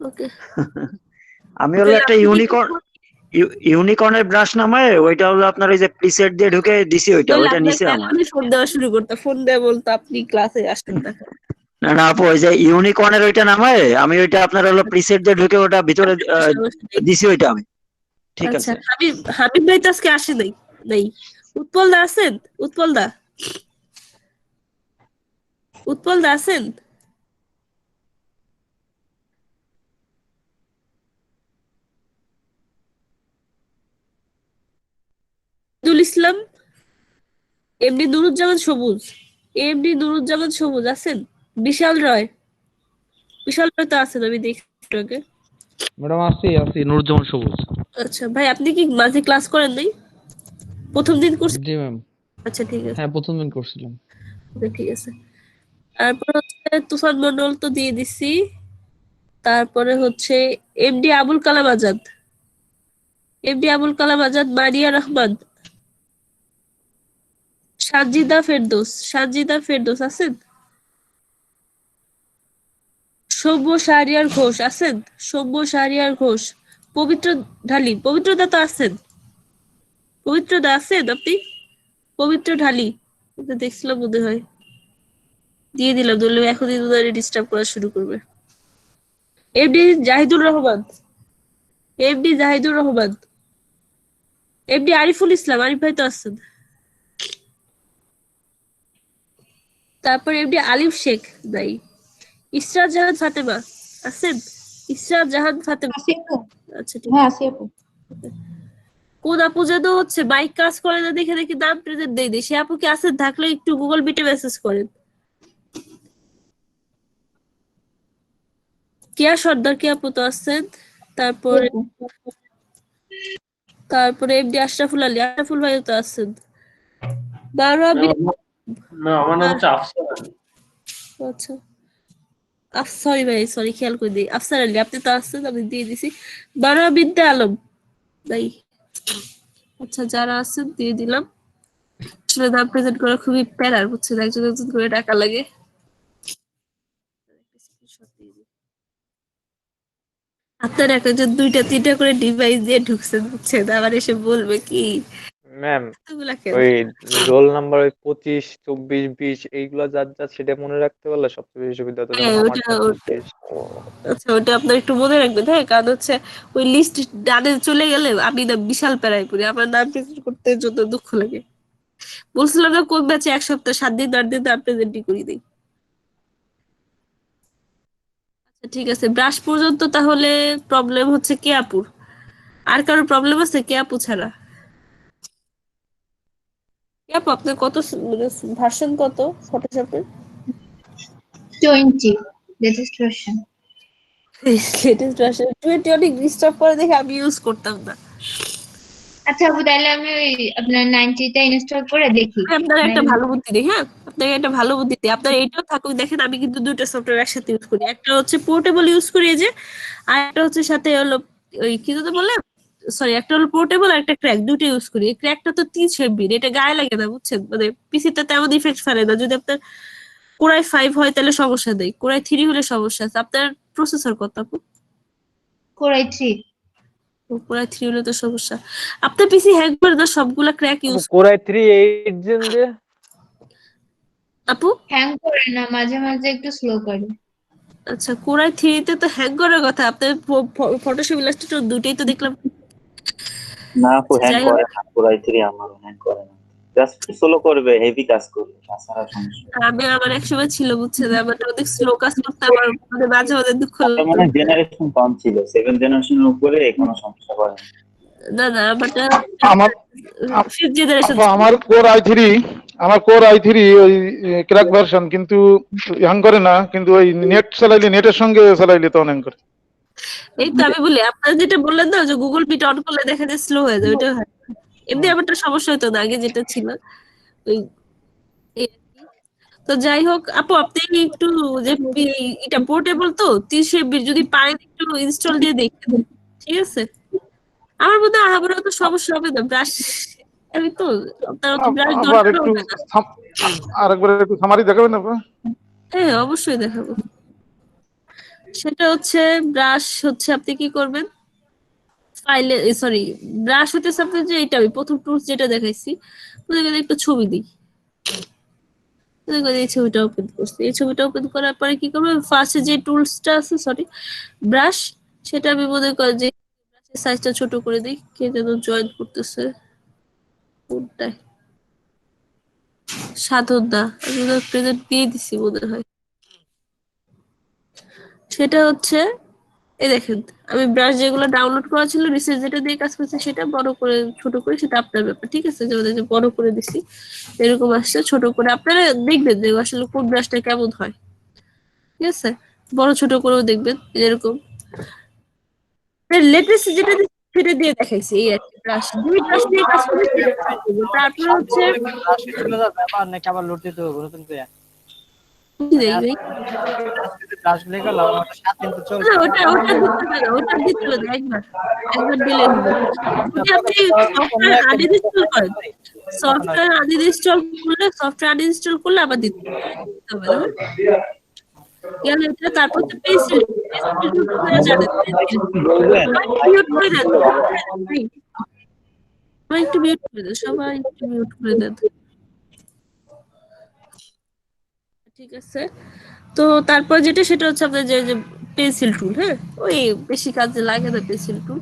Speaker 1: ওকে
Speaker 6: আমি হলো একটা ইউনিকর্নের ব্রাশ নামায় ওইটা হলো আপনার ওই যে প্রিসেট দিয়ে ঢুকে দিছি, ওইটা নিচে আমার।
Speaker 1: এখনই ফোন দেওয়া শুরু করতে, ফোন দেওয়া বলতো আপনি ক্লাসে আসতেন না।
Speaker 6: না না আপু, ওই যে ইউনিকর্নের ওইটা নামায় আমি ওইটা আপনার হলো প্রিসেট দিয়ে ঢুকে ওটা ভিতরে দিছি ওইটা আমি। ঠিক
Speaker 1: আচ্ছা
Speaker 6: আছে।
Speaker 1: হাবিব, হাবিব ভাই তো আজকে আসে নাই। নাই। উৎপল দা আছেন? উৎপল দা, উৎপল দা আছেন? দুল ইসলাম, এমডি নুরুজ্জামান সবুজ, এমডি নুরুজ্জামান সবুজ আছেন? বিশাল রয়, বিশাল রয় তো আছেন, আমি দেখছি একটু আগে।
Speaker 12: ম্যাডাম আছি নুরুজ্জামান সবুজ।
Speaker 1: আচ্ছা ভাই আপনি কি মাঝে ক্লাস করেন নাই? প্রথম দিন করছেন?
Speaker 12: জি ম্যাম।
Speaker 1: আচ্ছা ঠিক আছে।
Speaker 12: হ্যাঁ প্রথম দিন করছিলাম।
Speaker 1: ওকে, ঠিক আছে। তারপর হচ্ছে তুফান মন্ডল তো দিয়ে দিছি। তারপরে হচ্ছে এমডি আবুল কালাম আজাদ, এমডি আবুল কালাম আজাদ, মারিয়া রহমান, সাজিদা ফেরদৌস, সাজিদা ফেরদৌস আছেন? সৌম্য শাহরিয়ার ঘোষ আছেন? সৌম্য শাহরিয়ার ঘোষ। পবিত্র ঢালি, পবিত্রদা তো আছেন? পবিত্রদা আছেন আপনি? পবিত্র ঢালি এটা দেখছিলাম মনে হয়, দিয়ে দিলাম, ধরলে এখনই ডিস্টার্ব করা শুরু করবে। MD Jahidur Rahman, MD Jahidur Rahman, MD Ariful Islam, Arif ভাই তো আছেন। তারপর এমডি আলিফ শেখ নাই। ইসরাত জাহান ফাতেমা আছেন? ইসরাত জাহান ফাতেমা। আচ্ছা ঠিক আছে। কোন আপু যেন হচ্ছে মাইক কাজ করে না দেখে দেখে নাম প্রেজেন্ট দেই দেয়, সে আপু কি আছেন? থাকলে একটু গুগল মিটে মেসেজ করেন। কেয়া সর্দার, কি আপু তো আছেন? তারপরে তারপরে এমডি আশরাফুল আলী, আশরাফুল ভাই তো আছেন। বারোয়া
Speaker 7: না আমার নাম হচ্ছে আফসার আলী।
Speaker 1: আচ্ছা সরি ভাই, সরি, খেয়াল করে দিই। আফসার আলী আপনি তো আছেন, আমি দিয়ে দিছি। বারোয়া বিদ্যা আলম নাই। আচ্ছা যারা আছেন দিয়ে দিলাম। আসলে নাম প্রেজেন্ট করা খুবই প্যারার, বুঝছেন, একজন একজন করে টাকা লাগে। আপনার একজন দুইটা তিনটা করে ডিভাইস দিয়ে ঢুকছেন, বুঝছেন, আবার এসে বলবে কি
Speaker 2: ম্যাম
Speaker 1: এতগুলা কেন?
Speaker 2: ওই রোল নাম্বার ওই 25 24 20 এইগুলা যার যার সেটা মনে রাখতে পারলে সবচেয়ে বেশি সুবিধা হতো, যেমন
Speaker 1: ওটা
Speaker 2: আমারটা 25।
Speaker 1: আচ্ছা ওটা আপনার একটু মনে রাখবেন, হ্যাঁ, কারণ হচ্ছে ওই লিস্ট ডানে চলে গেলে আমি না বিশাল প্যারায় পড়ি, আমার নাম প্রেজেন্ট করতে যত দুঃখ লাগে। বলছিলাম না কোন ব্যাচে 1 সপ্তাহ 7 দিন 8 দিন নাম প্রেজেন্টই করি দিই। ঠিক আছে, ব্রাশ পর্যন্ত তাহলে প্রবলেম হচ্ছে কে আপুর? আর কারো প্রবলেম আছে কে আপু ছাড়া? কে আপু আপনার কত ভার্সন কত ফটোশপের?
Speaker 10: 20 latest version।
Speaker 1: লেটেস্ট ভার্সন 20 অনেক ডিস্টার্ব করে দেখে আমি ইউজ করতাম না।
Speaker 10: আচ্ছা আপু, তাহলে আমি ওই আপনার 90টা ইনস্টল করে দেখি।
Speaker 1: আমি আপনার একটা ভালো বুদ্ধি দিই, হ্যাঁ আপনাকে একটা ভালো বুদ্ধি দিই। আপনার এইটাও থাকুক, দেখেন আমি কিন্তু দুটো সফটওয়্যার একসাথে ইউজ করি। একটা হচ্ছে পোর্টেবল ইউজ করি এই যে, আর একটা হচ্ছে সাথে হলো ওই কি যদি বলে, সরি, একটা হলো পোর্টেবল আর একটা ক্র্যাক, দুটো ইউজ করি। এই ক্র্যাকটা তো 30 MB, এটা গায়ে লাগে না বুঝছেন, মানে পিসিতে তেমন ইফেক্ট ফেলে না। যদি আপনার কোরাই 5 হয় তাহলে সমস্যা নেই, কোরাই 3 হলে সমস্যা আছে। আপনার প্রসেসর কত আপু?
Speaker 10: কোরাই 3।
Speaker 1: কোরাই 3 হলে তো সমস্যা। আপনার পিসি হ্যাং করে না, সবগুলা ক্র্যাক ইউজ
Speaker 2: কোরাই 3 8 জেন যে
Speaker 1: আপু?
Speaker 10: হ্যাং করে না, মাঝে মাঝে একটু স্লো করে।
Speaker 1: আচ্ছা, কোরাই 3 তে তো হ্যাং করার কথা। আপনার ফটোশপ ইলাস্ট্রেটর দুটেই তো দেখলাম।
Speaker 13: না আপু, হ্যাং
Speaker 1: যাই হোক,
Speaker 13: করে না, কোরাই 3 আমারও হ্যাং করে না, জাস্ট স্লো করবে, হেভি কাজ করবে, তাছাড়া সমস্যা নেই।
Speaker 1: আমি আমার এক সময় ছিল বুঝছেন, আমার অনেক স্লো কাজ করতে আমার মানে মাঝে মাঝে দুঃখ
Speaker 13: তার
Speaker 1: লাগতো।
Speaker 13: মানে জেনারেশন কম ছিল, 7 জেনারেশনের উপরে কোনো সমস্যা করে না।
Speaker 1: না না, আমারটা
Speaker 3: আমার
Speaker 1: 5th জেনারেশন।
Speaker 3: আমার কোর i3 ওই ক্র্যাক ভার্সন, কিন্তু হ্যাং করে না, কিন্তু ওই নেট চালাইলে, নেটের সঙ্গে চালাইলে তখন হ্যাং করে।
Speaker 1: এই তো আমি বলি, আপনার যেটা বললেন না যে গুগল মিট অন করলে দেখা যায় স্লো হয়ে যায়, ওইটা হয়। এমনি আমারটা সমস্যা হতো না আগে যেটা ছিল ওই এই আর কি। তো যাই হোক আপু, আপনি একটু যে এটা পোর্টেবল তো 30 MB, যদি পারেন একটু ইনস্টল দিয়ে দেখেন, ঠিক আছে? আমার মধ্যে আমার তো সমস্যা হবে না। ব্রাশ আমি তো, আপনার তো ব্রাশ
Speaker 3: আবার
Speaker 1: দরকার
Speaker 3: একটু
Speaker 1: হবে না।
Speaker 3: আরেকবার একটু সামারি দেখাবেন আপা?
Speaker 1: হ্যাঁ অবশ্যই দেখাবো। সেটা হচ্ছে ব্রাশ হচ্ছে আপনি কি করবেন, ফাইলে, সরি, ব্রাশ হতেছে আপনার যে এটা আমি প্রথম টুলস যেটা দেখাইছি, ওদের কাছে একটা ছবি দিই। ওদের কাছে এই ছবিটা ওপেন করছি, এই ছবিটা ওপেন করার পরে কি করবো, ফার্স্টে যে টুলসটা আছে, সরি ব্রাশ, সেটা আমি মনে করি যে ব্রাশের সাইজটা ছোট করে দিই। কে যেন জয়েন করতেছে কোনটায়, সাধন না, আমি তো প্রেজেন্ট দিয়ে দিছি মনে হয়। সেটা হচ্ছে এই দেখেন, আমি ব্রাশ যেগুলো ডাউনলোড করা ছিল রিসেন্ট, যেটা দিয়ে কাজ করছে সেটা বড় করে ছোট করে সেটা আপনার ব্যাপার, ঠিক আছে? যেমন এই যে বড় করে দিছি এরকম আসছে, ছোট করে আপনারা দেখবেন যে আসলে কোন ব্রাশটা কেমন হয়, ঠিক আছে? বড় ছোট করেও দেখবেন এরকম। লেটেস্ট যেটা দিছি সেটা দিয়ে দেখাইছি, এই আর কি। ব্রাশ, দুই ব্রাশ দিয়ে কাজ করে সেটা করবো। তারপর হচ্ছে
Speaker 4: ব্যাপার নাকি আবার লোড দিতে হবে নতুন করে?
Speaker 1: কি দেই ভাই?
Speaker 4: ব্রাশ লেগে গেল, আমার 7 দিন তো চলছে।
Speaker 1: না, ওটা দিতে হবে না, ওটা দিতে হবে না, একবার দিলে হবে। যদি আপনি সফটওয়্যার আনইনস্টল করেন, সফটওয়্যার আনইনস্টল করলে আবার দিতে হবে না। গেল এটা, তারপর তো পেন্সিল আপনারা জানেন, মিউট করে দেন, সবাই একটু মিউট করে দেন, সবাই একটু মিউট করে দেন, ঠিক আছে? তো তারপর যেটা সেটা হচ্ছে আপনার যে পেন্সিল টুল, হ্যাঁ ওই বেশি কাজে লাগে না পেন্সিল টুল।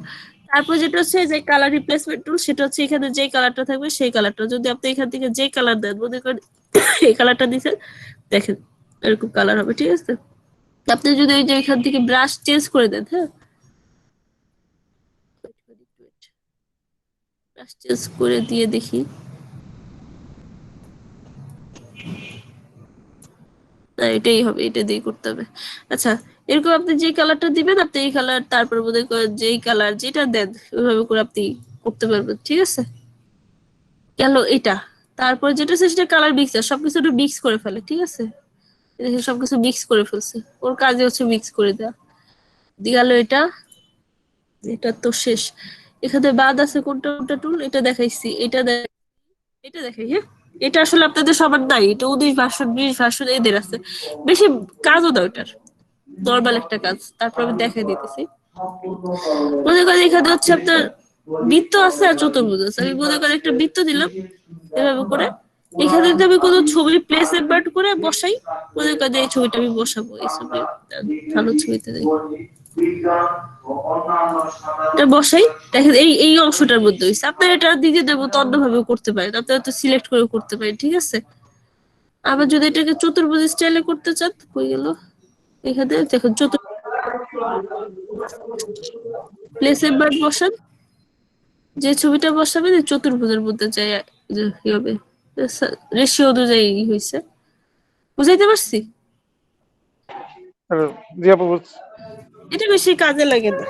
Speaker 1: তারপর যেটা হচ্ছে যে কালার রিপ্লেসমেন্ট টুল, সেটা হচ্ছে এখানে যে কালারটা থাকবে সেই কালারটা, যদি আপনি এখান থেকে যে কালার দেন, মনে করেন এই কালারটা দিচ্ছেন, দেখেন এরকম কালার হবে, ঠিক আছে? আপনি যদি ওই যে এখান থেকে ব্রাশ চেঞ্জ করে দেন, হ্যাঁ ব্রাশ চেঞ্জ করে দিয়ে দেখি, না এটাই হবে, এটা দিয়ে করতে হবে। আচ্ছা, এরকম আপনি যে কালারটা দিবেন, আপনি এই কালার, তারপর মনে করেন যেই কালার যেটা দেন ওইভাবে করে আপনি করতে পারবেন, ঠিক আছে? গেল এটা। তারপর যেটা আছে সেটা কালার মিক্সার, সবকিছু একটু মিক্স করে ফেলে, ঠিক আছে? দেখেন সবকিছু মিক্স করে ফেলছে, ওর কাজে হচ্ছে মিক্স করে দেওয়া। দিয়ে গেল এটা, এটা তো শেষ। এখানে বাদ আছে কোনটা কোনটা টুল, এটা দেখাইছি, এটা দেখাই, হ্যাঁ এটা আসলে আপনাদের সবার নাই, এটা 19 ভার্সন 20 ভার্সন এদের আছে, বেশি কাজও দাও এটার, নর্মাল একটা কাজ। তারপর আমি দেখাই দিতেছি। মনে করেন এখানে হচ্ছে আপনার বৃত্ত আছে আর চতুর্ভুজ আছে, আমি মনে করেন একটা বৃত্ত দিলাম এভাবে করে, এখানে যদি আমি কোনো ছবি প্লেস এম্বার্ট করে বসাই, মনে করেন এই ছবিটা আমি বসাবো, এই ছবি ভালো ছবিতে দেই, এটা বসাই, দেখেন এই এই অংশটার মধ্যে হইছে। আপনার এটা নিজেদের মতো অন্যভাবে করতে পারেন, আপনারা তো সিলেক্ট করে করতে পারেন, ঠিক আছে? আবার যদি এটাকে চতুর্ভুজ স্টাইলে করতে চান, হয়ে গেল এখানে দেখুন চতুর্ভুজ প্লেস এবার বসান, যে ছবিটা বসাবেন এই চতুর্ভুজের মধ্যে যায় যে কি হবে, রেশিও অনুযায়ী হয়েছে। বুঝাইতে পারছি?
Speaker 3: জি আপু বুঝছি।
Speaker 1: এটা বেশি কাজে লাগে না।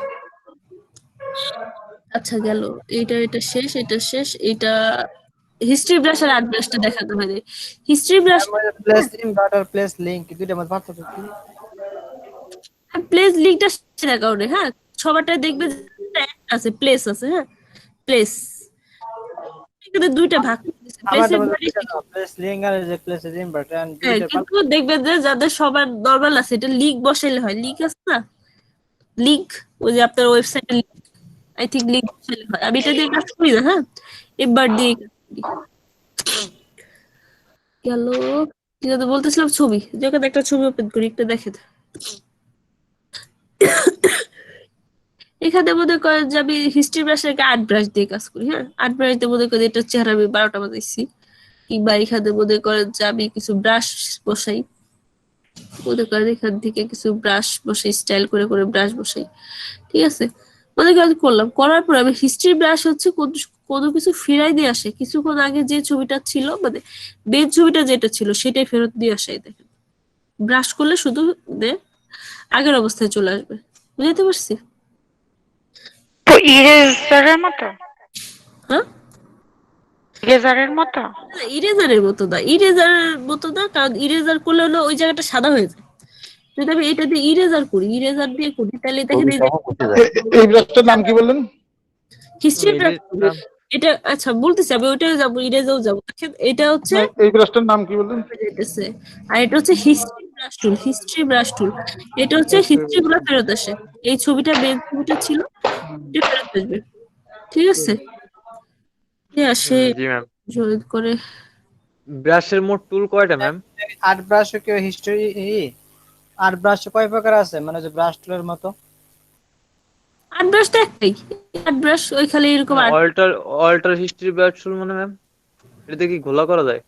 Speaker 1: আচ্ছা গেল, এটা শেষ, এটা শেষ, এটা হিস্ট্রি ব্রাশ আর আর্ট ব্রাশটা দেখাতে হবে। হিস্ট্রি ব্রাশ
Speaker 4: প্লেস ইনভার্ট আর প্লেস লিংক দুইটার মধ্যে পার্থক্য কি?
Speaker 1: প্লেস লিংকটা সেটা কারণে, হ্যাঁ সবারটা দেখবে যে একটা আছে, প্লেস আছে, হ্যাঁ প্লেস, এখানে দুইটা ভাগ করে দিয়েছে, প্লেসের
Speaker 4: প্লেস লিংক আর যে প্লেস ইনভার্ট এন্ড
Speaker 1: হ্যাঁ, কিন্তু দেখবে যে যাদের সবার নরমাল আছে এটা লিংক বসাইলে হয়, লিংক আছে না, লিংক ওই যে আপনার ওয়েবসাইটে আই থিংক লিংক বসাইলে হয়। আমি এটা দিয়ে কাজ করি না, হ্যাঁ এবার দিয়ে কাজ করি। গেল, যেটা তো বলতেছিলাম ছবি, যখন একটা ছবি ওপেন করি একটা দেখে, এখানে মনে করেন যে আমি হিস্ট্রি ব্রাশের আর্ট ব্রাশ দিয়ে কাজ করি, হ্যাঁ আর্ট ব্রাশ দিয়ে মনে করেন এটার চেহারা আমি 12টা বাজাইছি, কিংবা এখানে মনে করেন যে আমি কিছু ব্রাশ বসাই, মনে করেন এখান থেকে কিছু ব্রাশ বসাই, স্টাইল করে করে ব্রাশ বসাই, ঠিক আছে মনে করেন করলাম, করার পর আমি হিস্ট্রি ব্রাশ হচ্ছে কোনো কিছু ফিরাই দিয়ে আসে, কিছুক্ষণ আগে যে ছবিটা ছিল মানে মেন ছবিটা যেটা ছিল সেটাই ফেরত দিয়ে আসে। দেখেন ব্রাশ করলে শুধু আগের অবস্থায় চলে আসবে। বুঝতে পারছি?
Speaker 9: তো ইরেজারের মতো,
Speaker 1: হ্যাঁ
Speaker 9: ইরেজারের মতো।
Speaker 1: ইরেজারের মতো না, ইরেজারের মতো না, কারণ ইরেজার করলে হলো ওই জায়গাটা সাদা হয়ে যায়। যদি আমি এটা দিয়ে ইরেজার করি, ইরেজার দিয়ে করি, তাহলে দেখেন
Speaker 3: এই ব্রাশটার নাম কি বললেন?
Speaker 1: History brush. এটা আচ্ছা বলতেছি, আমি ওইটাও যাবো, ইরেজাও যাবো। দেখেন এটা হচ্ছে
Speaker 3: এই ব্রাশটার নাম কি বললেন?
Speaker 1: আর এটা হচ্ছে হিস্ট্রি ব্রাশ টুল, হিস্ট্রি ব্রাশ টুল। এটা হচ্ছে হিস্ট্রি গুলো ফেরত আসে, এই ছবিটা মেন ছবিটা ছিল এটা ফেরত আসবে, ঠিক আছে? আসে
Speaker 2: জি ম্যাম।
Speaker 1: জয়েন করে।
Speaker 2: ব্রাশের মোট টুল কয়টা ম্যাম?
Speaker 4: আর্ট ব্রাশ কি হিস্টরি আর্ট ব্রাশ কয় প্রকার আছে, মানে যে ব্রাশ টুলের মতো?
Speaker 1: আর্ট ব্রাশ তো একটাই, আর্ট ব্রাশ ওই খালি এরকম
Speaker 2: অল্টার হিস্ট্রি ব্রাশ টুল মানে ম্যাম এটাতে কি ঘোলা করা যায়?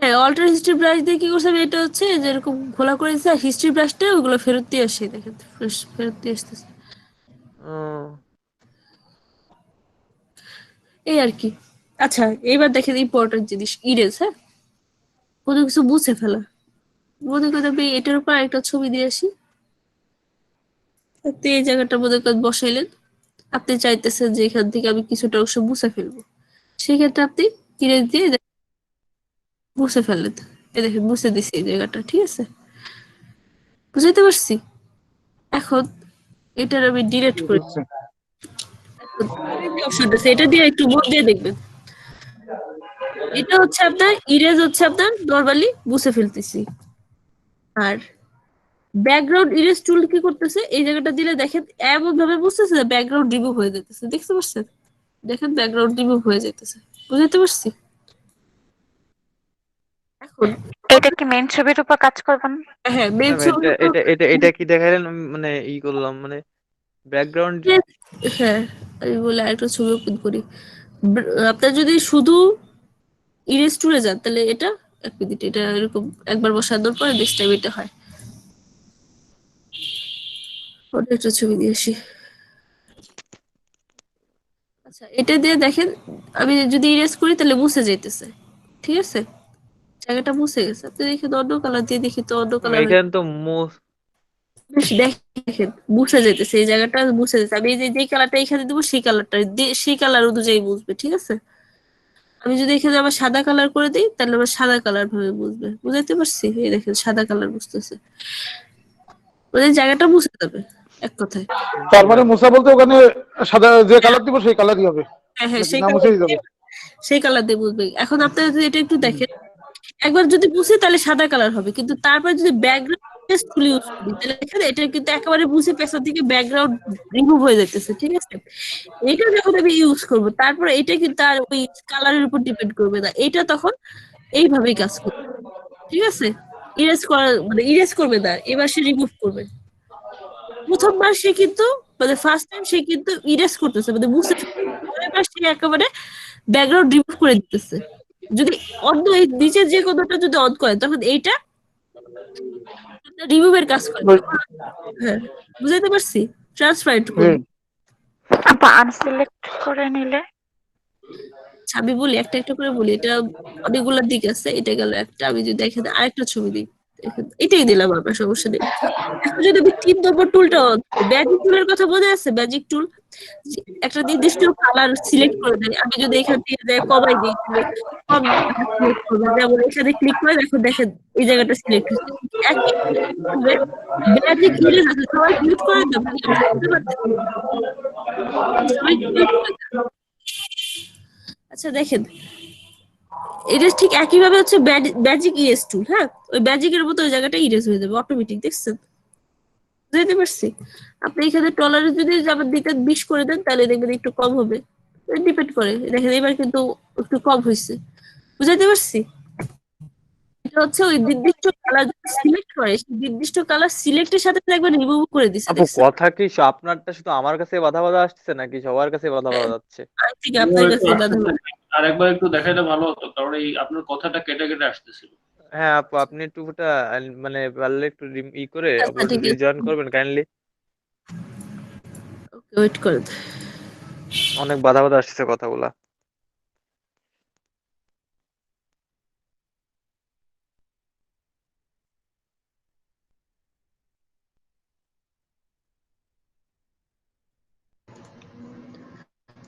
Speaker 1: হ্যাঁ অল্টার হিস্ট্রি ব্রাশ দিয়ে কি করছে, এটা হচ্ছে যেরকম ঘোলা করে দিচ্ছে, হিস্ট্রি ব্রাশটা ওগুলো ফেরত দিয়ে আসে, দেখেন ফেরত দিয়ে আসতেছে, এই আর কি। আচ্ছা এইবার দেখেন ইম্পর্টেন্ট জিনিস, ইরেজ, হ্যাঁ কোনো কিছু মুছে ফেলা। মনে করেন আমি এটার উপর একটা ছবি দিয়ে আসি, আপনি এই জায়গাটা মনে করেন বসাইলেন, আপনি চাইতেছেন যে এখান থেকে আমি কিছুটা অংশ মুছে ফেলবো, সেক্ষেত্রে আপনি ইরেজ দিয়ে মুছে ফেললেন, এই দেখেন মুছে দিছি এই জায়গাটা, ঠিক আছে? বুঝাইতে পারছি? এখন এটার আমি ডিলিট করে এটা দিয়ে একটু মন দিয়ে দেখবেন, এটা হচ্ছে আপনার ইরেজ, হচ্ছে আপনার নরমালি মুছে ফেলতেছি। আর ব্যাকগ্রাউন্ড ইরেজ টুল কি করতেছে, এই জায়গাটা দিলে দেখেন এমন ভাবে মুছতেছে যে ব্যাকগ্রাউন্ড রিমুভ হয়ে যেতেছে, দেখতে পাচ্ছেন? দেখেন ব্যাকগ্রাউন্ড রিমুভ হয়ে যেতেছে, বুঝাইতে পারছি? এখন
Speaker 9: এটা কি মেইন ছবির উপর কাজ করবেন?
Speaker 1: হ্যাঁ মেইন ছবি,
Speaker 2: এটা কি দেখাইলেন? মানে ই করলাম মানে ব্যাকগ্রাউন্ড।
Speaker 1: হ্যাঁ আমি বলে আরেকটা ছবি ওপেন করি। আপনার যদি শুধু ইরেজ টুলে যান তাহলে এটা এক মিনিট, এটা এরকম একবার বসানোর পরে নেক্সট টাইম এটা হয়। একটা ছবি দিয়ে আসি। আচ্ছা এটা দিয়ে দেখেন আমি যদি ইরেজ করি তাহলে মুছে যাইতেছে, ঠিক আছে? জায়গাটা মুছে গেছে। আপনি দেখেন অন্য কালার দিয়ে দেখি তো অন্য কালার,
Speaker 2: এখানে তো
Speaker 1: দেখেন মুছে যাইতেছে, এই জায়গাটা মুছে যাচ্ছে। আমি যে কালারটা এখানে দেবো সেই কালারটা সেই কালার অনুযায়ী বুঝবে, ঠিক আছে? আমি যদি এখানে আবার সাদা কালার করে দিই তাহলে আবার সাদা কালার ভাবে বুঝবে, বুঝাইতে পারছি? এই দেখেন সাদা কালার বুঝতেছে, ওই জায়গাটা মুছে যাবে এক কথায়।
Speaker 3: তার মানে মুছা বলতে ওখানে সাদা যে কালার দিব সেই কালারই হবে।
Speaker 1: হ্যাঁ হ্যাঁ
Speaker 3: সেই
Speaker 1: কালার দিয়ে বুঝবে। এখন আপনারা যদি এটা একটু দেখেন, একবার যদি মুছে তাহলে সাদা কালার হবে, কিন্তু তারপর যদি ব্যাকগ্রাউন্ড ফুল ইউজ করি তাহলে এখানে এটা কিন্তু একেবারে মুছে পেছন থেকে ব্যাকগ্রাউন্ড রিমুভ হয়ে যাচ্ছে, ঠিক আছে? এটা যখন আমি ইউজ করব তারপর এটা কিন্তু আর ওই কালারের উপর ডিপেন্ড করবে না, এটা তখন এইভাবেই কাজ করবে, ঠিক আছে? ইরেজ করা মানে ইরেজ করবে না, এবার সে রিমুভ করবে। প্রথমবার সে কিন্তু মানে ফার্স্ট টাইম সে কিন্তু ইরেজ করতেছে, মানে মুছে, পরেরবার সে একেবারে ব্যাকগ্রাউন্ড রিমুভ করে দিতেছে। যদি অন্য এই নিচের যে কোনোটা যদি অন করে তখন এইটা রিমুভের কাজ করে। হ্যাঁ, বুঝাইতে পারছি? ট্রান্সপারেন্ট করবে।
Speaker 9: আপা আনসিলেক্ট করে নিলে
Speaker 1: আচ্ছা, আমি বলি একটা একটা করে বলি। এটা অনেকগুলো দিক আছে। এটা গেল একটা। আমি যদি এখানে আরেকটা ছবি দিই, দেখেন, এটাই দিলাম আমার, সমস্যা নেই। এখন যদি আমি 3 নম্বর টুলটা, ম্যাজিক টুলের কথা মনে আছে? ম্যাজিক টুল একটা নির্দিষ্ট কালার সিলেক্ট করে দেয়। আমি যদি এখান থেকে কমাই দিই, তাহলে কম সিলেক্ট করবে। যেমন এখানে ক্লিক করে দেখো, দেখেন এই জায়গাটা সিলেক্ট হচ্ছে। একই ম্যাজিক ইরেজ আছে, সবাই মিউট করে দাও। আমি বুঝতে পারতেছি না। সবাই মিউট করে দাও। আচ্ছা দেখেন, এটা ঠিক একইভাবে হচ্ছে ম্যাজিক ইরেজ টুল। হ্যাঁ, ওই ম্যাজিকের মতো ওই জায়গাটা ইরেজ হয়ে যাবে অটোমেটিক, দেখছেন? বুঝতে পারছি। আপনি এখানে টলারেন্স যদি আবার দিতে 20 করে দেন, তাহলে দেখবেন একটু কম হবে। ডিপেন্ড করে। দেখেন এবার কিন্তু একটু কম হয়েছে। বুঝাইতে পারছি? এটা হচ্ছে ওই নির্দিষ্ট কালার সিলেক্ট করে, সেই নির্দিষ্ট কালার সিলেক্টের সাথে একবার রিমুভ করে দিছে,
Speaker 2: আপু
Speaker 1: দেখছেন?
Speaker 2: কথা কি আপনারটা শুধু আমার কাছে বাধা বাধা আসছে নাকি সবার কাছে বাধা বাধা যাচ্ছে?
Speaker 1: ঠিক আপনার কাছে বাধা হবে।
Speaker 7: আরেকবার একটু দেখাইলে ভালো হতো, কারণ এই আপনার কথাটা কেটে কেটে আসতেছিল।
Speaker 2: হ্যাঁ আপু, আপনি একটু ওটা মানে পারলে একটু ই করে
Speaker 1: আচ্ছা ঠিক আছে,
Speaker 2: রিজয়েন করবেন কাইন্ডলি।
Speaker 1: ওকে, ওয়েট করেন।
Speaker 2: অনেক বাধা বাধা আসছে কথাগুলা।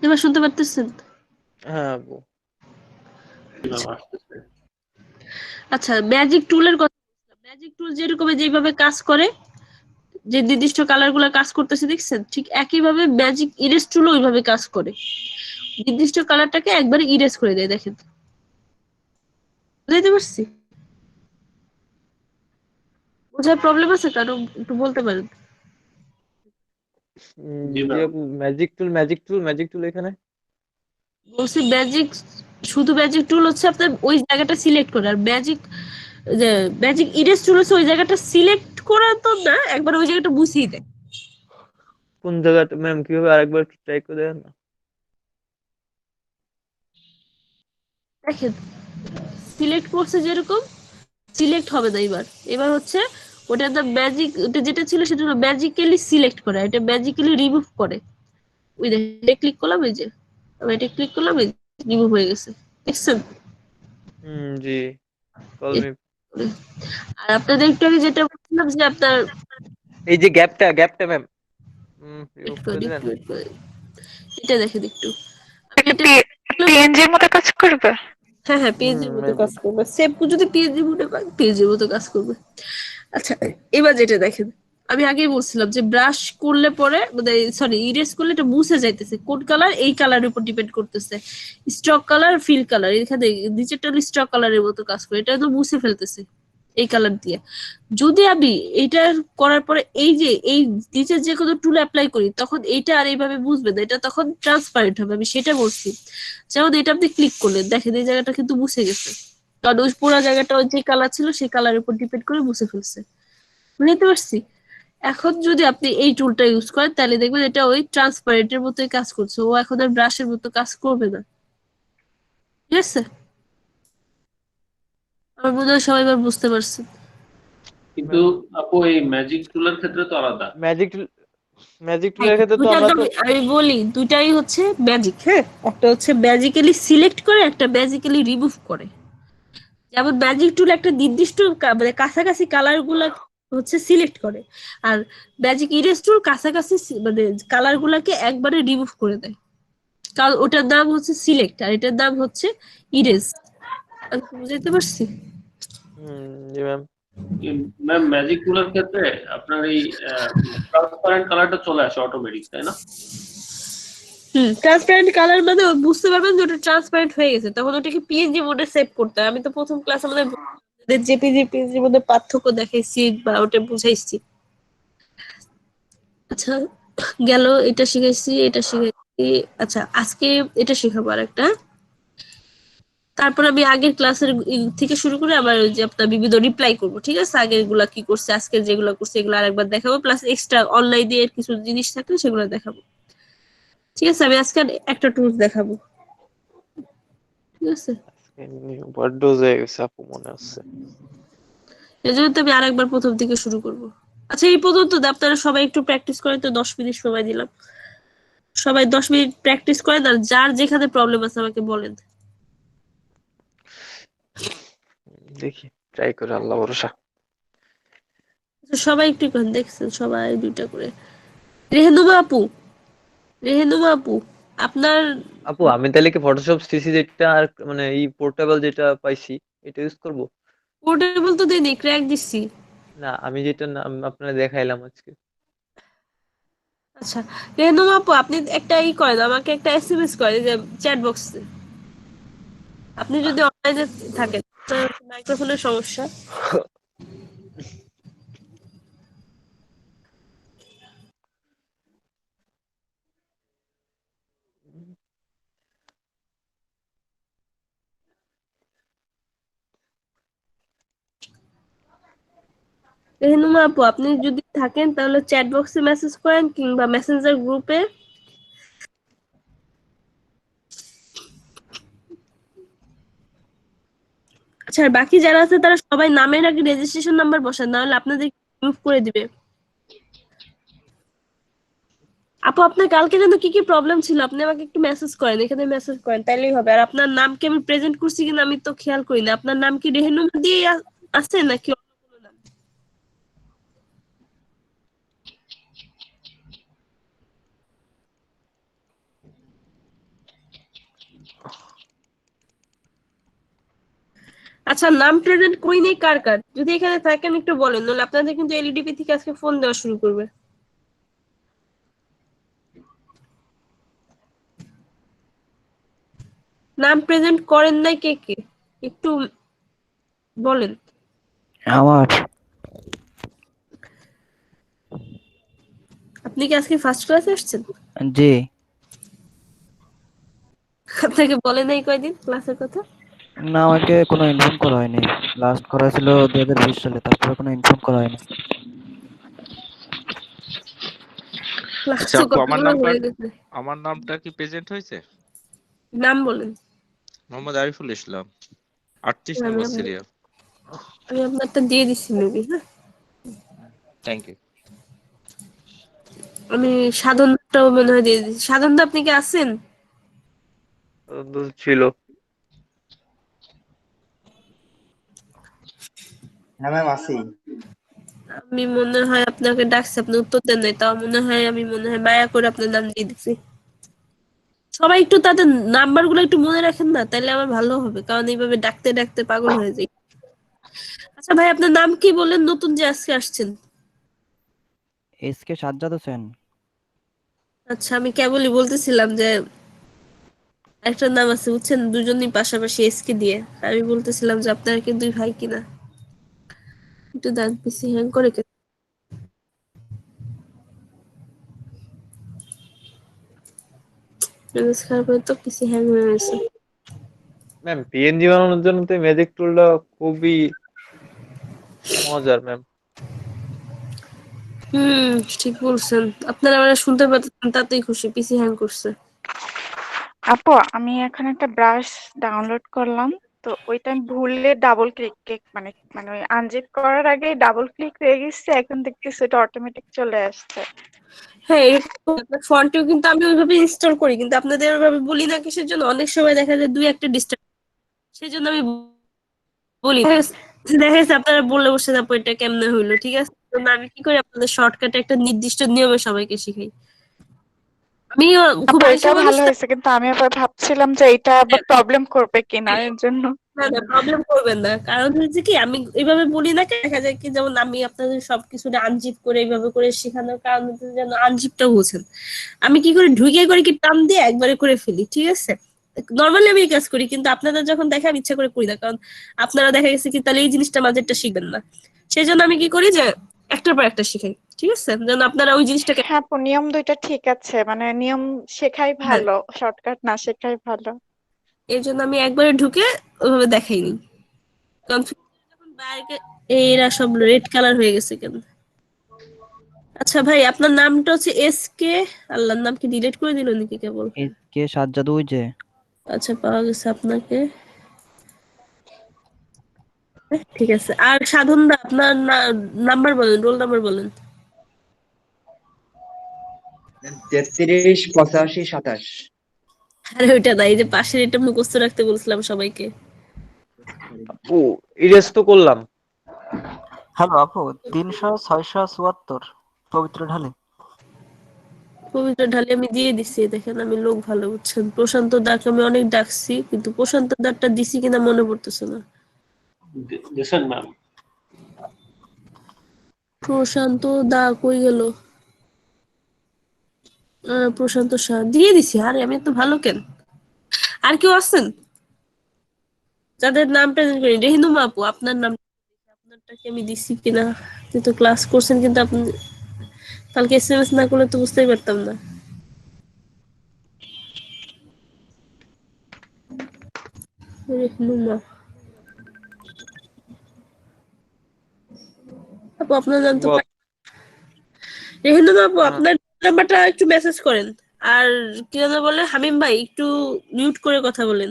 Speaker 1: এবার শুনতে পারতেছেন?
Speaker 2: হ্যাঁ আপু।
Speaker 1: আচ্ছা, ম্যাজিক টুলের কথা। ম্যাজিক টুল যেরকম যেভাবে কাজ করে, যে নির্দিষ্ট কালার গুলা কাজ করতেছে, দেখছেন? ঠিক একইভাবে ম্যাজিক ইরেজ টুল ওইভাবে কাজ করে। নির্দিষ্ট কালারটাকে একবারে ইরেজ করে দেয়, দেখেন। বুঝাইতে পারছি? বোঝার প্রবলেম আছে কারো? একটু বলতে পারেন।
Speaker 2: জি আপু, ম্যাজিক টুল এখানে
Speaker 1: বলছি ম্যাজিক, শুধু ম্যাজিক টুল হচ্ছে আপনার ওই জায়গাটা সিলেক্ট করে, আর ম্যাজিক যে ম্যাজিক ইরেজ টুল হচ্ছে ওই জায়গাটা সিলেক্ট করা তো না, একবার ওই জায়গাটা মুছিয়ে দেয়।
Speaker 2: কোন জায়গাটা ম্যাম, কিভাবে আরেকবার ট্রাই করে দেন না?
Speaker 1: দেখেন, সিলেক্ট করছে যেরকম, সিলেক্ট হবে না এবার। এবার হচ্ছে ওটা তো ম্যাজিক, ওটা যেটা ছিল সেটা ম্যাজিক্যালি সিলেক্ট করে, এটা ম্যাজিক্যালি রিমুভ করে। ওই দেখে ক্লিক করলাম, এই যে আমি এটা ক্লিক করলাম, এই রিমুভ হয়ে গেছে, দেখছেন?
Speaker 2: জি কল মি।
Speaker 1: আর আপনাদের একটু আগে যেটা বলছিলাম যে আপনার
Speaker 2: এই যে গ্যাপটা ম্যাম রিমুভ করে দিলেন।
Speaker 1: এটা দেখেন একটু,
Speaker 9: পিএনজির মতো কাজ করবে।
Speaker 1: হ্যাঁ হ্যাঁ, পিএনজির মতো কাজ করবে। সেভ যদি পিএনজি মনে করেন, পিএনজির মতো কাজ করবে। আচ্ছা, এবার যেটা দেখেন, আমি আগেই বলছিলাম যে ব্রাশ করলে পরে, মানে সরি, ইরেজ করলে এটা মুছে যাইতেছে। কোন কালার? এই কালারের উপর ডিপেন্ড করতেছে। স্টক কালার, ফিল কালার, এখানে নিচেরটা স্টক কালারের মতো কাজ করে, এটা তো মুছে ফেলতেছে এই কালার দিয়ে। যদি আমি এটা করার পরে এই যে এই নিচের যে কোনো টুল অ্যাপ্লাই করি, তখন এটা আর এইভাবে বুঝবে না, এটা তখন ট্রান্সপারেন্ট হবে। আমি সেটা বলছি। যেমন এটা আপনি ক্লিক করলেন, দেখেন এই জায়গাটা কিন্তু মুছে গেছে, কারণ ওই পুরো জায়গাটা যে কালার ছিল সেই কালারের উপর ডিপেন্ড করে মুছে ফেলছে। বুঝতে পারছি? এখন যদি আপনি এই টুলটা ইউজ করেন, তাহলে দেখবেন এটা ওই ট্রান্সপারেন্টের মতোই কাজ করছে, ও এখন আর ব্রাশের মতো কাজ করবে না। ঠিক আছে? আমার মনে হয় সবাই এবার বুঝতে পারছেন।
Speaker 7: কিন্তু আপু এই ম্যাজিক টুলের ক্ষেত্রে তো আলাদা।
Speaker 2: ম্যাজিক টুলের ক্ষেত্রে তো আমরা তো
Speaker 1: আমি বলি দুইটাই হচ্ছে ম্যাজিক। হ্যাঁ, একটা হচ্ছে ম্যাজিক্যালি সিলেক্ট করে, একটা ম্যাজিক্যালি রিমুভ করে। যেমন ম্যাজিক টুল একটা নির্দিষ্ট মানে কাছাকাছি কালার গুলা হচ্ছে সিলেক্ট করে, আর ম্যাজিক ইরেজ টুল কাছাকাছি মানে কালার গুলাকে একবারে রিমুভ করে দেয়। কারণ ওটার নাম হচ্ছে সিলেক্ট, আর এটার নাম হচ্ছে ইরেজ। বুঝতে পারছি?
Speaker 2: জি ম্যাম।
Speaker 7: ম্যাম ম্যাজিক টুলের ক্ষেত্রে আপনার এই ট্রান্সপারেন্ট কালারটা চলে আসে অটোমেটিক, তাই না?
Speaker 1: ট্রান্সপারেন্ট কালার মানে বুঝতে পারবেন যে ওটা ট্রান্সপারেন্ট হয়ে গেছে, তখন ওটাকে পিএনজি মোডে সেভ করতে হয়। আমি তো প্রথম ক্লাস আমাদের জেপিজি পিএনজির মধ্যে পার্থক্য দেখাইছি বা ওটা বুঝাইছি। আচ্ছা, গেল, এটা শিখাইছি, এটা শিখাইছি। আচ্ছা, আজকে এটা শেখাবো আর একটা। তারপর আমি আগের ক্লাসের থেকে শুরু করে আবার ওই যে আপনার বিবিধ রিপ্লাই করবো। ঠিক আছে? আগের গুলা কি করছে, আজকের যেগুলো করছে এগুলো আরেকবার দেখাবো, প্লাস এক্সট্রা অনলাইনে কিছু জিনিস থাকলে সেগুলো দেখাবো। ঠিক আছে? আমি আজকে একটা টুলস দেখাবো। ঠিক আছে?
Speaker 2: বড্ড হয়ে গেছে আপু মনে হচ্ছে।
Speaker 1: এই জন্য তো আমি আরেকবার প্রথম থেকে শুরু করব। আচ্ছা, এই পর্যন্ত আপনারা সবাই একটু প্র্যাকটিস করেন তো, 10 মিনিট সময় দিলাম। সবাই 10 মিনিট প্র্যাকটিস করেন, আর যার যেখানে প্রবলেম আছে আমাকে বলেন।
Speaker 2: দেখি, ট্রাই করে, আল্লাহ ভরসা।
Speaker 1: আচ্ছা, সবাই একটু করেন, দেখছেন সবাই 2টা করে। রেহেনুমা আপু, রেহেনুমা আপু, আপনার
Speaker 2: আপু আমি তাহলে কি ফটোশপ সিসি যেটা আর মানে এই পোর্টেবল যেটা পাইছি এটা ইউজ করব?
Speaker 1: পোর্টেবল তো দেয়নি, ক্র্যাক দিচ্ছি।
Speaker 2: না, আমি যেটা নাম আপনারা দেখাইলাম আজকে।
Speaker 1: আচ্ছা, রেহেনুমা আপু, আপনি একটা করেন, আমাকে একটা এসএমএস করেন যে চ্যাট বক্সে। আপনি যদি অনলাইনে থাকেন, মাইক্রোফোনের সমস্যা। রেহেনুমা আপু, আপনি যদি থাকেন তাহলে চ্যাট বক্সে মেসেজ করেন কিংবা মেসেঞ্জার গ্রুপে। আচ্ছা, আর বাকি যারা আছে তারা সবাই নামের আগে রেজিস্ট্রেশন নাম্বার বসান, না হলে আপনাদের রিমুভ করে দিবে। আপু, আপনার কালকে যেন কি কি প্রবলেম ছিল আপনি আমাকে একটু মেসেজ করেন, এখানে মেসেজ করেন, তাইলেই হবে। আর আপনার নাম কি আমি প্রেজেন্ট করছি কিনা আমি তো খেয়াল করি না। আপনার নাম কি রেহেনুমা দিয়ে আছে নাকি অন্য কোনো নাম? আচ্ছা, নাম প্রেজেন্ট করি নেই কার কার, যদি এখানে থাকেন একটু বলেন, নাহলে আপনাদের কিন্তু এলইডিপি থেকে আজকে ফোন দেওয়া শুরু করবে। নাম প্রেজেন্ট করেন নাই কে কে, একটু বলেন।
Speaker 4: আমার
Speaker 1: আপনি কি আজকে ফার্স্ট ক্লাসে আসছেন?
Speaker 4: জি
Speaker 1: আপনাকে বলে নাই কয়দিন ক্লাসের কথা?
Speaker 4: না, আমাকে কোনো ইনফর্ম করা হয়নি। লাস্ট করা ছিল 2020 সালে, তারপরে কোনো ইনফর্ম করা হয়নি।
Speaker 1: ক্লাস
Speaker 14: আচ্ছা
Speaker 1: তো
Speaker 14: আপু,
Speaker 1: কতগুলো হয়ে গেছে।
Speaker 14: আমার নামটা কি প্রেজেন্ট হয়েছে?
Speaker 1: নাম বলেন।
Speaker 14: মোহাম্মদ আরিফুল ইসলাম, 38
Speaker 1: আমি
Speaker 14: নম্বর সিরিয়াল।
Speaker 1: আমি আপনারটা দিয়ে দিচ্ছি মেবি। হ্যাঁ,
Speaker 14: থ্যাংক ইউ।
Speaker 1: আমি সাধনটাও মনে হয় দিয়ে দিচ্ছি। সাধনটা আপনি কি আছেন?
Speaker 2: ছিল।
Speaker 13: হ্যাঁ ম্যাম আছি।
Speaker 1: আমি মনে হয় আপনাকে ডাকছি, আপনি উত্তর দেন নাই, তাও মনে হয় আমি মায়া করে আপনার নাম দিয়ে দিচ্ছি। সবাই একটু তাদের নাম্বার গুলো একটু মনে রাখেন না, তাহলে আমার ভালো হবে, কারণ এইভাবে ডাকতে ডাকতে পাগল হয়ে যাই। আচ্ছা ভাই, আপনার নাম কি বললেন, নতুন যে আজকে আসছেন?
Speaker 4: এসকে সাজ্জাদ হোসেন।
Speaker 1: আচ্ছা, আমি কেবলই বলতেছিলাম যে একটা নাম আছে বুঝছেন, দুজনই পাশাপাশি এসকে দিয়ে, আমি বলতেছিলাম যে আপনারা কি 2 ভাই কিনা। একটু দাঁত পিছি হ্যাং করে কেন? মেজাজ খারাপ হয়ে তো পিছি হ্যাং হয়ে গেছে।
Speaker 2: ম্যাম পিএনজি বানানোর জন্য তো ম্যাজিক টুলটা খুবই মজার ম্যাম।
Speaker 1: ঠিক বলছেন। আপনারা মানে শুনতে পাচ্ছেন, তাতেই খুশি, পিসি হ্যাং করছে।
Speaker 9: আপু, আমি এখন একটা ব্রাশ ডাউনলোড করলাম, তো ওইটা আমি ভুলে ডাবল ক্লিক মানে মানে ওই আনজিপ করার আগে ডাবল ক্লিক হয়ে গেছে, এখন দেখতেছি এটা অটোমেটিক চলে আসছে।
Speaker 1: হ্যাঁ, এরকম আপনার ফন্টেও কিন্তু আমি ওইভাবে ইনস্টল করি, কিন্তু আপনাদের ওইভাবে বলি না কিসের জন্য, অনেক সময় দেখা যায় 2-1টা ডিস্টার্ব, সেই জন্য আমি বলি। দেখা যাচ্ছে আপনারা বলে বসে আপু এটা কেমনে হইলো, ঠিক আছে, তো আমি কি করি, আপনাদের শর্টকাটে একটা নির্দিষ্ট নিয়মে সবাইকে শিখাই। আমি খুব
Speaker 9: আপু,
Speaker 1: আইসা
Speaker 9: এটা
Speaker 1: মানুষ
Speaker 9: ভালো হয়েছে, কিন্তু আমি আবার ভাবছিলাম যে এটা আবার প্রবলেম করবে কিনা এর জন্য।
Speaker 1: না না, প্রবলেম করবেন না, কারণ হচ্ছে কি আমি এইভাবে বলি না, দেখা যায় কি, যেমন আমি আপনাদের সবকিছু আনজিপ করে এইভাবে করে শেখানোর কারণ হচ্ছে যেন আনজিপটা বুঝেন। আমি কি করে ঢুকে করে কি টান দিয়ে একবারে করে ফেলি, ঠিক আছে। নর্মালি আমি এই কাজ করি, কিন্তু আপনাদের যখন দেখে আমি ইচ্ছা করে করি না, কারণ আপনারা দেখা গেছে কি তাহলে এই জিনিসটা মাঝেরটা শিখবেন না। সেই জন্য আমি কি করি যে একটার পর একটা শিখাই, ঠিক আছে, যেন আপনারা ওই জিনিসটাকে।
Speaker 9: হ্যাঁ আপু, নিয়ম দুইটা ঠিক আছে, মানে নিয়ম শেখাই
Speaker 1: হ্যাঁ,
Speaker 9: ভালো, শর্টকাট না শেখাই ভালো।
Speaker 1: এই জন্য আমি একবারে ঢুকে ওইভাবে দেখাই নি। যখন বাইরে এরা সব রেড কালার হয়ে গেছে কেন? আচ্ছা ভাই, আপনার নামটা হচ্ছে এসকে, আল্লাহর নাম কি ডিলিট করে দিল নাকি কেবল?
Speaker 4: এসকে সাজ্জাদ, ওই যে।
Speaker 1: আচ্ছা, পাওয়া গেছে আপনাকে। ঠিক আছে। আর সাধন দা আপনার নাম্বার বলেন, রোল নাম্বার বলেন।
Speaker 15: 33 85 27।
Speaker 1: আরে ওইটা না, এই যে পাশের এটা মুখস্থ রাখতে বলছিলাম সবাইকে।
Speaker 2: আপু ইরেজ তো করলাম।
Speaker 4: হ্যালো আপু, 300 674 পবিত্র ঢালে।
Speaker 1: পবিত্র ঢালি আমি দিয়ে দিছি, দেখেন আমি লোক ভালো বুঝছেন। প্রশান্ত দাকে আমি অনেক ডাকছি, কিন্তু প্রশান্ত দারটা দিছি কিনা মনে পড়তেছে না।
Speaker 7: দিছেন ম্যাম?
Speaker 1: প্রশান্ত দা কই গেল? প্রশান্ত শাহ দিয়ে দিছি। আরে আমি তো ভালো কেন? আর কেউ আছেন যাদের নাম প্রেজেন্ট করি? রেহিনুমা আপু আপনার নাম, আপনারটা কি আমি দিছি কিনা? আপনি তো ক্লাস করছেন, কিন্তু আপনি কালকে এসএমএস না করলে তো বুঝতেই পারতাম না। রেহিনুমা আপু আপনার নাম তো রেহিনুমা আপু, আপনার নাম্বারটা একটু মেসেজ করেন। আর কি যেন বলে, হামিম ভাই একটু মিউট করে কথা বলেন।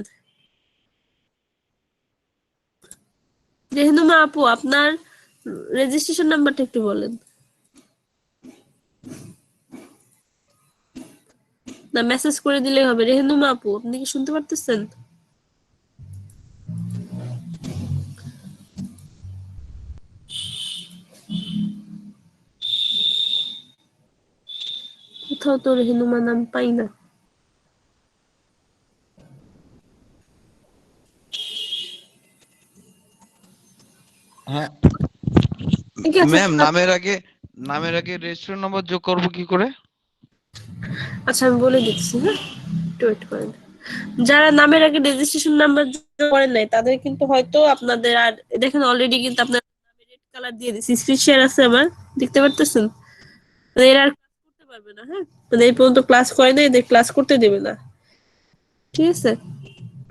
Speaker 1: রেহিনুমা আপু আপনার রেজিস্ট্রেশন নাম্বারটা একটু বলেন। না, মেসেজ করে দিলেই হবে। রেহিনুমা আপু আপনি কি শুনতে পারতেছেন? কোথাও তো রেহিনুমা নাম পাই না।
Speaker 12: হ্যাঁ
Speaker 1: ঠিক আছে,
Speaker 12: ম্যাম, নামের আগে রেজিস্ট্রেশন নাম্বার যোগ করব কি করে?
Speaker 1: আচ্ছা আমি বলে দিচ্ছি, হ্যাঁ একটু ওয়েট করেন। যারা নামের আগে রেজিস্ট্রেশন নাম্বার করেন নাই তাদের কিন্তু হয়তো আপনাদের, আর দেখেন অলরেডি কিন্তু আপনার রেড কালার দিয়ে দিছি, স্ক্রিন শেয়ার আছে আমার, দেখতে পারতেছেন? মানে এরা আর ক্লাস করতে পারবে না, হ্যাঁ মানে এই পর্যন্ত ক্লাস করে না, এদের ক্লাস করতে দেবে না, ঠিক আছে?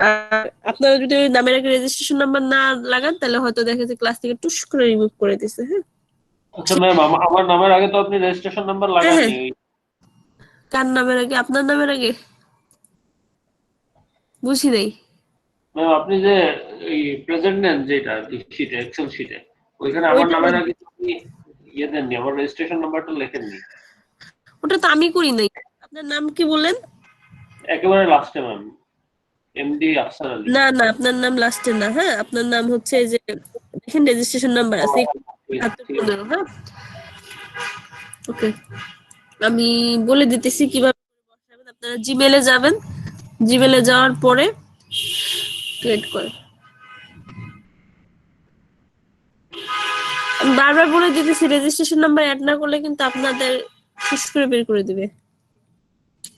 Speaker 1: আর আপনারা যদি ওই নামের আগে রেজিস্ট্রেশন নাম্বার না লাগান তাহলে হয়তো দেখা যাচ্ছে ক্লাস থেকে টুস করে রিমুভ করে দিছে। হ্যাঁ
Speaker 7: আচ্ছা ম্যাম, আমার নামের আগে তো আপনি রেজিস্ট্রেশন নাম্বার
Speaker 1: হ্যাঁ হ্যাঁ,
Speaker 7: লাগাননি।
Speaker 1: কার নামের আগে? আপনার নামের আগে? বুঝি নাই।
Speaker 7: ম্যাম আপনি যে এই প্রেজেন্ট নেন যেটা শিটে, এক্সেল শিটে, ওইখানে আমার
Speaker 1: ওইটা
Speaker 7: নামের আগে তো আপনি ইয়ে দেননি, আমার রেজিস্ট্রেশন নাম্বারটা লেখেননি।
Speaker 1: ওটা তো আমি করি নাই। আপনার নাম কি বললেন?
Speaker 7: একেবারে লাস্টে ম্যাম, এমডি আফসার আলী।
Speaker 1: না না, আপনার নাম লাস্টে না, হ্যাঁ আপনার নাম হচ্ছে এই যে দেখেন রেজিস্ট্রেশন নাম্বার আছে 7115। হ্যাঁ ওকে, আমি বলে দিতেছি কিভাবে বসাবেন। আপনারা জিমেলে যাবেন, জিমেলে যাওয়ার পরে ক্রিয়েট করেন। আমি বারবার বলে দিতেছি রেজিস্ট্রেশন নাম্বার অ্যাড না করলে কিন্তু আপনাদের শেষ করে বের করে দিবে।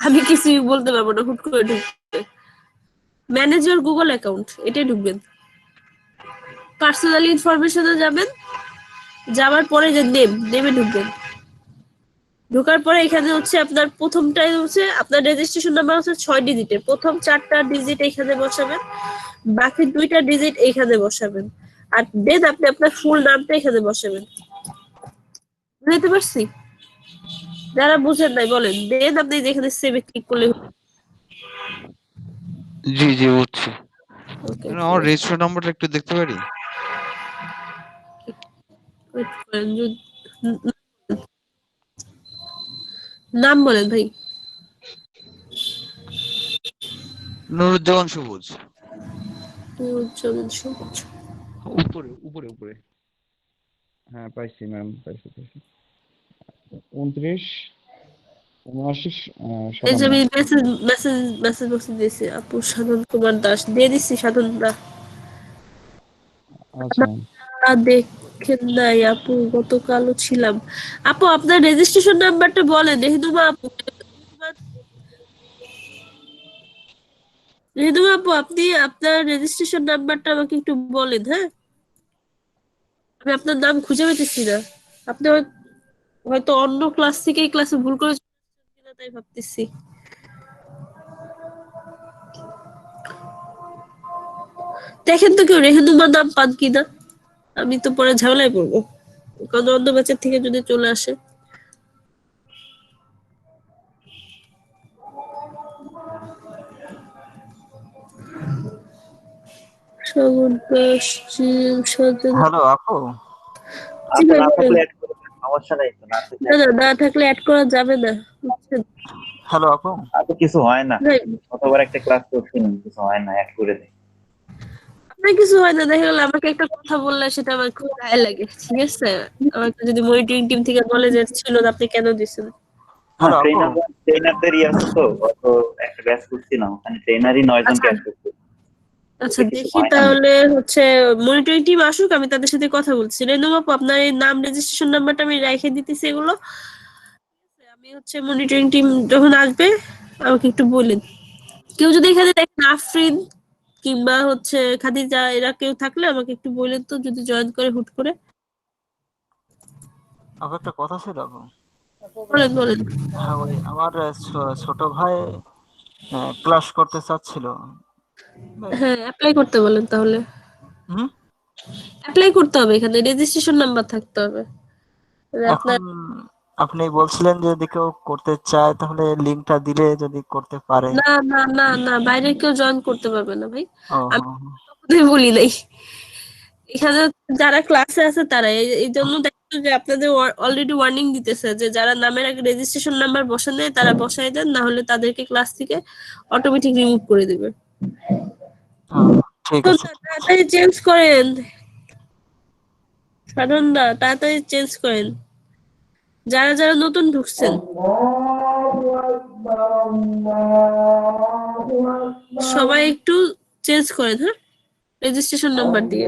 Speaker 1: আমি কিছুই বলতে পারবো না, হুট করে ঢুকবে। ম্যানেজ ইওর গুগল অ্যাকাউন্ট, এটাই ঢুকবেন। পার্সোনাল ইনফরমেশনে যাবেন, যাওয়ার পরে যে নেমে ঢুকবেন। ঢোকার পরে এখানে হচ্ছে আপনার প্রথমটাই হচ্ছে আপনার রেজিস্ট্রেশন নাম্বার হচ্ছে 6 ডিজিটের, প্রথম 4টা ডিজিট এখানে বসাবেন, বাকি 2টা ডিজিট এখানে বসাবেন, আর দেন আপনি আপনার ফুল নামটা এখানে বসাবেন। বুঝতে পারছি? যারা বুঝেন নাই বলেন। দেন আপনি যেখানে সেভে ক্লিক করলে
Speaker 12: জি জি বুঝছি।
Speaker 1: ওকে।
Speaker 12: আমার রেজিস্ট্রেশন নাম্বারটা একটু দেখতে পারি?
Speaker 1: ওয়েট করেন, নাম বলেন ভাই।
Speaker 12: নুরুজ্জামান সবুজ।
Speaker 1: নুরুজ্জামান সবুজ।
Speaker 12: উপরে উপরে উপরে। হ্যাঁ পাইছি ম্যাম, পাইছি। 29 79
Speaker 1: এই যে
Speaker 12: 57।
Speaker 1: আমি মেসেজ বক্সে দিয়েছি, আপু সাধন কুমার দাস দিয়ে দিচ্ছি। সাধন দা
Speaker 12: আচ্ছা
Speaker 1: দেখেন নাই আপু, গতকালও ছিলাম। আপু আপনার রেজিস্ট্রেশন নাম্বারটা বলেন। রেহিনুমা আপু, রেহিনুমা আপু আপনি আপনার রেজিস্ট্রেশন নাম্বারটা আমাকে একটু বলেন। হ্যাঁ আমি আপনার নাম খুঁজে পেতেছি না। আপনি হয়তো অন্য ক্লাস থেকে এই ক্লাসে ভুল করে চলে আসছেন কিনা তাই ভাবতেছি। দেখেন তো কেউ রেহিনুমা নাম পান কিনা, আমি তো পরে ঝামেলায় পড়বো কারণ অন্য ব্যাচের থেকে যদি চলে আসে। সাগর দাস সাজান।
Speaker 6: হ্যালো আপু,
Speaker 1: জি
Speaker 13: আপু
Speaker 1: ভাই
Speaker 13: না
Speaker 1: বলেন।
Speaker 13: থাকলে add করে দেন, সমস্যা নাই তো, না থাকলে
Speaker 1: না না থাকলে অ্যাড করা যাবে না, বুঝছেন?
Speaker 6: হ্যালো আপু।
Speaker 13: আপু কিছু হয় না,
Speaker 1: ভাই
Speaker 13: কতবার একটা ক্লাস করছিলাম, কিছু হয় না, অ্যাড করে দেন।
Speaker 1: আপনার কিছু হয় না, দেখা গেল আমাকে একটা কথা বললে সেটা আমার খুব গায়ে লাগে, ঠিক আছে? আমাকে যদি মনিটরিং টিম থেকে বলে যে ছিল না, আপনি কেন দিছেন?
Speaker 13: না ট্রেনারদেরই আছে তো, গত একটা ব্যাচ করছিলাম, ওখানে ট্রেনারই 9 জনকে অ্যাড করছে।
Speaker 1: আচ্ছা
Speaker 13: কিছু
Speaker 1: দেখি
Speaker 13: হয় না।
Speaker 1: তাহলে হচ্ছে মনিটরিং টিম আসুক, আমি তাদের সাথে কথা বলছি। রেনু আপু আপনার এই নাম রেজিস্ট্রেশন নাম্বারটা আমি রেখে দিতেছি, এগুলো আমি হচ্ছে মনিটরিং টিম যখন আসবে আমাকে একটু বলেন। কেউ যদি এখানে দেখেন আফরিন কিংবা হচ্ছে খাদিজা এরা কেউ থাকলে আমাকে একটু বলেন তো, যদি জয়েন করে হুট করে।
Speaker 6: আপু একটা কথা ছিল আপু।
Speaker 1: বলেন বলেন।
Speaker 6: হ্যাঁ ওই আমার ছোট ভাই ক্লাস করতে চাচ্ছিল।
Speaker 1: হ্যাঁ অ্যাপ্লাই করতে বলেন তাহলে।
Speaker 6: হুম?
Speaker 1: অ্যাপ্লাই করতে হবে, এখানে রেজিস্ট্রেশন নাম্বার থাকতে হবে।
Speaker 6: এখন
Speaker 1: আপনার
Speaker 6: আপনি বলছিলেন যে যদি কেউ করতে চায় তাহলে লিংকটা দিলে যদি করতে পারে।
Speaker 1: না না না না বাইরে কেউ জয়েন করতে পারবে না ভাই,
Speaker 6: ও
Speaker 1: আমি কখনোই বলি নাই। এখানে যারা ক্লাসে আছে তারা এই জন্য দেখছো যে আপনাদের অলরেডি ওয়ার্নিং দিতেছে যে যারা নামের আগে রেজিস্ট্রেশন নাম্বার বসান নেই তারা বসাই দেন, না হলে তাদেরকে ক্লাস থেকে অটোমেটিক রিমুভ করে দিবে।
Speaker 6: ঠিক
Speaker 1: তো
Speaker 6: আছে।
Speaker 1: তাড়াতাড়ি চেঞ্জ করেন সাধনদা, তাড়াতাড়ি চেঞ্জ করেন যারা যারা নতুন ঢুকছেন। সবাই একটু চেঞ্জ করেন, হ্যাঁ রেজিস্ট্রেশন নাম্বার দিয়ে।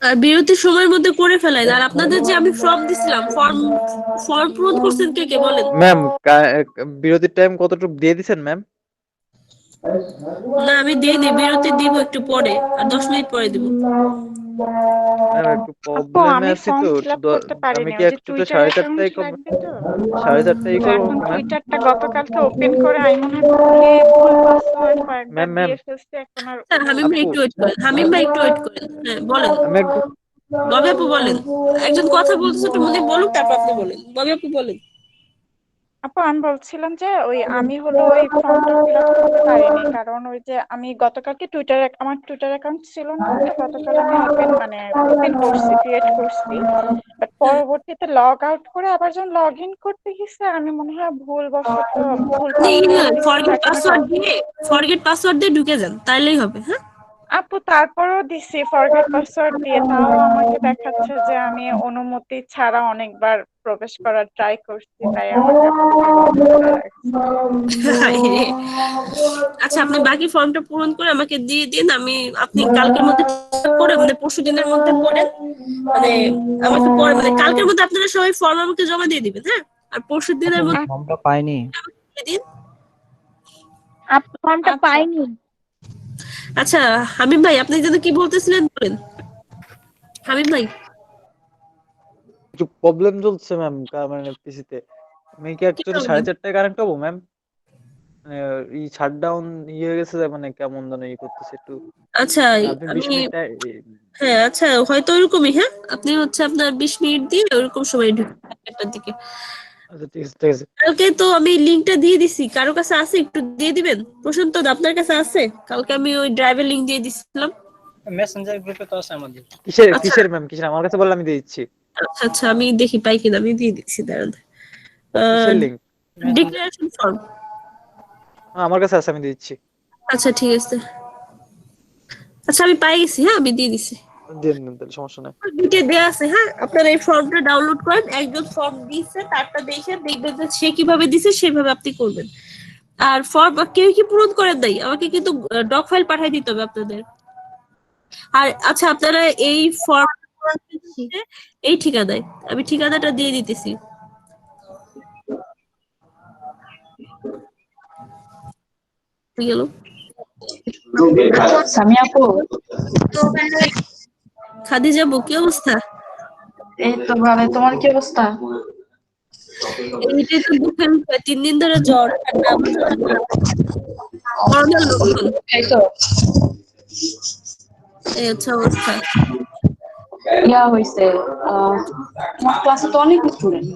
Speaker 1: আর বিরতির সময়ের মধ্যে করে ফেলাই। আর আপনাদের যে আমি ফর্ম দিছিলাম, ফর্ম পূরণ করছেন কে কে বলেন?
Speaker 2: ম্যাম বিরতির টাইম কতটুকু দিয়ে দিছেন ম্যাম?
Speaker 1: না আমি দিইনি, বিরতি দিব একটু পরে, আর 10 মিনিট পরে দিব।
Speaker 2: ম্যাম একটু
Speaker 9: আপু
Speaker 2: প্রবলেমে
Speaker 9: আমি
Speaker 2: আছি
Speaker 9: ফর্ম
Speaker 2: তো,
Speaker 9: ফিল আপ করতে
Speaker 2: আমি
Speaker 9: পারিনি,
Speaker 2: কি
Speaker 9: ওই যে
Speaker 2: একটুতে
Speaker 9: টুইটার
Speaker 2: 4:30টায়
Speaker 9: অ্যাকাউন্ট লাগবে তো।
Speaker 2: 4:30টায়
Speaker 9: তো
Speaker 2: করবো
Speaker 9: এখন
Speaker 2: ম্যাম?
Speaker 9: টুইটারটা গতকালকে ওপেন করে আমি মনে হয় ভুল পাসওয়ার্ড কয়েকবার
Speaker 2: ম্যাম
Speaker 9: দিয়ে ফেলছি, এখন আর
Speaker 1: হামিম ভাই একটু ওয়েট করেন, হামিম ভাই একটু ওয়েট করেন। হ্যাঁ বলেন
Speaker 2: আমি একটু
Speaker 1: ববি আপু বলেন। একজন কথা বলতেছে, একটু মনে বলুক তারপর আপনি বলেন। ববি আপু বলেন।
Speaker 9: আপু আমি বলছিলাম যে আমি হলো ওই ফর্মটা ফিল আপ করতে পারিনি, কারণ ওই যে আমি গতকালকে আমার টুইটার অ্যাকাউন্ট ছিল না, তো গতকাল আমি ওপেন করছি, ক্রিয়েট করছি, বাট পরবর্তীতে লগ আউট করে আবার যখন লগ ইন করতে গেছে আমি মনে হয় ভুল
Speaker 1: ফরগেট পাসওয়ার্ড দিয়ে ঢুকে যান, তাইলেই হবে। হ্যাঁ
Speaker 9: আপু তারপরও দিছি ফরগেট পাসওয়ার্ড দিয়ে, তাও আমাকে দেখাচ্ছে যে আমি অনুমতি ছাড়া অনেকবার প্রবেশ করার ট্রাই করছি, তাই আমাকে
Speaker 1: আচ্ছা আপনি বাকি ফর্মটা পূরণ করে আমাকে দিয়ে দিন, আপনি কালকের মধ্যে করে মানে পরশু দিনের মধ্যে করেন, মানে আমাকে পরে মানে কালকের মধ্যে আপনারা সবাই ফর্ম আমাকে জমা দিয়ে দিবেন। হ্যাঁ আর পরশু দিনের মধ্যে
Speaker 4: ফর্মটা পাইনি।
Speaker 1: দিয়ে দিন।
Speaker 11: ফর্মটা পাইনি।
Speaker 1: আচ্ছা হামিম ভাই আপনি যেন কি বলতেছিলেন বলেন। হামিম ভাই
Speaker 2: একটু প্রবলেম চলছে ম্যাম, মানে পিসিতে। আমি কি অ্যাকচুয়ালি 4:30টায় কানেক্ট হবো ম্যাম? মানে এই শাটডাউন হয়ে গেছে, মানে কেমন যেন করতেছে একটু।
Speaker 1: আচ্ছা
Speaker 2: আপনি 20 মিনিট
Speaker 1: হ্যাঁ আচ্ছা হয়তো ওরকমই। হ্যাঁ আপনি হচ্ছে আপনার 20 মিনিট দিয়ে ওরকম সময় ঢুকবেন 1টার দিকে।
Speaker 2: আচ্ছা ঠিক আছে ঠিক আছে।
Speaker 1: কালকে তো আমি লিংকটা দিয়ে দিছি, কারো কাছে আছে একটু দিয়ে দিবেন। প্রশান্ত আপনার কাছে আছে? কালকে আমি ওই ড্রাইভের লিংক দিয়ে দিছিলাম।
Speaker 4: মেসেঞ্জার গ্রুপে তো আছে আমাদের।
Speaker 2: কিসের ম্যাম কিসের? আমার কাছে বললে আমি দিয়ে দিচ্ছি।
Speaker 1: আচ্ছা আচ্ছা আমি দেখি পাই কিনা, আমি দিয়ে দিচ্ছি দাঁড়ান।
Speaker 2: কিসের লিংক?
Speaker 1: ডিক্লারেশন ফর্ম
Speaker 2: আমার কাছে আছে, আমি দিয়ে দিচ্ছি।
Speaker 1: আচ্ছা ঠিক আছে। আচ্ছা আমি পাই গেছি, হ্যাঁ আমি দিয়ে দিছি।
Speaker 2: দিয়ে দিন তাহলে, সমস্যা নাই।
Speaker 1: ভিডিও দেয়া আছে। হ্যাঁ আপনারা এই ফর্মটা ডাউনলোড করেন, একজন ফর্ম দিচ্ছে তারটা দেখে দেখবেন যে সে কিভাবে দিছে সেভাবে আপনি করবেন। আর ফর্ম কেউ কি পূরণ করেন নাই আমাকে কিন্তু ডক ফাইল পাঠিয়ে দিতে হবে আপনাদের। আর আচ্ছা আপনারা এই ফর্ম এই ঠিকানায়, আমি ঠিকানাটা দিয়ে দিতেছি। গেল
Speaker 16: সামিয়া আপু,
Speaker 1: খাদিজা আপু কি অবস্থা?
Speaker 16: এই তো ভালো, তোমার কি অবস্থা?
Speaker 1: এইটাই তো দুঃখের বিষয়, 3 দিন ধরে জ্বর ঠান্ডা করোনার লক্ষণ।
Speaker 16: এই তো
Speaker 1: এই হচ্ছে অবস্থা।
Speaker 16: ইয়া হয়েছে, আমার ক্লাসে তো অনেক স্টুডেন্ট।